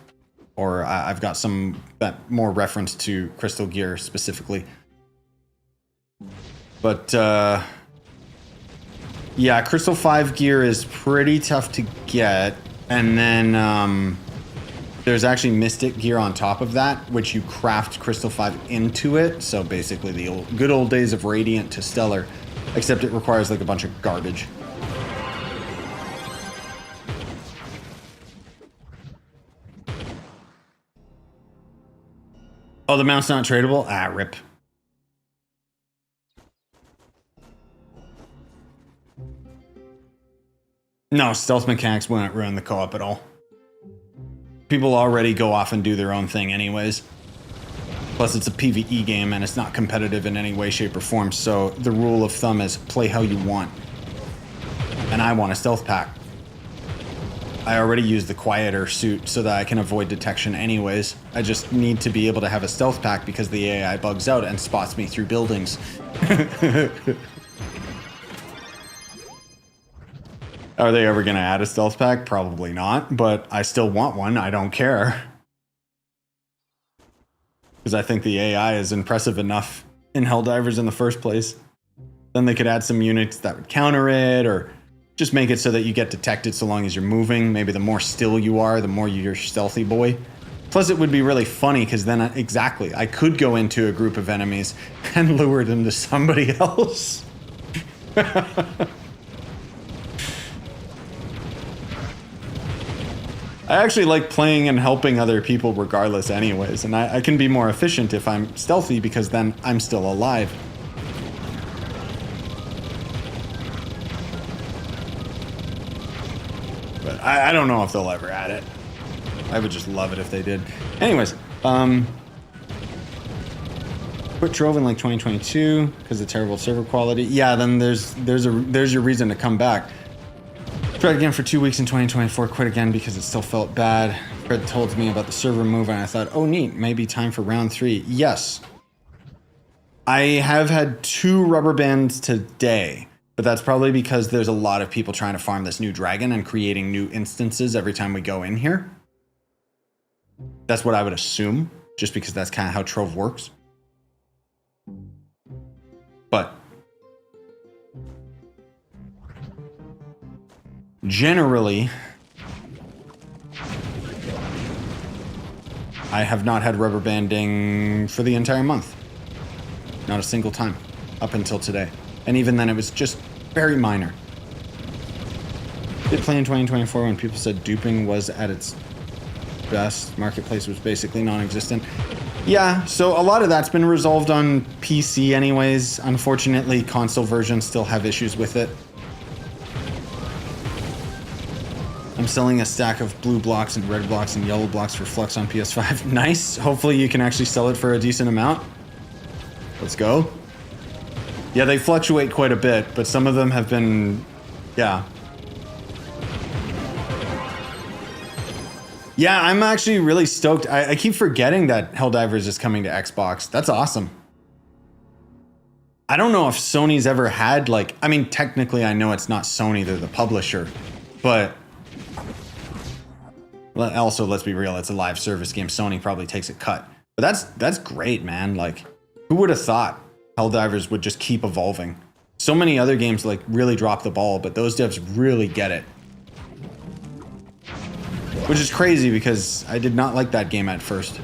Or I've got some that more reference to crystal gear specifically. But yeah, Crystal 5 gear is pretty tough to get. And then there's actually Mystic gear on top of that, which you craft Crystal 5 into it. So basically the good old days of Radiant to Stellar, except it requires like a bunch of garbage. Oh, the mount's not tradable? Ah, rip. No, stealth mechanics wouldn't ruin the co-op at all. People already go off and do their own thing anyways. Plus, it's a PvE game and it's not competitive in any way, shape, or form, so the rule of thumb is play how you want. And I want a stealth pack. I already use the quieter suit so that I can avoid detection anyways. I just need to be able to have a stealth pack because the AI bugs out and spots me through buildings. Are they ever going to add a stealth pack? Probably not, but I still want one. I don't care. Because I think the AI is impressive enough in Helldivers in the first place. Then they could add some units that would counter it, or just make it so that you get detected so long as you're moving. Maybe the more still you are, the more you're stealthy boy. Plus it would be really funny because then exactly, I could go into a group of enemies and lure them to somebody else. I actually like playing and helping other people regardless anyways, and I can be more efficient if I'm stealthy because then I'm still alive. But I don't know if they'll ever add it. I would just love it if they did. Anyways, quit Trove in like 2022 because of terrible server quality. Yeah, then there's your reason to come back. Tried again for 2 weeks in 2024, quit again because it still felt bad. Fred told me about the server move and I thought, oh neat, maybe time for round 3. Yes. I have had 2 rubber bands today, but that's probably because there's a lot of people trying to farm this new dragon and creating new instances every time we go in here. That's what I would assume, just because that's kind of how Trove works. But generally, I have not had rubber banding for the entire month. Not a single time up until today. And even then it was just very minor. Did play in 2024 when people said duping was at its best. Marketplace was basically non-existent. Yeah, so a lot of that's been resolved on PC anyways. Unfortunately, console versions still have issues with it. I'm selling a stack of blue blocks and red blocks and yellow blocks for Flux on PS5. Nice. Hopefully you can actually sell it for a decent amount. Let's go. Yeah, they fluctuate quite a bit, but some of them have been, yeah. Yeah, I'm actually really stoked. I keep forgetting that Helldivers is coming to Xbox. That's awesome. I don't know if Sony's ever had, like, I mean, technically I know it's not Sony, they're the publisher, but also, let's be real, it's a live service game. Sony probably takes a cut. But that's great, man. Like, who would have thought Helldivers would just keep evolving? So many other games, like, really drop the ball, but those devs really get it. Which is crazy because I did not like that game at first.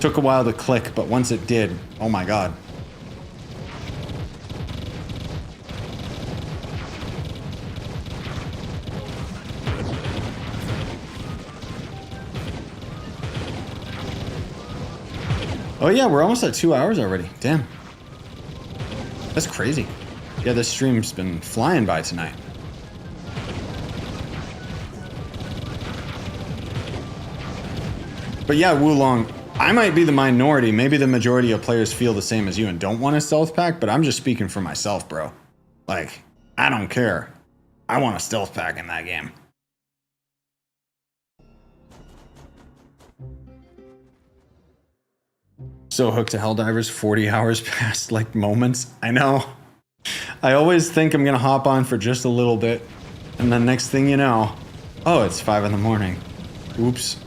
Took a while to click, but once it did, oh my god. Oh yeah, we're almost at 2 hours already. Damn. That's crazy. Yeah, this stream's been flying by tonight. But yeah, Wulong, I might be the minority. Maybe the majority of players feel the same as you and don't want a stealth pack, but I'm just speaking for myself, bro. Like, I don't care. I want a stealth pack in that game. So hooked to Helldivers, 40 hours past, like, moments. I know. I always think I'm gonna hop on for just a little bit, and then next thing you know, oh, it's 5 in the morning. Oops.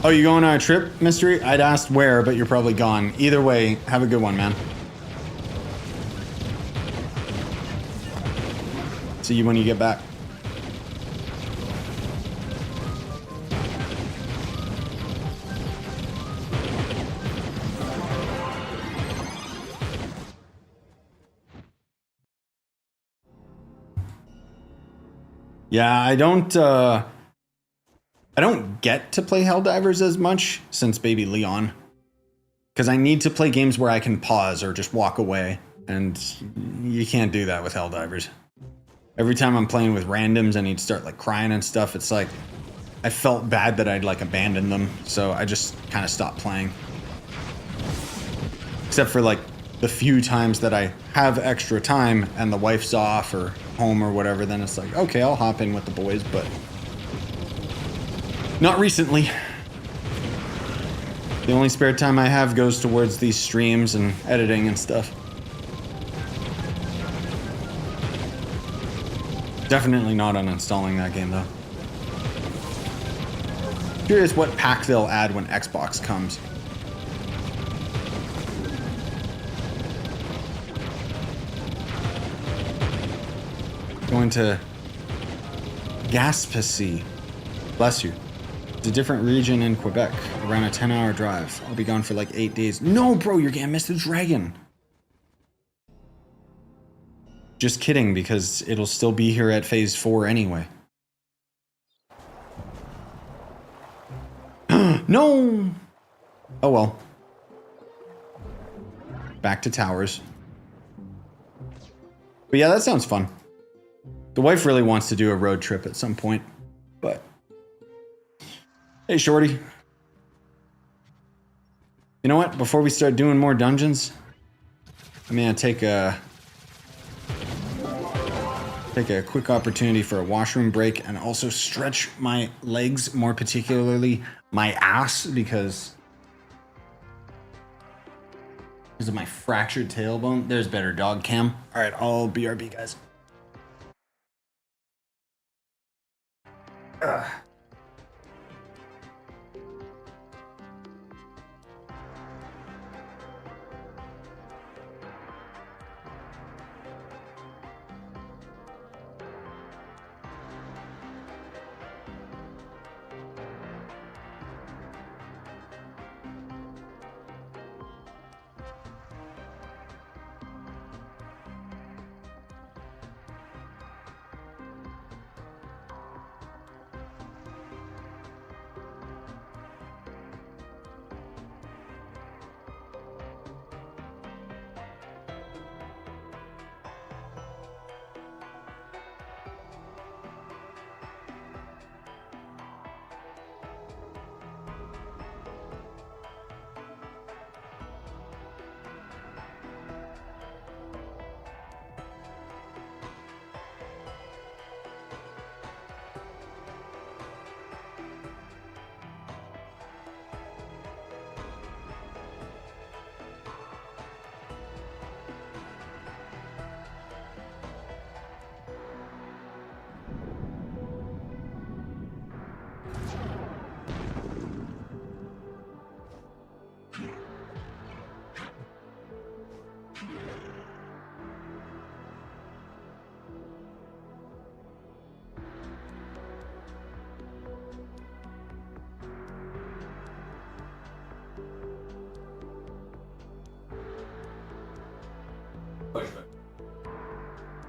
Oh, you going on a trip, Mystery? I'd asked where, but you're probably gone. Either way, have a good one, man. See you when you get back. Yeah, I don't get to play Helldivers as much since Baby Leon. Because I need to play games where I can pause or just walk away. And you can't do that with Helldivers. Every time I'm playing with randoms and he'd start like crying and stuff, it's like I felt bad that I'd like abandoned them. So I just kind of stopped playing. Except for like the few times that I have extra time and the wife's off or home or whatever, then it's like, okay, I'll hop in with the boys, but not recently. The only spare time I have goes towards these streams and editing and stuff. Definitely not uninstalling that game though. Curious what pack they'll add when Xbox comes. Going to Gaspésie. Bless you. It's a different region in Quebec. Around a 10-hour drive. I'll be gone for like 8 days. No, bro, you're gonna miss the dragon. Just kidding, because it'll still be here at phase 4 anyway. No! Oh well. Back to towers. But yeah, that sounds fun. The wife really wants to do a road trip at some point, but... Hey, Shorty. You know what? Before we start doing more dungeons, I'm gonna take a quick opportunity for a washroom break and also stretch my legs, more particularly my ass, because of my fractured tailbone. There's better dog cam. All right, I'll BRB, guys. Ugh.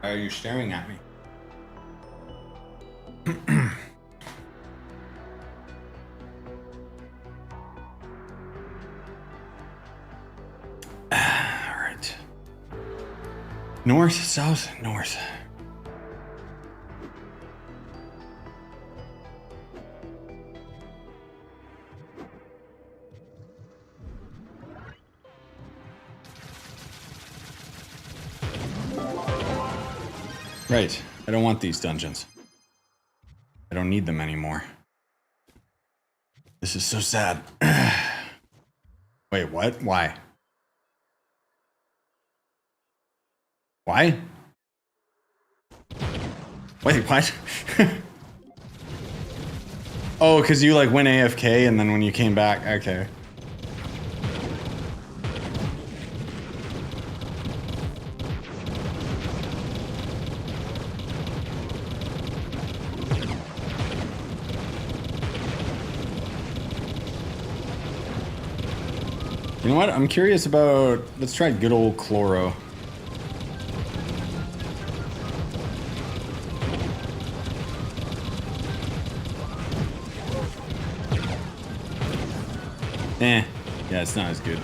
Why are you staring at me? North, south, north. Right. I don't want these dungeons. I don't need them anymore. This is so sad. Wait, what? Why? Why? Wait, what? Oh, because you like went AFK and then when you came back, okay. You know what? I'm curious about... Let's try good old Chloro. Yeah, it's not as good.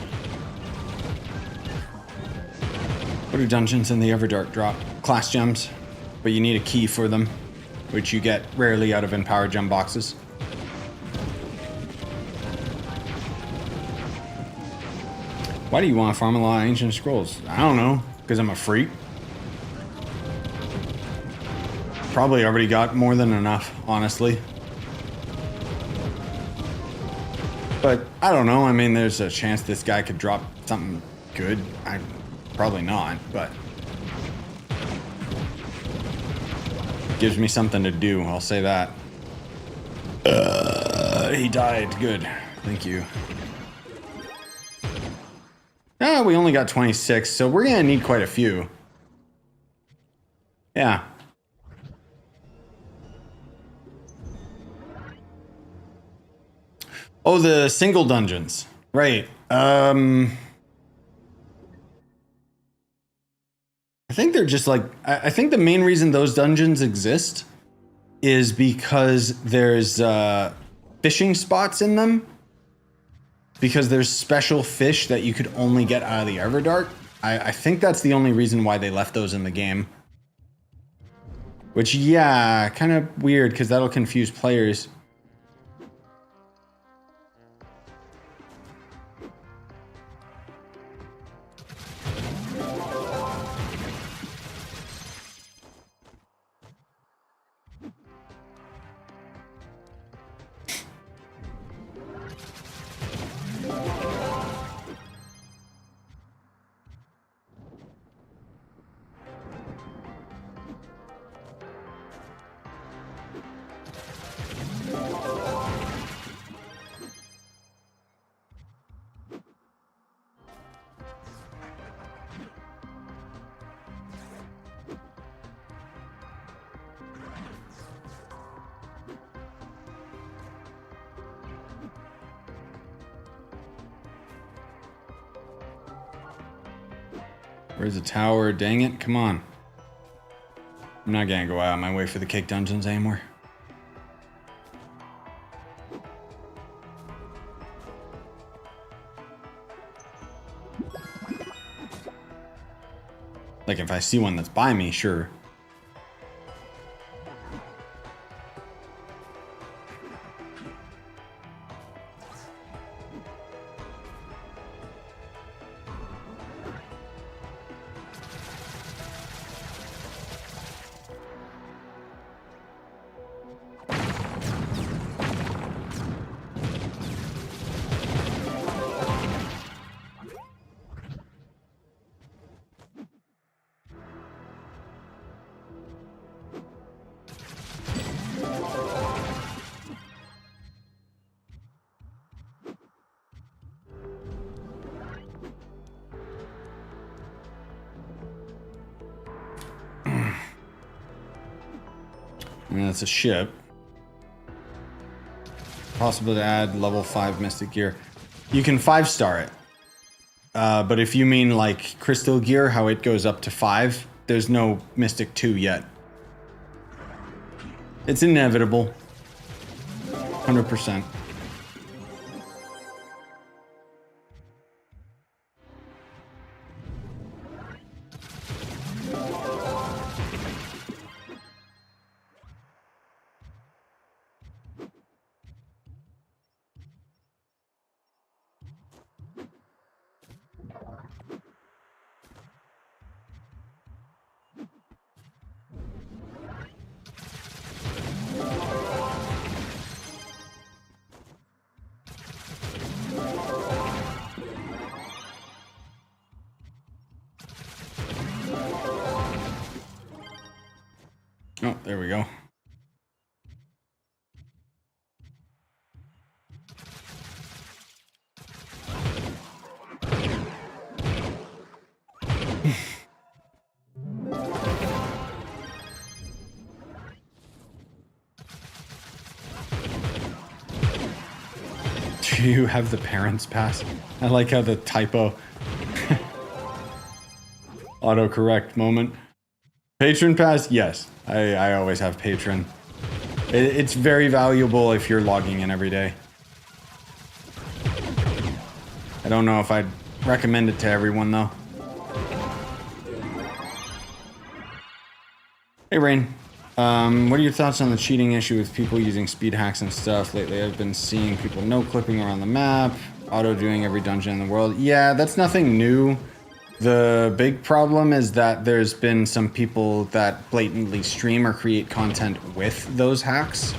What do dungeons in the Everdark drop? Class gems, but you need a key for them, which you get rarely out of Empowered Gem boxes. Why do you want to farm a lot of ancient scrolls? I don't know, because I'm a freak. Probably already got more than enough, honestly. But I don't know, I mean, there's a chance this guy could drop something good. Probably not, but... Gives me something to do, I'll say that. He died, good. Thank you. We only got 26, so we're gonna need quite a few. Yeah. Oh, the single dungeons. Right. I think they're just like... I think the main reason those dungeons exist is because there's fishing spots in them. Because there's special fish that you could only get out of the Everdark. I think that's the only reason why they left those in the game. Which, yeah, kind of weird because that'll confuse players. Where's the tower? Dang it, come on. I'm not gonna go out of my way for the cake dungeons anymore. Like if I see one that's by me, sure. And that's a ship. Possible to add level 5 Mystic Gear. You can 5-star it. But if you mean like Crystal Gear, how it goes up to 5, there's no Mystic 2 yet. It's inevitable. 100%. Oh, there we go. Do you have the parents pass? I like how the typo. Autocorrect moment. Patron pass? Yes. I always have patron. It's very valuable if you're logging in every day. I don't know if I'd recommend it to everyone though. Hey Rain. What are your thoughts on the cheating issue with people using speed hacks and stuff? Lately I've been seeing people no-clipping around the map, auto-doing every dungeon in the world. Yeah, that's nothing new. The big problem is that there's been some people that blatantly stream or create content with those hacks.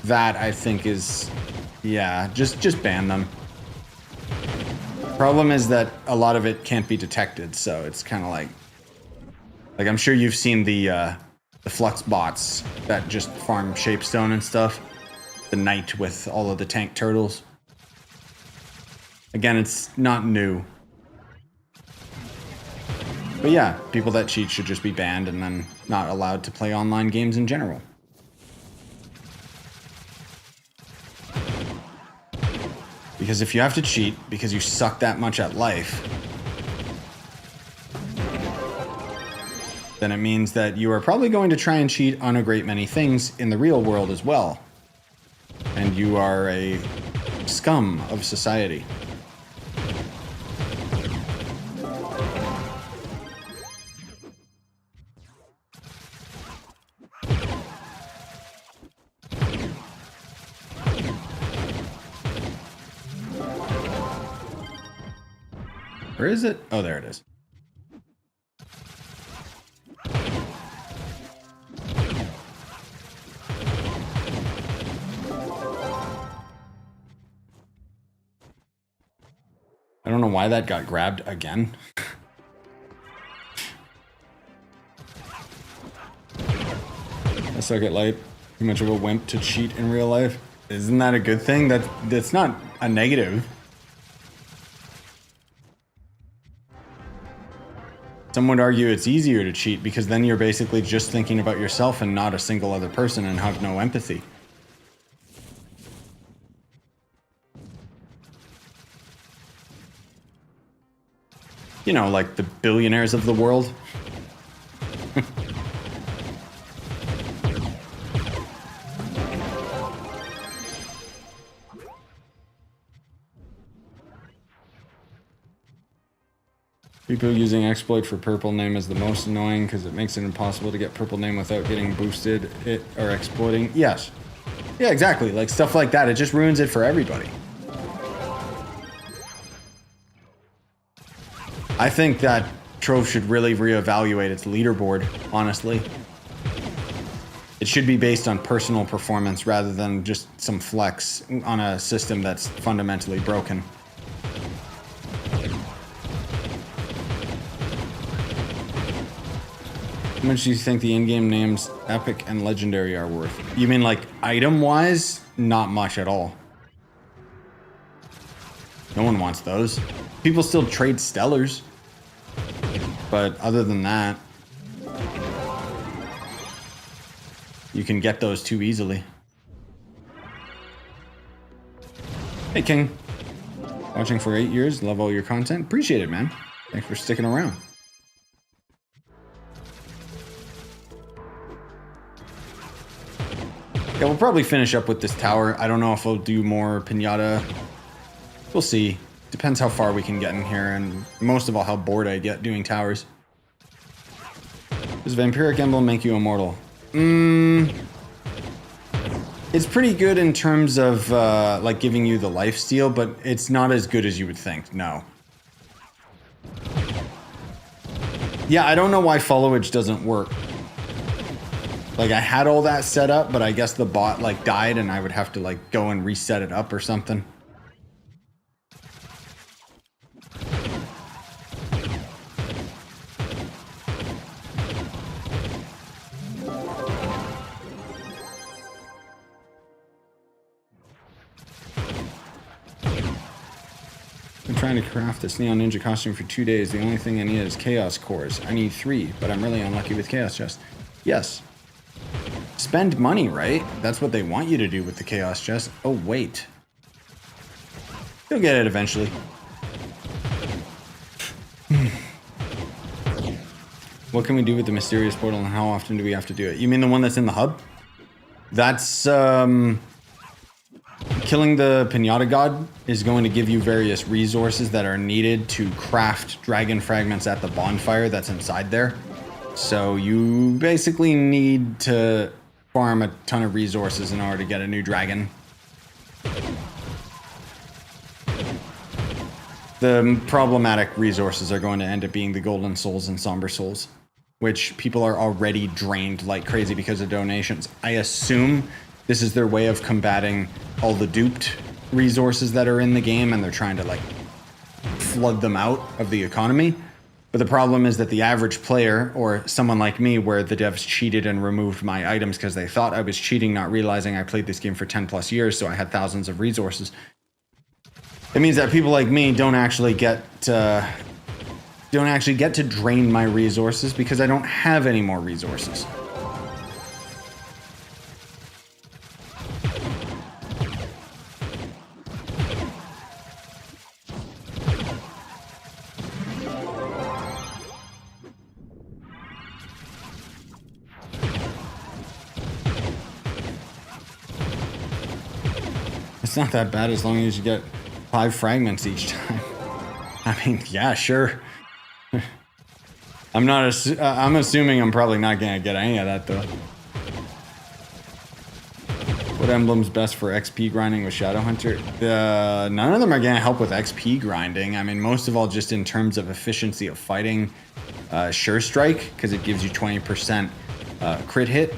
That I think is, yeah, just ban them. Problem is that a lot of it can't be detected, so it's kind of like I'm sure you've seen the flux bots that just farm shapestone and stuff. The knight with all of the tank turtles. Again, it's not new. But yeah, people that cheat should just be banned and then not allowed to play online games in general. Because if you have to cheat because you suck that much at life, then it means that you are probably going to try and cheat on a great many things in the real world as well. And you are a scum of society. Where is it? Oh, there it is. I don't know why that got grabbed again. I suck at light. Too much of a wimp to cheat in real life. Isn't that a good thing? That's not a negative. Some would argue it's easier to cheat because then you're basically just thinking about yourself and not a single other person and have no empathy. You know, like the billionaires of the world. People using exploit for purple name is the most annoying because it makes it impossible to get purple name without getting boosted or exploiting. Yes. Yeah, exactly. Like stuff like that. It just ruins it for everybody. I think that Trove should really reevaluate its leaderboard, honestly. It should be based on personal performance rather than just some flex on a system that's fundamentally broken. How much do you think the in-game names Epic and Legendary are worth? You mean like item-wise? Not much at all. No one wants those. People still trade Stellars. But other than that, you can get those too easily. Hey King. Watching for 8 years. Love all your content. Appreciate it, man. Thanks for sticking around. Yeah, we'll probably finish up with this tower. I don't know if we'll do more pinata. We'll see. Depends how far we can get in here, and most of all, how bored I get doing towers. Does Vampiric Emblem make you immortal? It's pretty good in terms of, like, giving you the lifesteal, but it's not as good as you would think, no. Yeah, I don't know why followage doesn't work. Like, I had all that set up, but I guess the bot, like, died and I would have to, like, go and reset it up or something. I'm trying to craft this Neon Ninja costume for 2 days. The only thing I need is Chaos Cores. I need 3, but I'm really unlucky with Chaos Chest. Yes. Spend money, right? That's what they want you to do with the Chaos Chest. Oh, wait. You'll get it eventually. What can we do with the mysterious portal and how often do we have to do it? You mean the one that's in the hub? That's, killing the Pinata God is going to give you various resources that are needed to craft dragon fragments at the bonfire that's inside there. So you basically need to farm a ton of resources in order to get a new dragon. The problematic resources are going to end up being the golden souls and somber souls, which people are already drained like crazy because of donations. I assume this is their way of combating all the duped resources that are in the game, and they're trying to like flood them out of the economy. But the problem is that the average player, or someone like me, where the devs cheated and removed my items because they thought I was cheating, not realizing I played this game for 10 plus years, so I had thousands of resources. It means that people like me don't actually get to drain my resources because I don't have any more resources. It's not that bad as long as you get 5 fragments each time. I mean, yeah, sure. I'm assuming I'm probably not gonna get any of that though. What emblem's best for XP grinding with Shadowhunter? None of them are gonna help with XP grinding. I mean, most of all, just in terms of efficiency of fighting, Sure Strike, because it gives you 20% crit hit,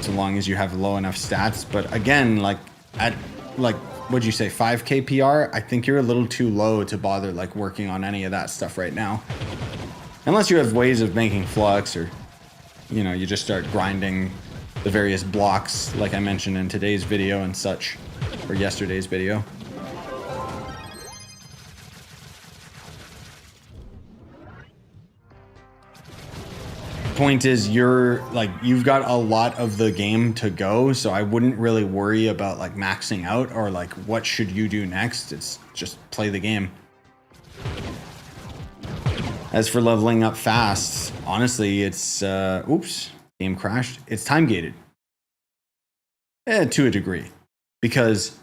so long as you have low enough stats. But again, like at what'd you say, 5k PR? I think you're a little too low to bother like working on any of that stuff right now. Unless you have ways of making flux, or, you know, you just start grinding the various blocks like I mentioned in today's video and such, or yesterday's video. Point is, you've got a lot of the game to go, so I wouldn't really worry about like maxing out or like what should you do next. It's just play the game. As for leveling up fast, honestly, it's oops, game crashed. It's time gated. To a degree, because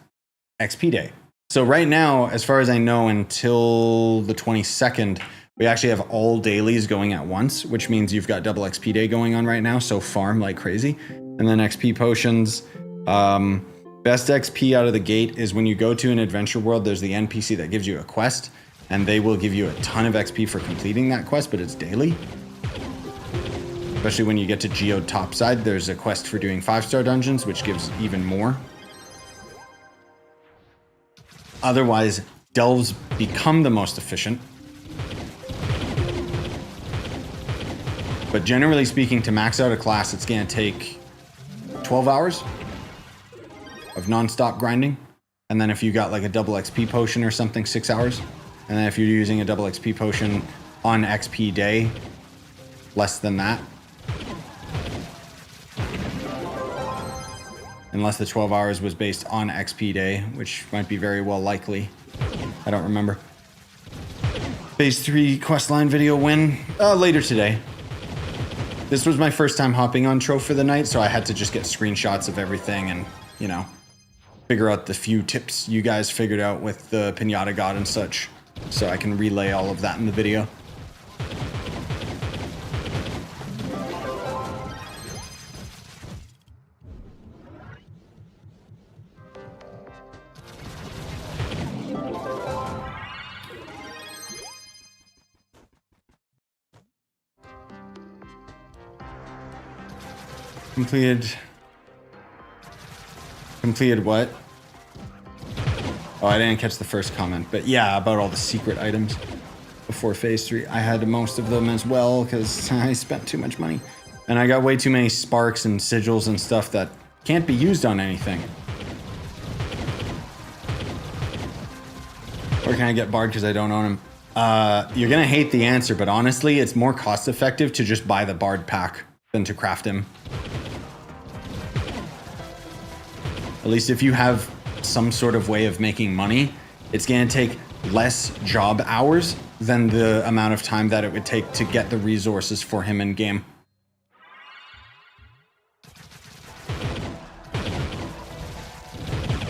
XP day. So right now, as far as I know, until the 22nd, we actually have all dailies going at once, which means you've got double XP day going on right now, so farm like crazy. And then XP potions. Best XP out of the gate is when you go to an adventure world, there's the NPC that gives you a quest, and they will give you a ton of XP for completing that quest, but it's daily. Especially when you get to Geode Topside, there's a quest for doing 5-star dungeons, which gives even more. Otherwise, delves become the most efficient. But generally speaking, to max out a class, it's going to take 12 hours of non-stop grinding. And then if you got like a double XP potion or something, 6 hours. And then if you're using a double XP potion on XP day, less than that. Unless the 12 hours was based on XP day, which might be very well likely. I don't remember. Phase 3 questline video win later today. This was my first time hopping on Trove for the night, so I had to just get screenshots of everything and, you know, figure out the few tips you guys figured out with the Pinata God and such, so I can relay all of that in the video. Completed what? Oh, I didn't catch the first comment, but yeah, about all the secret items before phase 3. I had most of them as well because I spent too much money. And I got way too many sparks and sigils and stuff that can't be used on anything. Or Or can I get Bard because I don't own him? You're gonna hate the answer, but honestly, it's more cost effective to just buy the Bard pack than to craft him. At least if you have some sort of way of making money, it's gonna take less job hours than the amount of time that it would take to get the resources for him in game.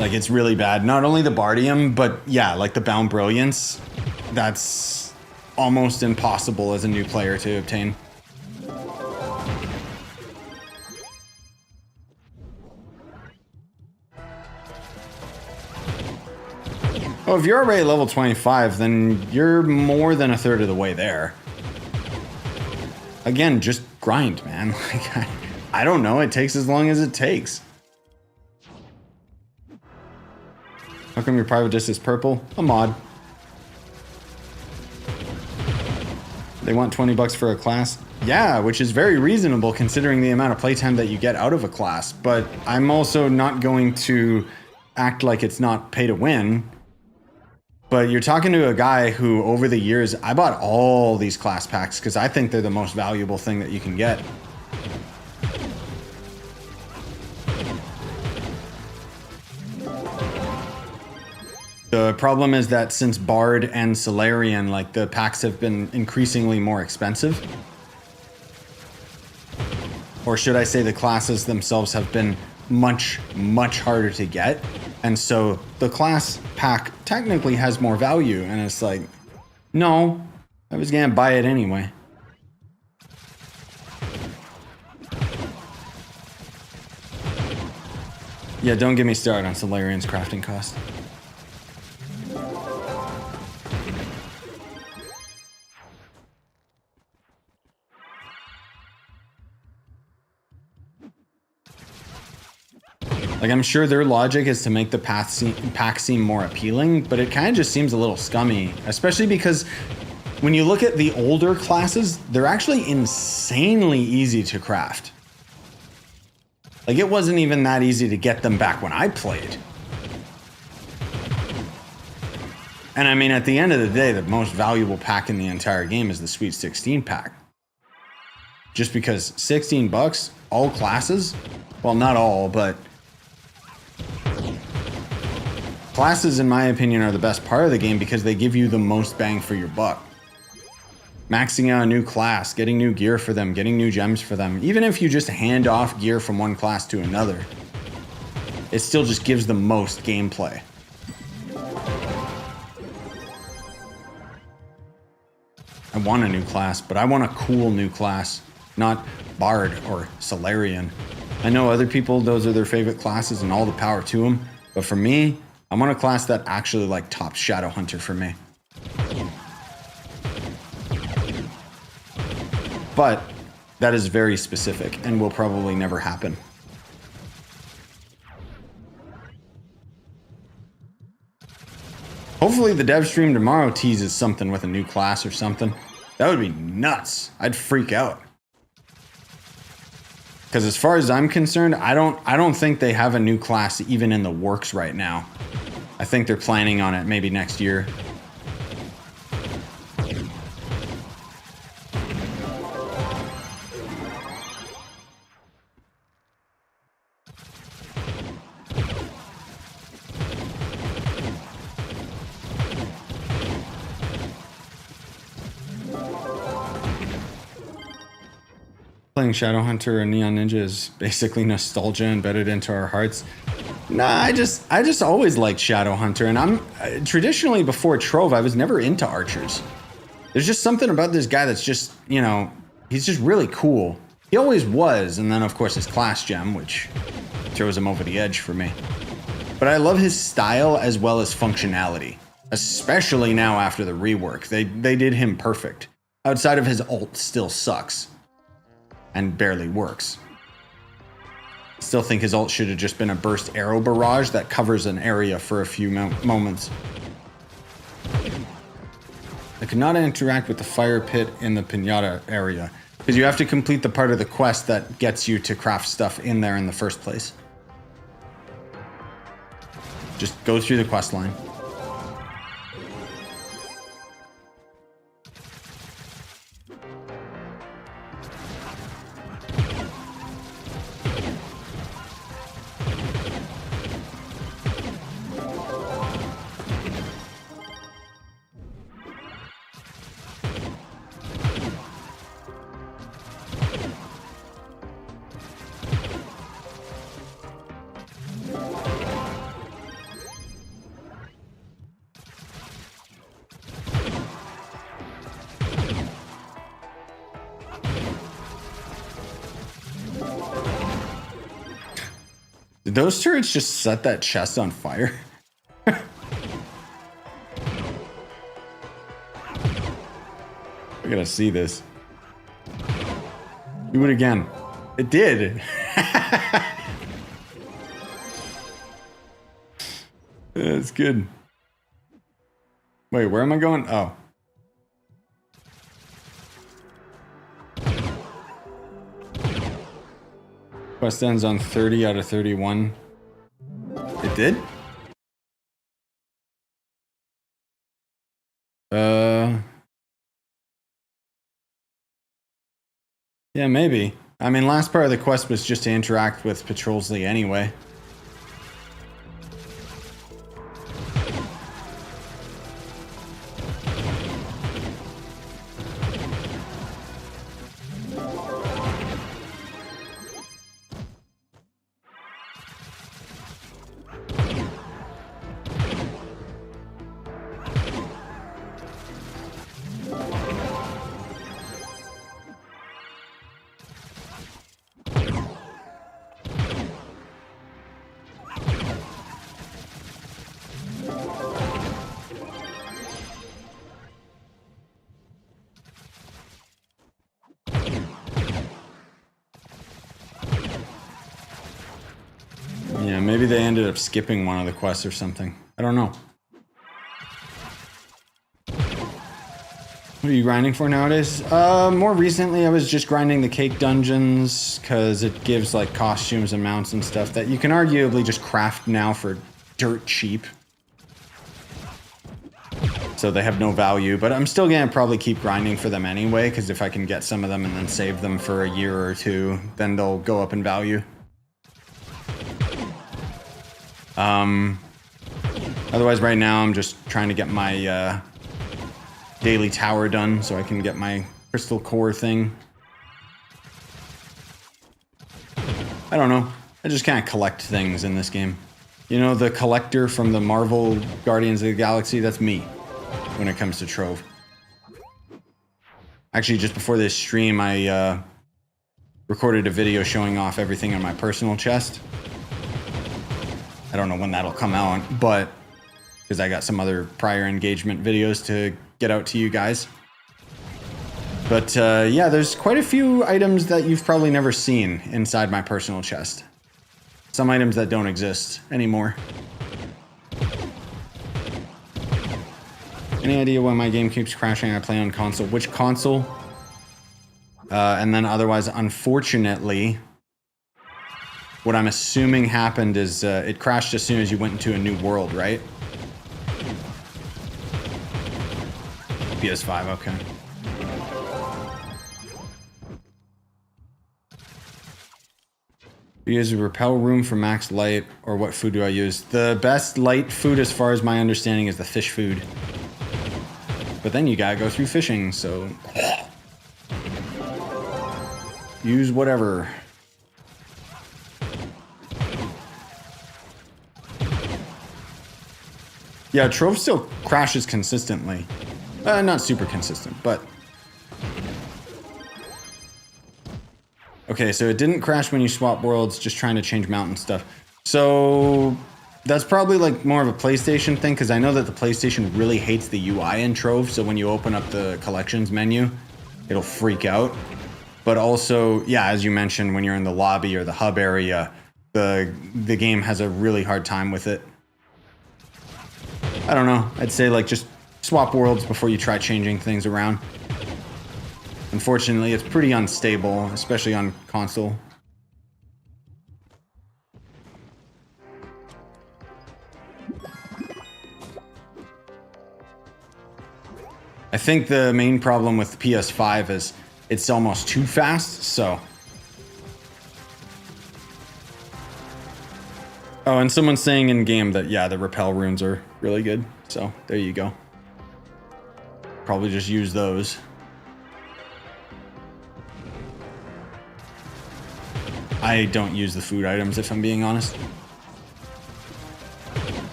Like, it's really bad. Not only the Bardium, but yeah, like the Bound Brilliance. That's almost impossible as a new player to obtain. Oh, if you're already level 25, then you're more than a third of the way there. Again, just grind, man. Like, I don't know. It takes as long as it takes. How come your private disc is purple? A mod. They want 20 bucks for a class? Yeah, which is very reasonable considering the amount of playtime that you get out of a class. But I'm also not going to act like it's not pay to win. But you're talking to a guy who, over the years, I bought all these class packs because I think they're the most valuable thing that you can get. The problem is that since Bard and Solarian, like, the packs have been increasingly more expensive. Or should I say the classes themselves have been much, much harder to get. And so the class pack technically has more value. And it's like, no, I was gonna buy it anyway. Yeah, don't get me started on Solarian's crafting cost. Like, I'm sure their logic is to make the pack seem more appealing, but it kind of just seems a little scummy, especially because when you look at the older classes, they're actually insanely easy to craft. Like, it wasn't even that easy to get them back when I played. And I mean, at the end of the day, the most valuable pack in the entire game is the Sweet 16 pack. Just because 16 bucks, all classes, well, not all, but classes, in my opinion, are the best part of the game because they give you the most bang for your buck. Maxing out a new class, getting new gear for them, getting new gems for them. Even if you just hand off gear from one class to another, it still just gives the most gameplay. I want a new class, but I want a cool new class, not Bard or Solarian. I know other people, those are their favorite classes and all the power to them, but for me, I want a class that actually, like, tops Shadow Hunter for me. But that is very specific and will probably never happen. Hopefully the dev stream tomorrow teases something with a new class or something. That would be nuts. I'd freak out. Because as far as I'm concerned, I don't think they have a new class even in the works right now. I think they're planning on it maybe next year. Playing Shadowhunter and Neon Ninja is basically nostalgia embedded into our hearts. Nah, I just always liked Shadowhunter, and I'm traditionally before Trove, I was never into archers. There's just something about this guy that's just, you know, he's just really cool. He always was, and then of course his class gem, which throws him over the edge for me. But I love his style as well as functionality, especially now after the rework. They did him perfect. Outside of his ult still sucks and barely works. Still think his ult should have just been a burst arrow barrage that covers an area for a few moments. I could not interact with the fire pit in the pinata area because you have to complete the part of the quest that gets you to craft stuff in there in the first place. Just go through the quest line. Did those turrets just set that chest on fire? I gotta see this. Do it again. It did. That's good. Wait, where am I going? Oh. Quest ends on 30 out of 31. It did? Yeah, maybe. I mean, last part of the quest was just to interact with Patrolsley anyway. Yeah, maybe they ended up skipping one of the quests or something. I don't know. What are you grinding for nowadays? More recently I was just grinding the cake dungeons because it gives like costumes and mounts and stuff that you can arguably just craft now for dirt cheap. So they have no value, but I'm still gonna probably keep grinding for them anyway because if I can get some of them and then save them for a year or two, then they'll go up in value. Otherwise right now I'm just trying to get my daily tower done so I can get my crystal core thing. I don't know. I just kind of collect things in this game. You know, the collector from the Marvel Guardians of the Galaxy, that's me when it comes to Trove. Actually, just before this stream, I recorded a video showing off everything in my personal chest. I don't know when that'll come out, but because I got some other prior engagement videos to get out to you guys. But yeah, there's quite a few items that you've probably never seen inside my personal chest. Some items that don't exist anymore. Any idea why my game keeps crashing? I play on console. Which console? And then otherwise, unfortunately, what I'm assuming happened is it crashed as soon as you went into a new world, right? PS5, okay. Do you use a repel room for max light, or what food do I use? The best light food, as far as my understanding, is the fish food. But then you gotta go through fishing, so... use whatever. Yeah, Trove still crashes consistently. Not super consistent, but... Okay, so it didn't crash when you swap worlds, just trying to change mountain stuff. So... that's probably like more of a PlayStation thing, because I know that the PlayStation really hates the UI in Trove, so when you open up the collections menu, it'll freak out. But also, yeah, as you mentioned, when you're in the lobby or the hub area, the game has a really hard time with it. I don't know. I'd say like just swap worlds before you try changing things around. Unfortunately, it's pretty unstable, especially on console. I think the main problem with the PS5 is it's almost too fast, so... Oh, and someone's saying in-game that, yeah, the repel runes are really good. So, there you go. Probably just use those. I don't use the food items, if I'm being honest.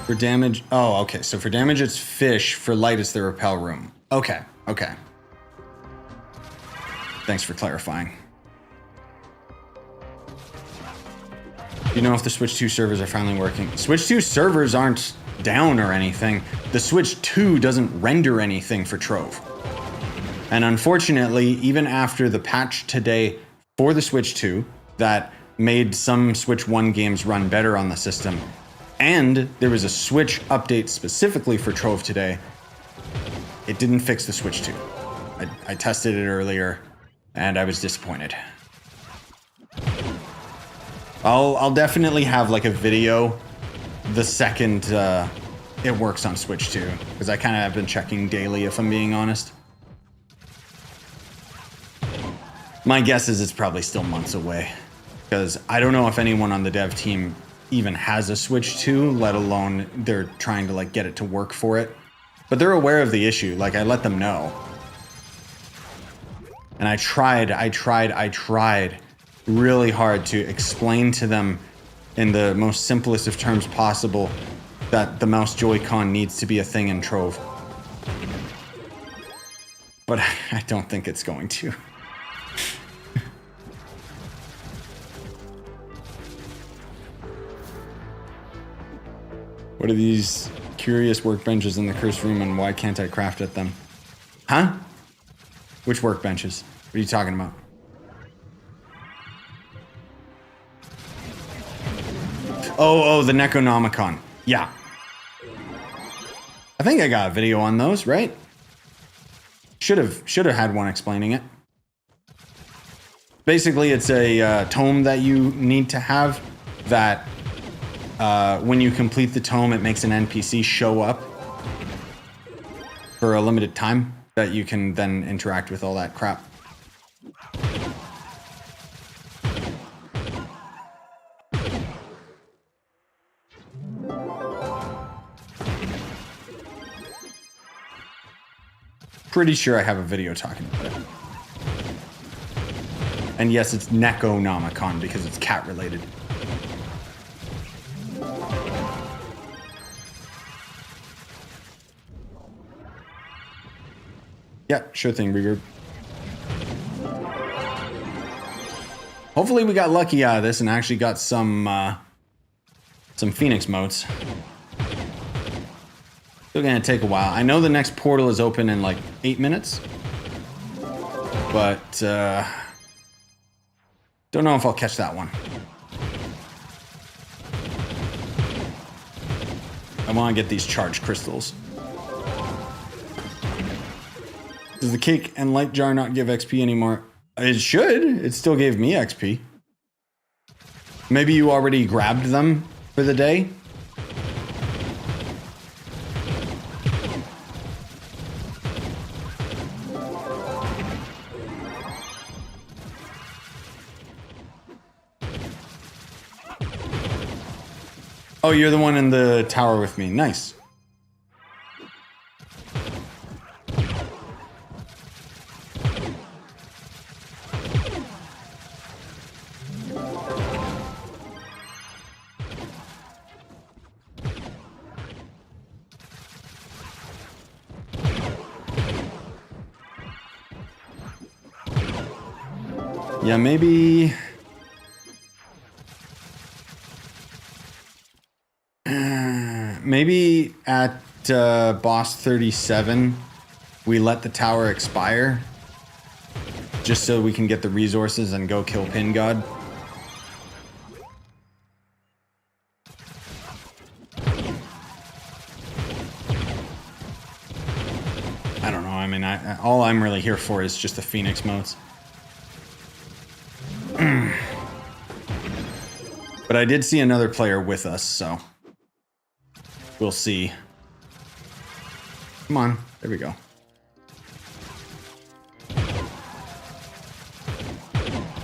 For damage... oh, okay. So for damage, it's fish. For light, it's the repel room. Okay, okay. Thanks for clarifying. You know if the Switch 2 servers are finally working? Switch 2 servers aren't down or anything. The Switch 2 doesn't render anything for Trove. And unfortunately, even after the patch today for the Switch 2 that made some Switch 1 games run better on the system, and there was a Switch update specifically for Trove today, it didn't fix the Switch 2. I tested it earlier, and I was disappointed. I'll definitely have like a video the second it works on Switch 2, because I kind of have been checking daily, if I'm being honest. My guess is it's probably still months away, because I don't know if anyone on the dev team even has a Switch 2, let alone they're trying to like get it to work for it. But they're aware of the issue. Like, I let them know. And I tried really hard to explain to them in the most simplest of terms possible that the mouse Joy-Con needs to be a thing in Trove. But I don't think it's going to. What are these curious workbenches in the cursed room, and why can't I craft at them? Huh? Which workbenches? What are you talking about? Oh, the Necronomicon. Yeah. I think I got a video on those, right? Should have had one explaining it. Basically, it's a tome that you need to have that when you complete the tome, it makes an NPC show up for a limited time that you can then interact with all that crap. Pretty sure I have a video talking about it. And yes, it's Necronomicon because it's cat related. Yeah, sure thing, Reverb. Hopefully we got lucky out of this and actually got some Phoenix motes. Still gonna take a while. I know the next portal is open in like 8 minutes, but don't know if I'll catch that one. I want to get these charged crystals. Does the cake and light jar not give XP anymore? It should. It still gave me XP. Maybe you already grabbed them for the day? Oh, you're the one in the tower with me. Nice. Yeah, maybe... maybe at boss 37, we let the tower expire. Just so we can get the resources and go kill Pin God. I don't know, I mean, all I'm really here for is just the Phoenix modes. But I did see another player with us, so we'll see. Come on, there we go.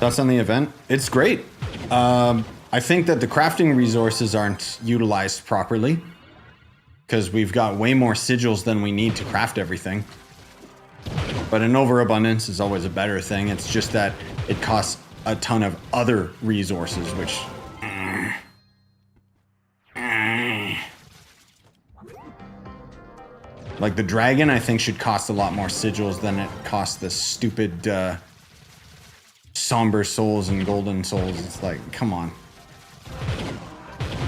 Thoughts on the event? It's great. I think that the crafting resources aren't utilized properly because we've got way more sigils than we need to craft everything. But an overabundance is always a better thing. It's just that it costs a ton of other resources, which... Like the dragon, I think, should cost a lot more sigils than it costs the stupid somber souls and golden souls. It's like, come on.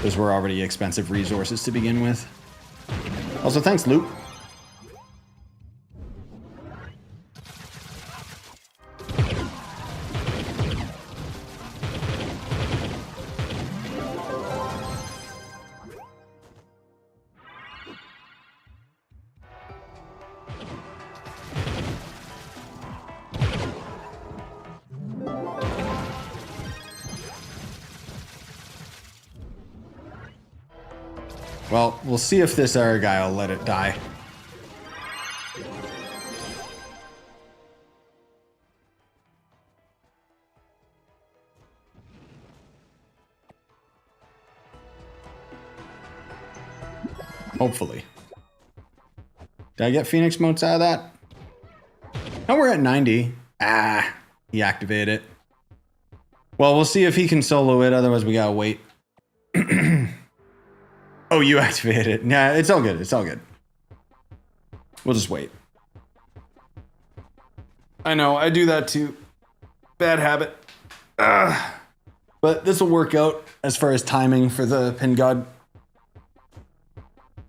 Those were already expensive resources to begin with. Also, thanks, Loot. Well, we'll see if this other guy will let it die. Hopefully. Did I get Phoenix Motes out of that? No, we're at 90. Ah, he activated it. Well, we'll see if he can solo it, otherwise we gotta wait. Oh, you activated it. Nah, it's all good. It's all good. We'll just wait. I know, I do that too. Bad habit. But this will work out as far as timing for the Pin God.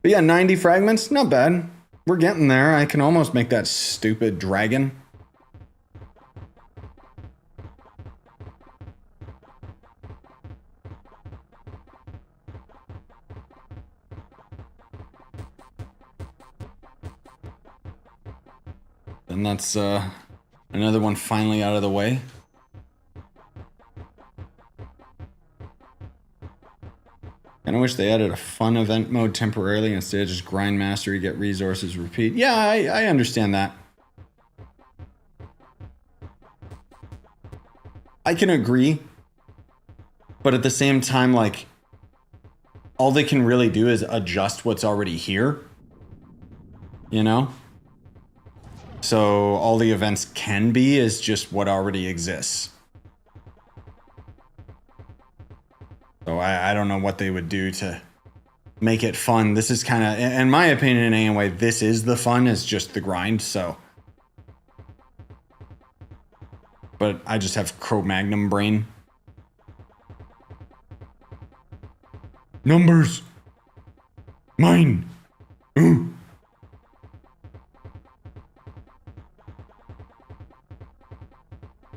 But yeah, 90 fragments, not bad. We're getting there. I can almost make that stupid dragon. And that's another one finally out of the way. And I wish they added a fun event mode temporarily instead of just grind mastery, get resources, repeat. Yeah, I understand that. I can agree. But at the same time, like, all they can really do is adjust what's already here. You know? So all the events can be is just what already exists. So I don't know what they would do to make it fun. This is kind of, in my opinion anyway, this is the fun, is just the grind, so. But I just have Cro-Magnon brain. Numbers! Mine! Ooh!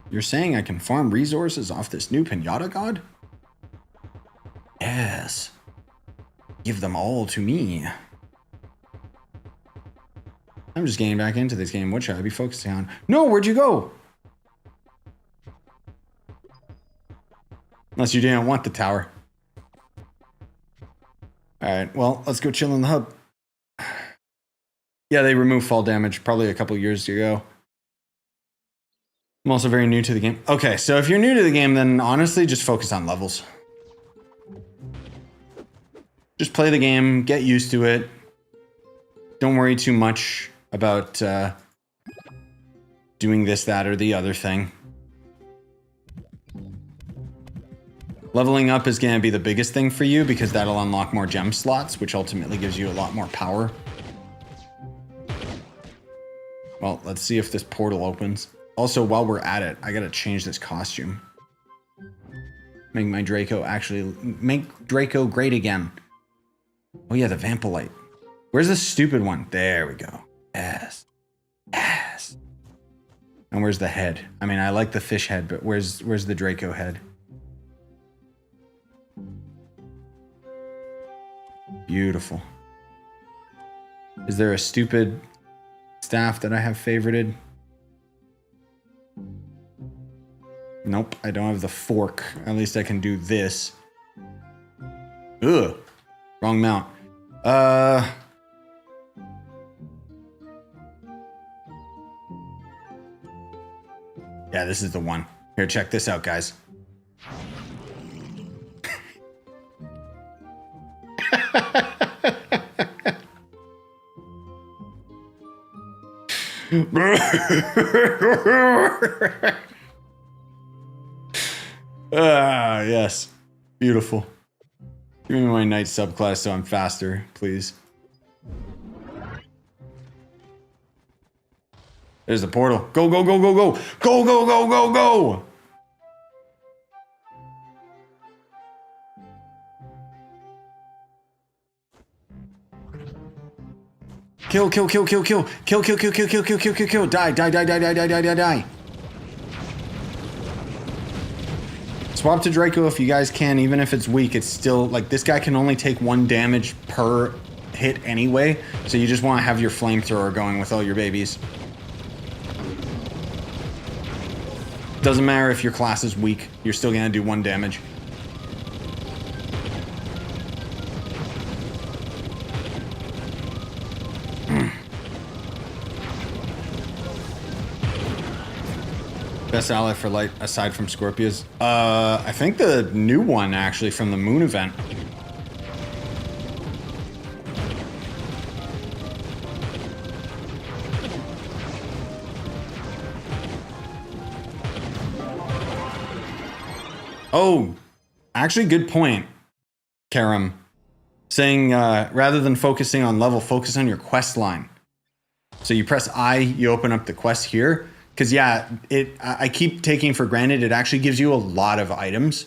You're saying I can farm resources off this new Pinata God? Yes. Give them all to me. I'm just getting back into this game. What should I be focusing on? No, where'd you go? Unless you didn't want the tower. Alright, well, let's go chill in the hub. Yeah, they removed fall damage probably a couple years ago. I'm also very new to the game. Okay, so if you're new to the game, then honestly, just focus on levels. Just play the game, get used to it. Don't worry too much about doing this, that, or the other thing. Leveling up is going to be the biggest thing for you because that'll unlock more gem slots, which ultimately gives you a lot more power. Well, let's see if this portal opens. Also, while we're at it, I gotta change this costume. Make my Draco make Draco great again. Oh yeah, the Vampolite. Where's the stupid one? There we go. Yes. Yes. And where's the head? I mean, I like the fish head, but where's the Draco head? Beautiful. Is there a stupid staff that I have favorited? Nope, I don't have the fork. At least I can do this. Ugh. Wrong mount. Yeah, this is the one. Here, check this out, guys. Ah, yes. Beautiful. Give me my knight subclass so I'm faster, please. There's the portal. Go, go, go, go, go. Go, go, go, go, go. Kill, kill, kill, kill, kill. Kill, kill, kill, kill, kill, kill, kill, kill, kill. Die, die, die, die, die, die, die, die, die. Swap to Draco if you guys can, even if it's weak. It's still, like, this guy can only take 1 damage per hit anyway. So you just want to have your flamethrower going with all your babies. Doesn't matter if your class is weak. You're still going to do 1 damage. Best ally for light aside from Scorpius? I think the new one actually from the moon event. Oh, actually good point, Karam. Saying rather than focusing on level, focus on your quest line. So you press I, you open up the quest here. Because, yeah, I keep taking for granted it actually gives you a lot of items.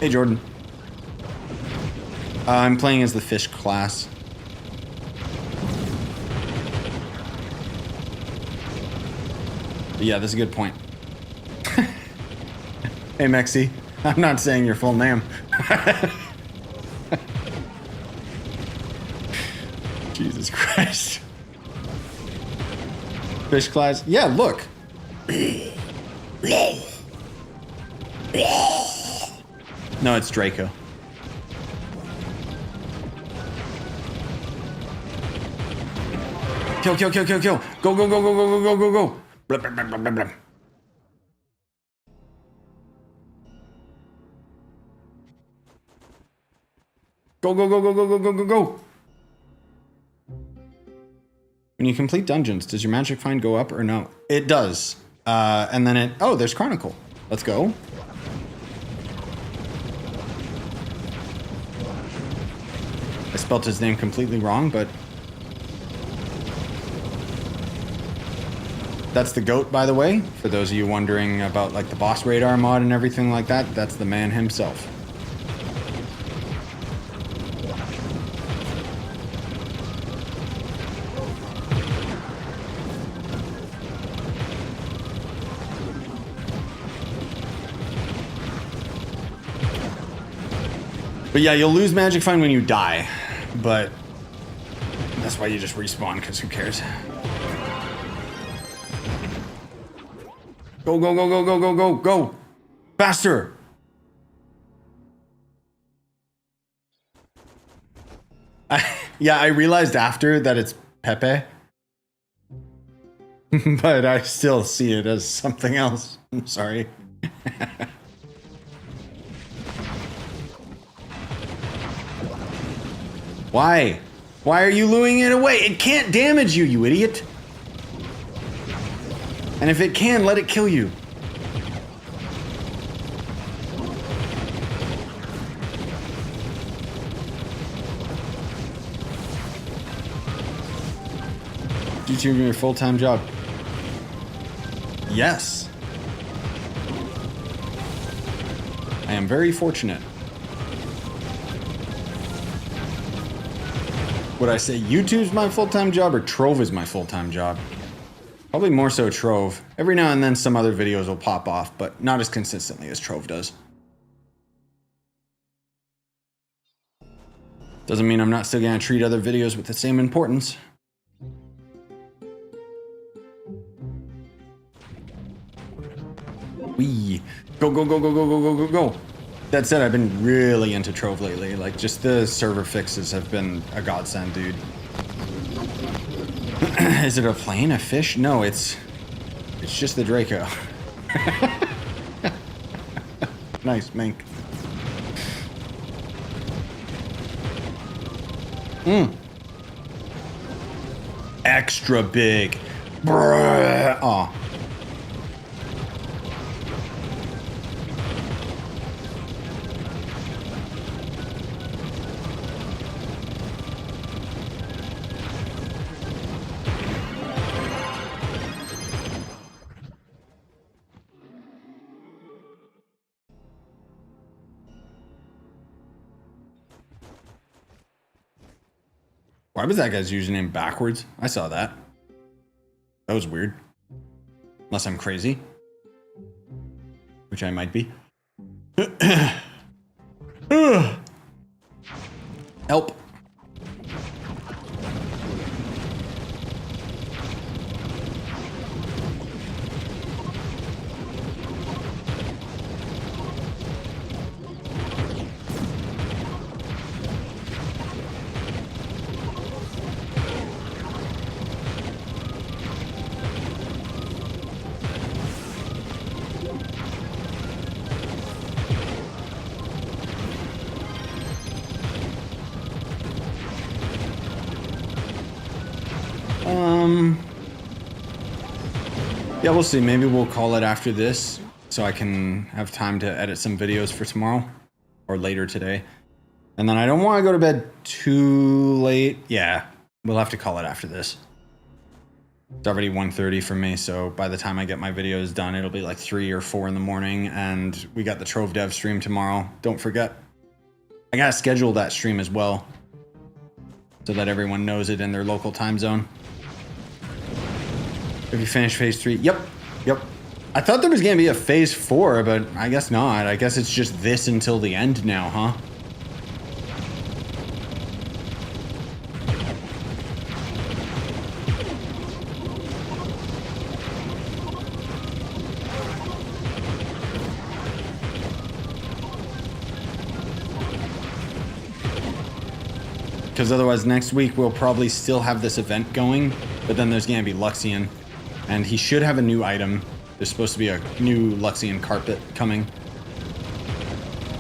Hey, Jordan. I'm playing as the fish class. But yeah, that's a good point. Hey, Mexi. I'm not saying your full name. Jesus Christ. Fish class. Yeah, look. No, it's Draco. Kill, kill, kill, kill, kill. Go, go, go, go, go, go, go, go, go. Blah, blah, blah, blah, blah, blah. Go, go, go, go, go, go, go, go, go. When you complete dungeons, does your magic find go up or no? It does. And then it... Oh, there's Chronicle. Let's go. I spelt his name completely wrong, but... That's the GOAT, by the way. For those of you wondering about, like, the boss radar mod and everything like that, that's the man himself. But yeah, you'll lose Magic Find when you die, but that's why you just respawn, because who cares? Go, go, go, go, go, go, go, go! Faster! Yeah, I realized after that it's Pepe. But I still see it as something else. I'm sorry. Why? Why are you luring it away? It can't damage you, you idiot. And if it can, let it kill you. YouTube your full-time job. Yes. I am very fortunate. Would I say YouTube's my full-time job or Trove is my full-time job? Probably more so Trove. Every now and then some other videos will pop off, but not as consistently as Trove does. Doesn't mean I'm not still gonna treat other videos with the same importance. Wee. Go, go, go, go, go, go, go, go, go. That said, I've been really into Trove lately. Like, just the server fixes have been a godsend, dude. Is it a plane? A fish? No, it's just the Draco. Nice, mink. Extra big. Brrr. Aw. Why was that guy's username backwards? I saw that. That was weird. Unless I'm crazy. Which I might be. Help. Yeah, we'll see. Maybe we'll call it after this so I can have time to edit some videos for tomorrow or later today. And then I don't want to go to bed too late. Yeah, we'll have to call it after this. It's already 1:30 for me, so by the time I get my videos done, it'll be like 3 or 4 in the morning, and we got the Trove Dev stream tomorrow. Don't forget. I gotta schedule that stream as well so that everyone knows it in their local time zone. Have you finished phase 3? Yep. I thought there was gonna be a phase 4, but I guess not. I guess it's just this until the end now, huh? Because otherwise next week we'll probably still have this event going, but then there's gonna be Luxian. And he should have a new item. There's supposed to be a new Luxian carpet coming.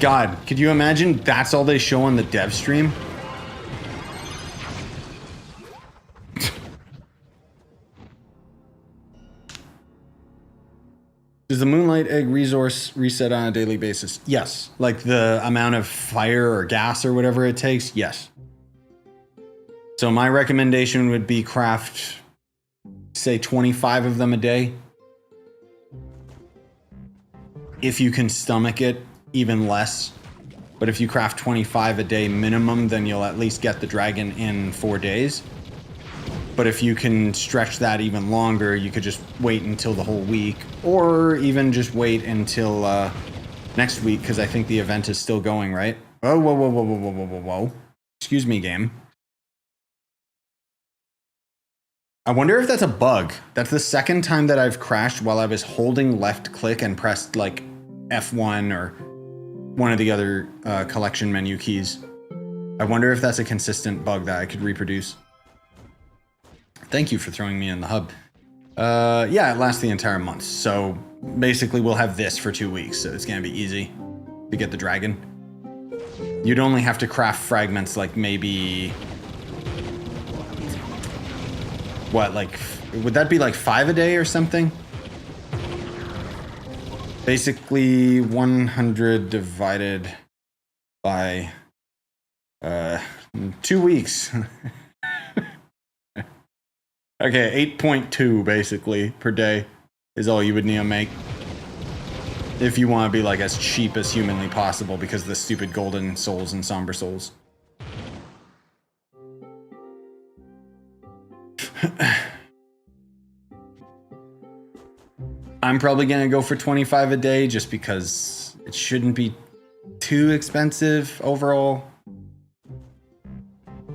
God, could you imagine that's all they show on the dev stream? Does the Moonlight Egg resource reset on a daily basis? Yes. Like the amount of fire or gas or whatever it takes? Yes. So my recommendation would be craft, say 25 of them a day. If you can stomach it, even less. But if you craft 25 a day minimum, then you'll at least get the dragon in 4 days. But if you can stretch that even longer, you could just wait until the whole week, or even just wait until next week, because I think the event is still going, right? Oh, whoa. Excuse me, game. I wonder if that's a bug. That's the second time that I've crashed while I was holding left click and pressed like F1 or one of the other collection menu keys. I wonder if that's a consistent bug that I could reproduce. Thank you for throwing me in the hub. Yeah, it lasts the entire month. So basically we'll have this for 2 weeks. So it's gonna be easy to get the dragon. You'd only have to craft fragments like maybe... What, like, would that be like 5 a day or something? Basically 100 divided by 2 weeks. Okay, 8.2 basically per day is all you would need to make. If you want to be like as cheap as humanly possible because of the stupid golden souls and somber souls. I'm probably gonna go for 25 a day just because it shouldn't be too expensive overall.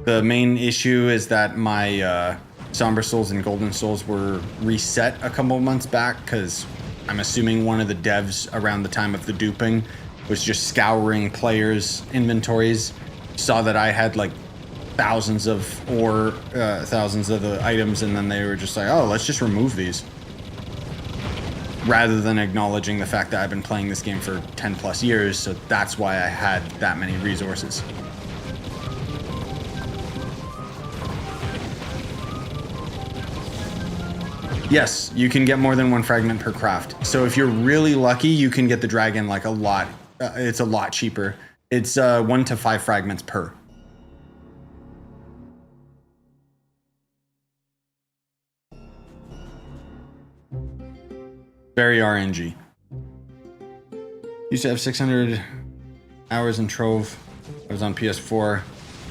The main issue is that my somber souls and golden souls were reset a couple months back because I'm assuming one of the devs around the time of the duping was just scouring players' inventories, saw that I had like thousands of the items, and then they were just like, oh, let's just remove these, rather than acknowledging the fact that I've been playing this game for 10 plus years. So that's why I had that many resources. Yes, you can get more than 1 fragment per craft. So if you're really lucky, you can get the dragon like a lot. It's a lot cheaper. It's 1 to 5 fragments per. Very RNG. Used to have 600 hours in Trove. I was on PS4.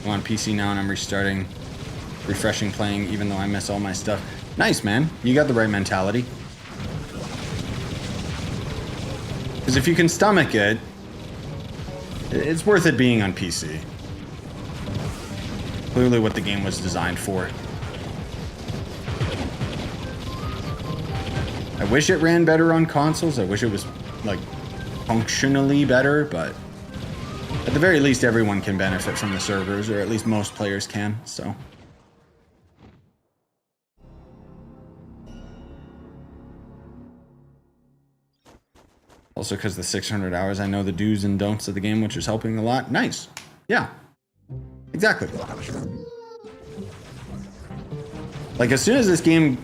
I'm on PC now and I'm restarting. refreshing playing even though I miss all my stuff. Nice, man. You got the right mentality. Because if you can stomach it, it's worth it being on PC. Clearly what the game was designed for. I wish it ran better on consoles. I wish it was, like, functionally better, but at the very least, everyone can benefit from the servers, or at least most players can, so. Also, because the 600 hours, I know the do's and don'ts of the game, which is helping a lot. Nice. Yeah. Exactly. Like, as soon as this game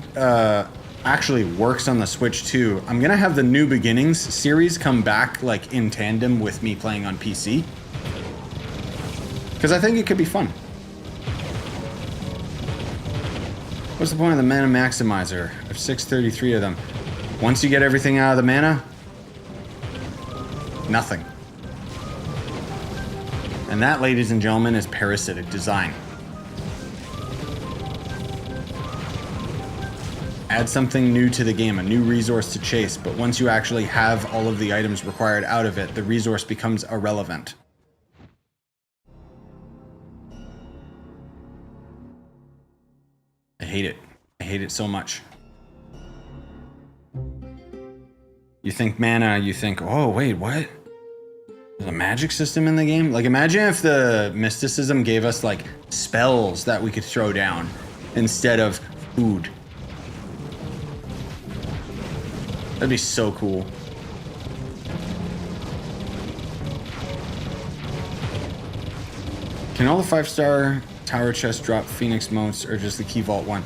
actually works on the Switch too, I'm gonna have the New Beginnings series come back, like, in tandem with me playing on PC. Because I think it could be fun. What's the point of the mana maximizer? I have 633 of them. Once you get everything out of the mana, nothing. And that, ladies and gentlemen, is parasitic design. Add something new to the game, a new resource to chase, but once you actually have all of the items required out of it, the resource becomes irrelevant. I hate it. I hate it so much. You think mana, you think, oh wait, what? There's a magic system in the game? Like, imagine if the mysticism gave us, like, spells that we could throw down instead of food. That'd be so cool. Can all the 5-star tower chests drop Phoenix motes, or just the Key Vault one?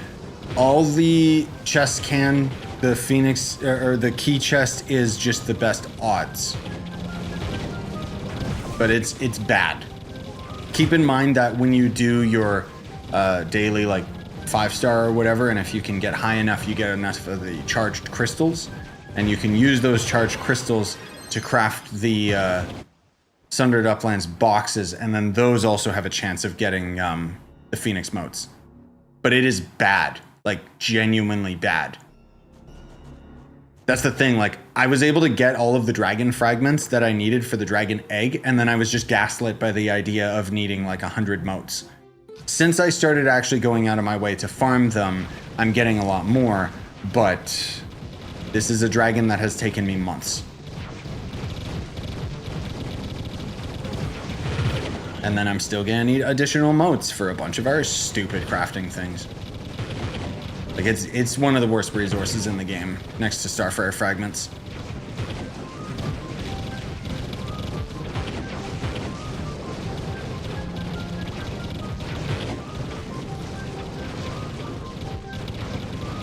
All the chests can. The Phoenix, or the key chest is just the best odds. But it's bad. Keep in mind that when you do your daily, like, 5-star or whatever, and if you can get high enough, you get enough of the charged crystals, and you can use those charged crystals to craft the Sundered Uplands boxes, and then those also have a chance of getting the Phoenix motes. But it is bad, like, genuinely bad. That's the thing, like, I was able to get all of the dragon fragments that I needed for the dragon egg, and then I was just gaslit by the idea of needing like 100 motes. Since I started actually going out of my way to farm them, I'm getting a lot more, but this is a dragon that has taken me months. And then I'm still gonna need additional motes for a bunch of our stupid crafting things. Like, it's one of the worst resources in the game, next to Starfire fragments.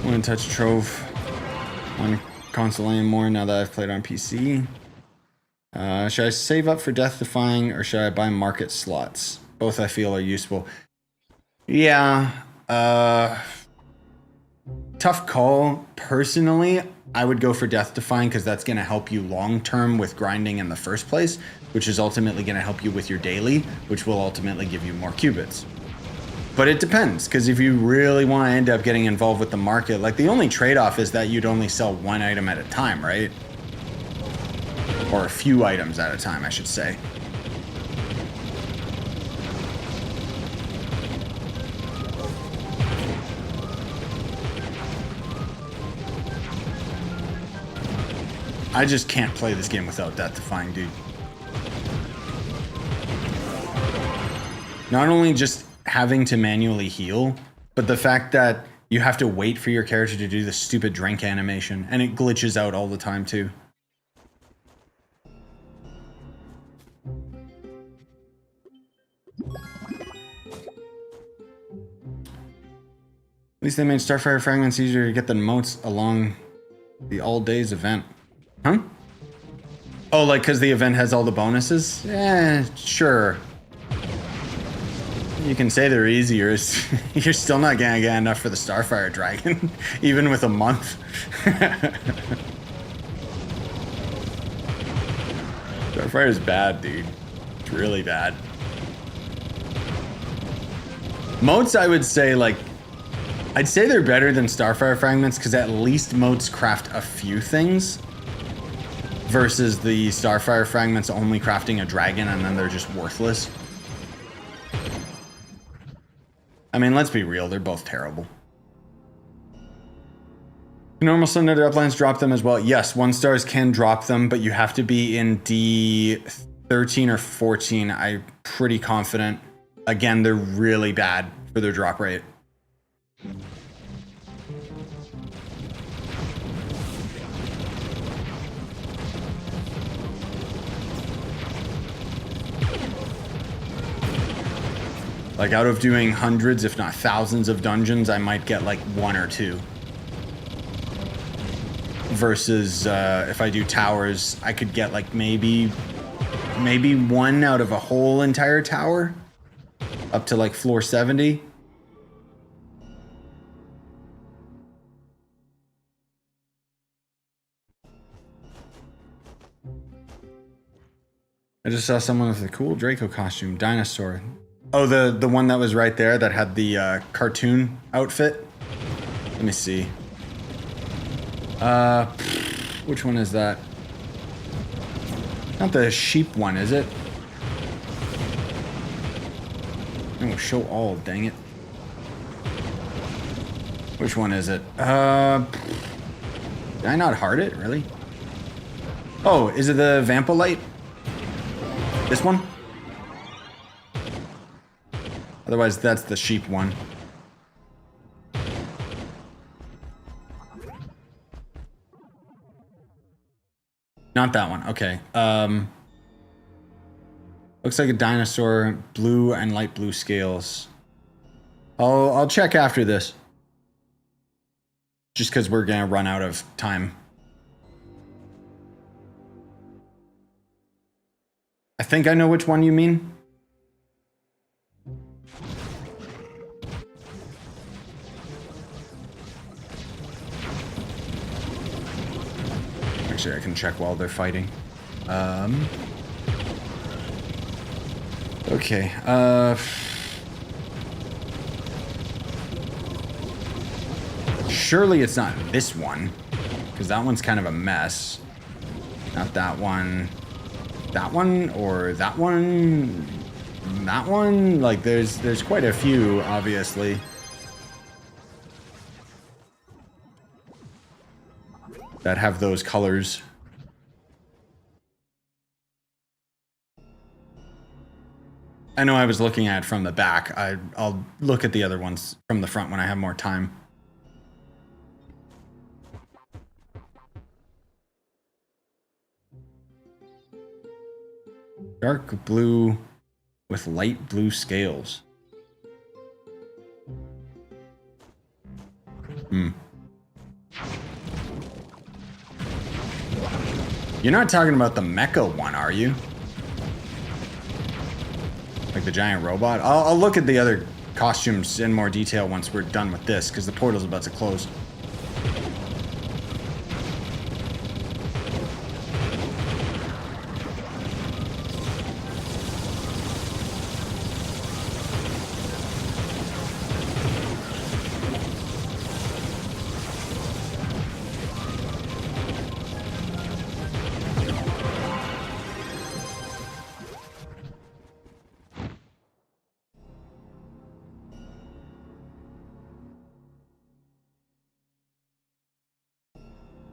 Want to touch Trove on console anymore now that I've played on PC. Should I save up for Death Defying, or should I buy market slots? Both I feel are useful. Yeah, tough call. Personally, I would go for Death Defying because that's going to help you long term with grinding in the first place, which is ultimately going to help you with your daily, which will ultimately give you more qubits. But it depends, because if you really want to end up getting involved with the market, like, the only trade-off is that you'd only sell one item at a time, right? Or a few items at a time, I should say. I just can't play this game without Death Defying, dude. Not only just having to manually heal, but the fact that you have to wait for your character to do the stupid drink animation, and it glitches out all the time too. At least they made Starfire fragments easier to get the motes along the all days event. Huh? Oh, like, because the event has all the bonuses? Eh, sure. You can say they're easier. You're still not gonna get enough for the Starfire Dragon, even with a month. Starfire is bad, dude. It's really bad. Moats, I would say, like, I'd say they're better than Starfire fragments because at least moats craft a few things versus the Starfire fragments only crafting a dragon and then they're just worthless. I mean, let's be real, they're both terrible. Normal Sun Nether Uplands drop them as well. Yes, 1-stars can drop them, but you have to be in D13 or 14. I'm pretty confident. Again, they're really bad for their drop rate. Like, out of doing hundreds, if not thousands of dungeons, I might get like 1 or 2. Versus if I do towers, I could get like maybe 1 out of a whole entire tower up to like floor 70. I just saw someone with a cool Draco costume, dinosaur. Oh, the one that was right there that had the cartoon outfit. Let me see. Which one is that? Not the sheep one, is it? No, show all, dang it. Which one is it? Did I not heart it, really? Oh, is it the Vampolite? This one? Otherwise, that's the sheep one. Not that one. Okay. Looks like a dinosaur, blue and light blue scales. I'll check after this. Just because we're gonna run out of time. I think I know which one you mean. Actually, I can check while they're fighting. Okay. Surely it's not this one, because that one's kind of a mess. Not that one. That one or that one? That one? Like, there's quite a few, obviously. That have those colors. I know I was looking at it from the back. I'll look at the other ones from the front when I have more time. Dark blue with light blue scales. You're not talking about the mecha one, are you? Like the giant robot? I'll look at the other costumes in more detail once we're done with this, because the portal's about to close.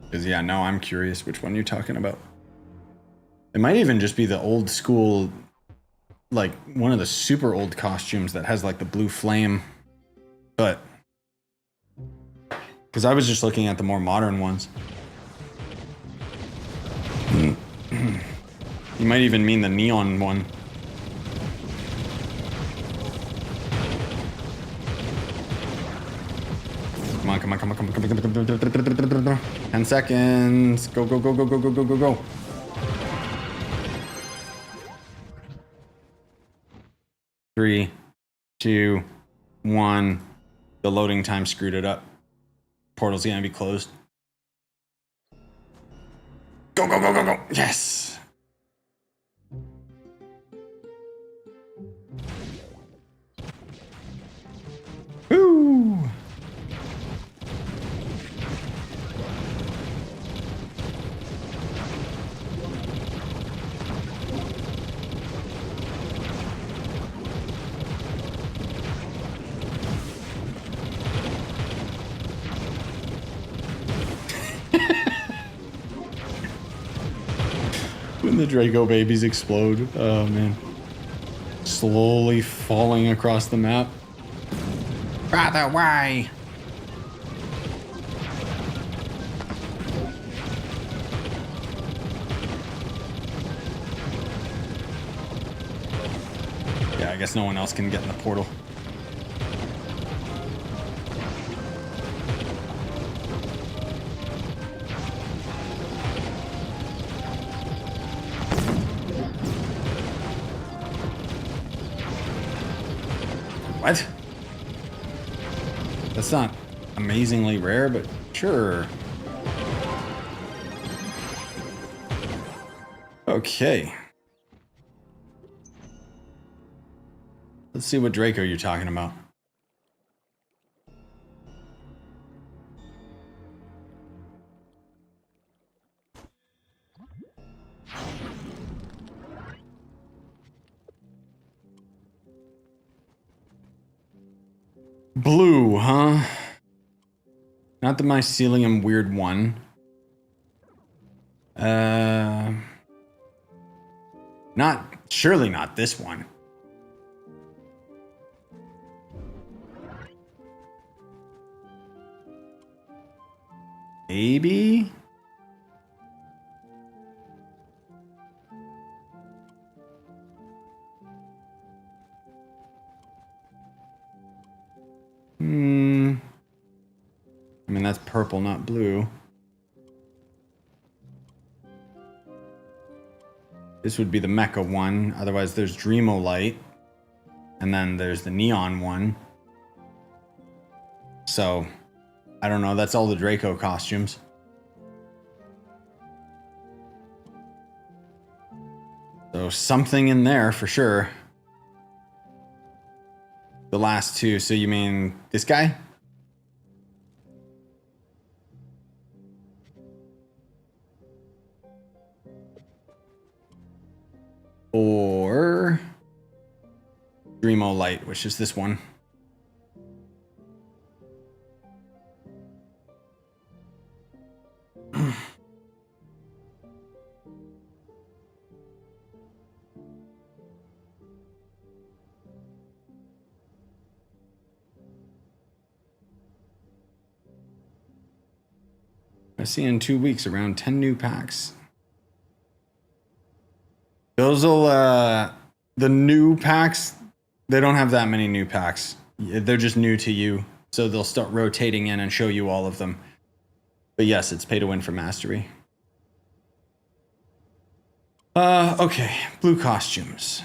Because, yeah, now I'm curious which one you're talking about. It might even just be the old school, like, one of the super old costumes that has, like, the blue flame. But, because I was just looking at the more modern ones. You might even mean the neon one. Come on, come on, come on, come on, come on, come on, come on. 10 seconds. Go, go, go, go, go, go, go, go, go. Three, two, one. The loading time screwed it up. Portal's gonna be closed. Go, go, go, go, go. Yes. The Draco babies explode. Oh man. Slowly falling across the map. Brother, why? Yeah, I guess no one else can get in the portal. What? That's not amazingly rare, but sure. Okay. Let's see what Draco you're talking about. Blue, huh? Not the mycelium weird one. Surely not this one. Maybe? I mean, that's purple, not blue. This would be the Mecha one. Otherwise, there's Dreamolite. And then there's the Neon one. So, I don't know. That's all the Draco costumes. So, something in there for sure. The last two. So, you mean this guy? Or Dreamolite, which is this one. I see in 2 weeks around 10 new packs. Those'll, the new packs, they don't have that many new packs. They're just new to you. So they'll start rotating in and show you all of them. But yes, it's pay to win for mastery. Okay, blue costumes.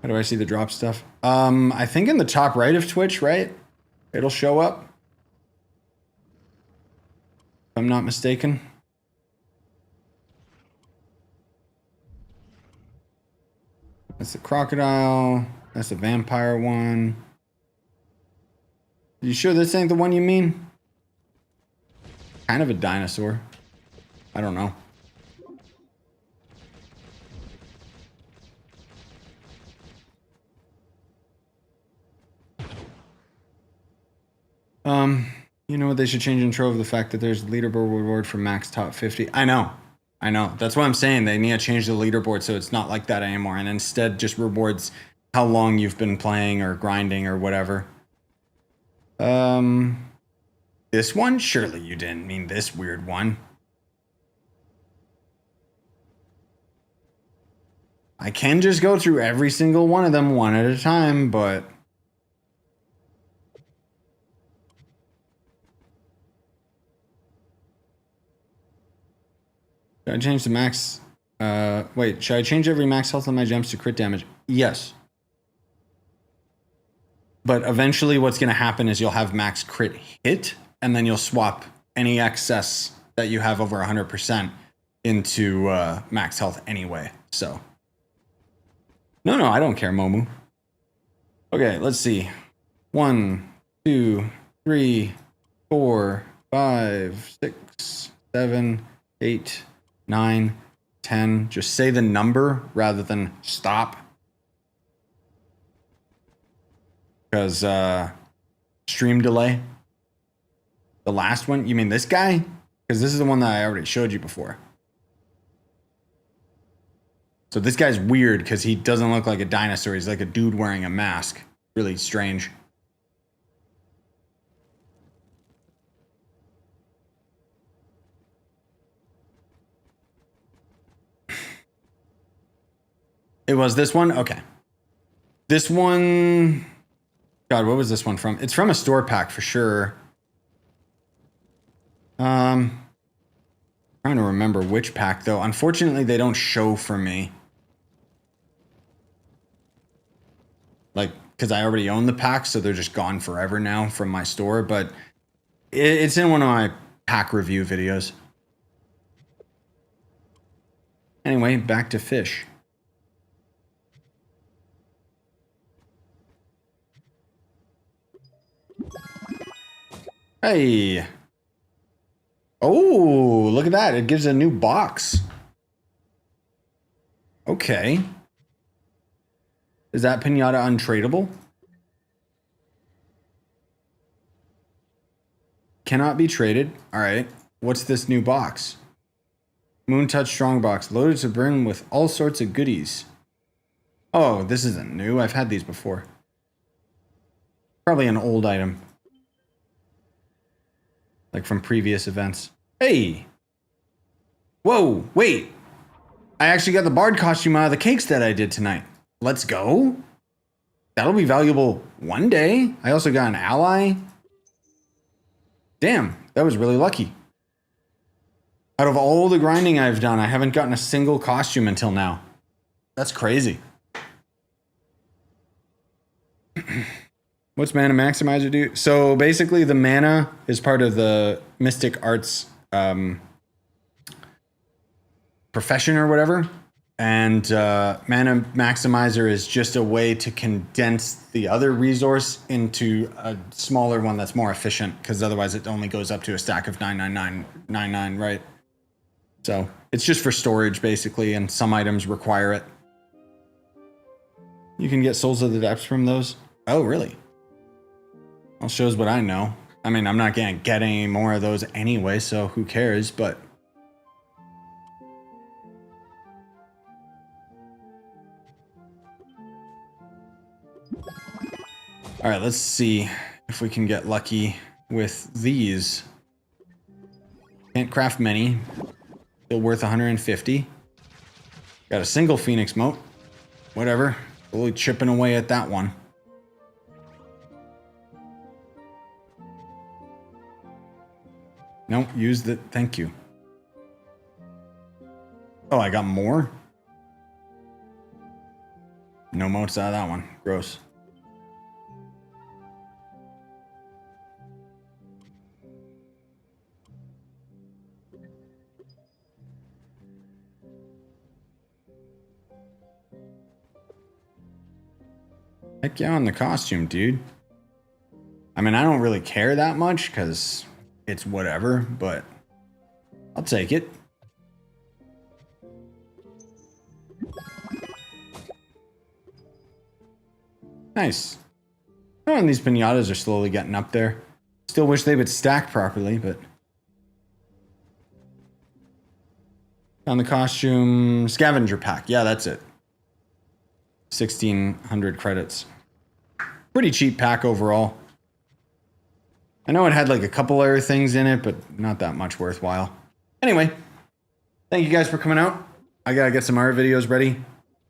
How do I see the drop stuff? I think in the top right of Twitch, right? It'll show up. If I'm not mistaken. That's the crocodile. That's the vampire one. You sure this ain't the one you mean? Kind of a dinosaur. I don't know. You know what they should change in Trove? The fact that there's a leaderboard reward for max top 50. I know. That's what I'm saying. They need to change the leaderboard so it's not like that anymore, and instead just rewards how long you've been playing or grinding or whatever. This one? Surely you didn't mean this weird one. I can just go through every single one of them one at a time, but... Should I change the max? Wait, should I change every max health on my gems to crit damage? Yes. But eventually what's going to happen is you'll have max crit hit, and then you'll swap any excess that you have over 100% into max health anyway. So. No, I don't care, Momu. Okay, let's see. 1, 2, 3, 4, 5, 6, 7, 8, 9, 10. Just say the number rather than stop. Because stream delay. The last one? You mean this guy? Because this is the one that I already showed you before. So this guy's weird because he doesn't look like a dinosaur. He's like a dude wearing a mask. Really strange. It was this one? Okay. This one... God, what was this one from? It's from a store pack for sure. Trying to remember which pack though. Unfortunately, they don't show for me. Like, because I already own the pack, so they're just gone forever now from my store. But it's in one of my pack review videos. Anyway, back to fish. Hey. Oh, look at that. It gives a new box. Okay. Is that pinata untradeable? Cannot be traded. All right. What's this new box? Moon Touch Strong Box. Loaded to brim with all sorts of goodies. Oh, this isn't new. I've had these before. Probably an old item. Like from previous events. Hey! Whoa, wait! I actually got the bard costume out of the cakes that I did tonight. Let's go. That'll be valuable one day. I also got an ally. Damn, that was really lucky. Out of all the grinding I've done, I haven't gotten a single costume until now. That's crazy. What's Mana Maximizer do? So basically the mana is part of the Mystic Arts profession or whatever. And Mana Maximizer is just a way to condense the other resource into a smaller one that's more efficient, because otherwise it only goes up to a stack of 99999, right? So it's just for storage basically, and some items require it. You can get Souls of the Depths from those. Oh, really? Well, shows what I know. I mean, I'm not gonna get any more of those anyway, so who cares, but... All right, let's see if we can get lucky with these. Can't craft many. Still worth 150. Got a single Phoenix mote. Whatever. Slowly chipping away at that one. Nope, use the... Thank you. Oh, I got more? No motes out of that one. Gross. Heck yeah on the costume, dude. I mean, I don't really care that much because it's whatever, but I'll take it. Nice. Oh, and these pinatas are slowly getting up there. Still wish they would stack properly, but... On the costume scavenger pack. Yeah, that's it. 1,600 credits. Pretty cheap pack overall. I know it had like a couple other things in it, but not that much worthwhile. Anyway, thank you guys for coming out. I gotta get some other videos ready.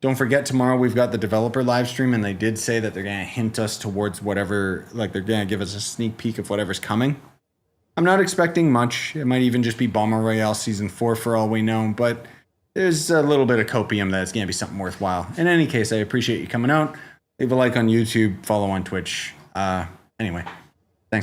Don't forget, tomorrow we've got the developer live stream, and they did say that they're gonna hint us towards whatever, like they're gonna give us a sneak peek of whatever's coming. I'm not expecting much. It might even just be Bomber Royale Season 4 for all we know, but there's a little bit of copium that it's gonna be something worthwhile. In any case, I appreciate you coming out. Leave a like on YouTube, follow on Twitch. Anyway.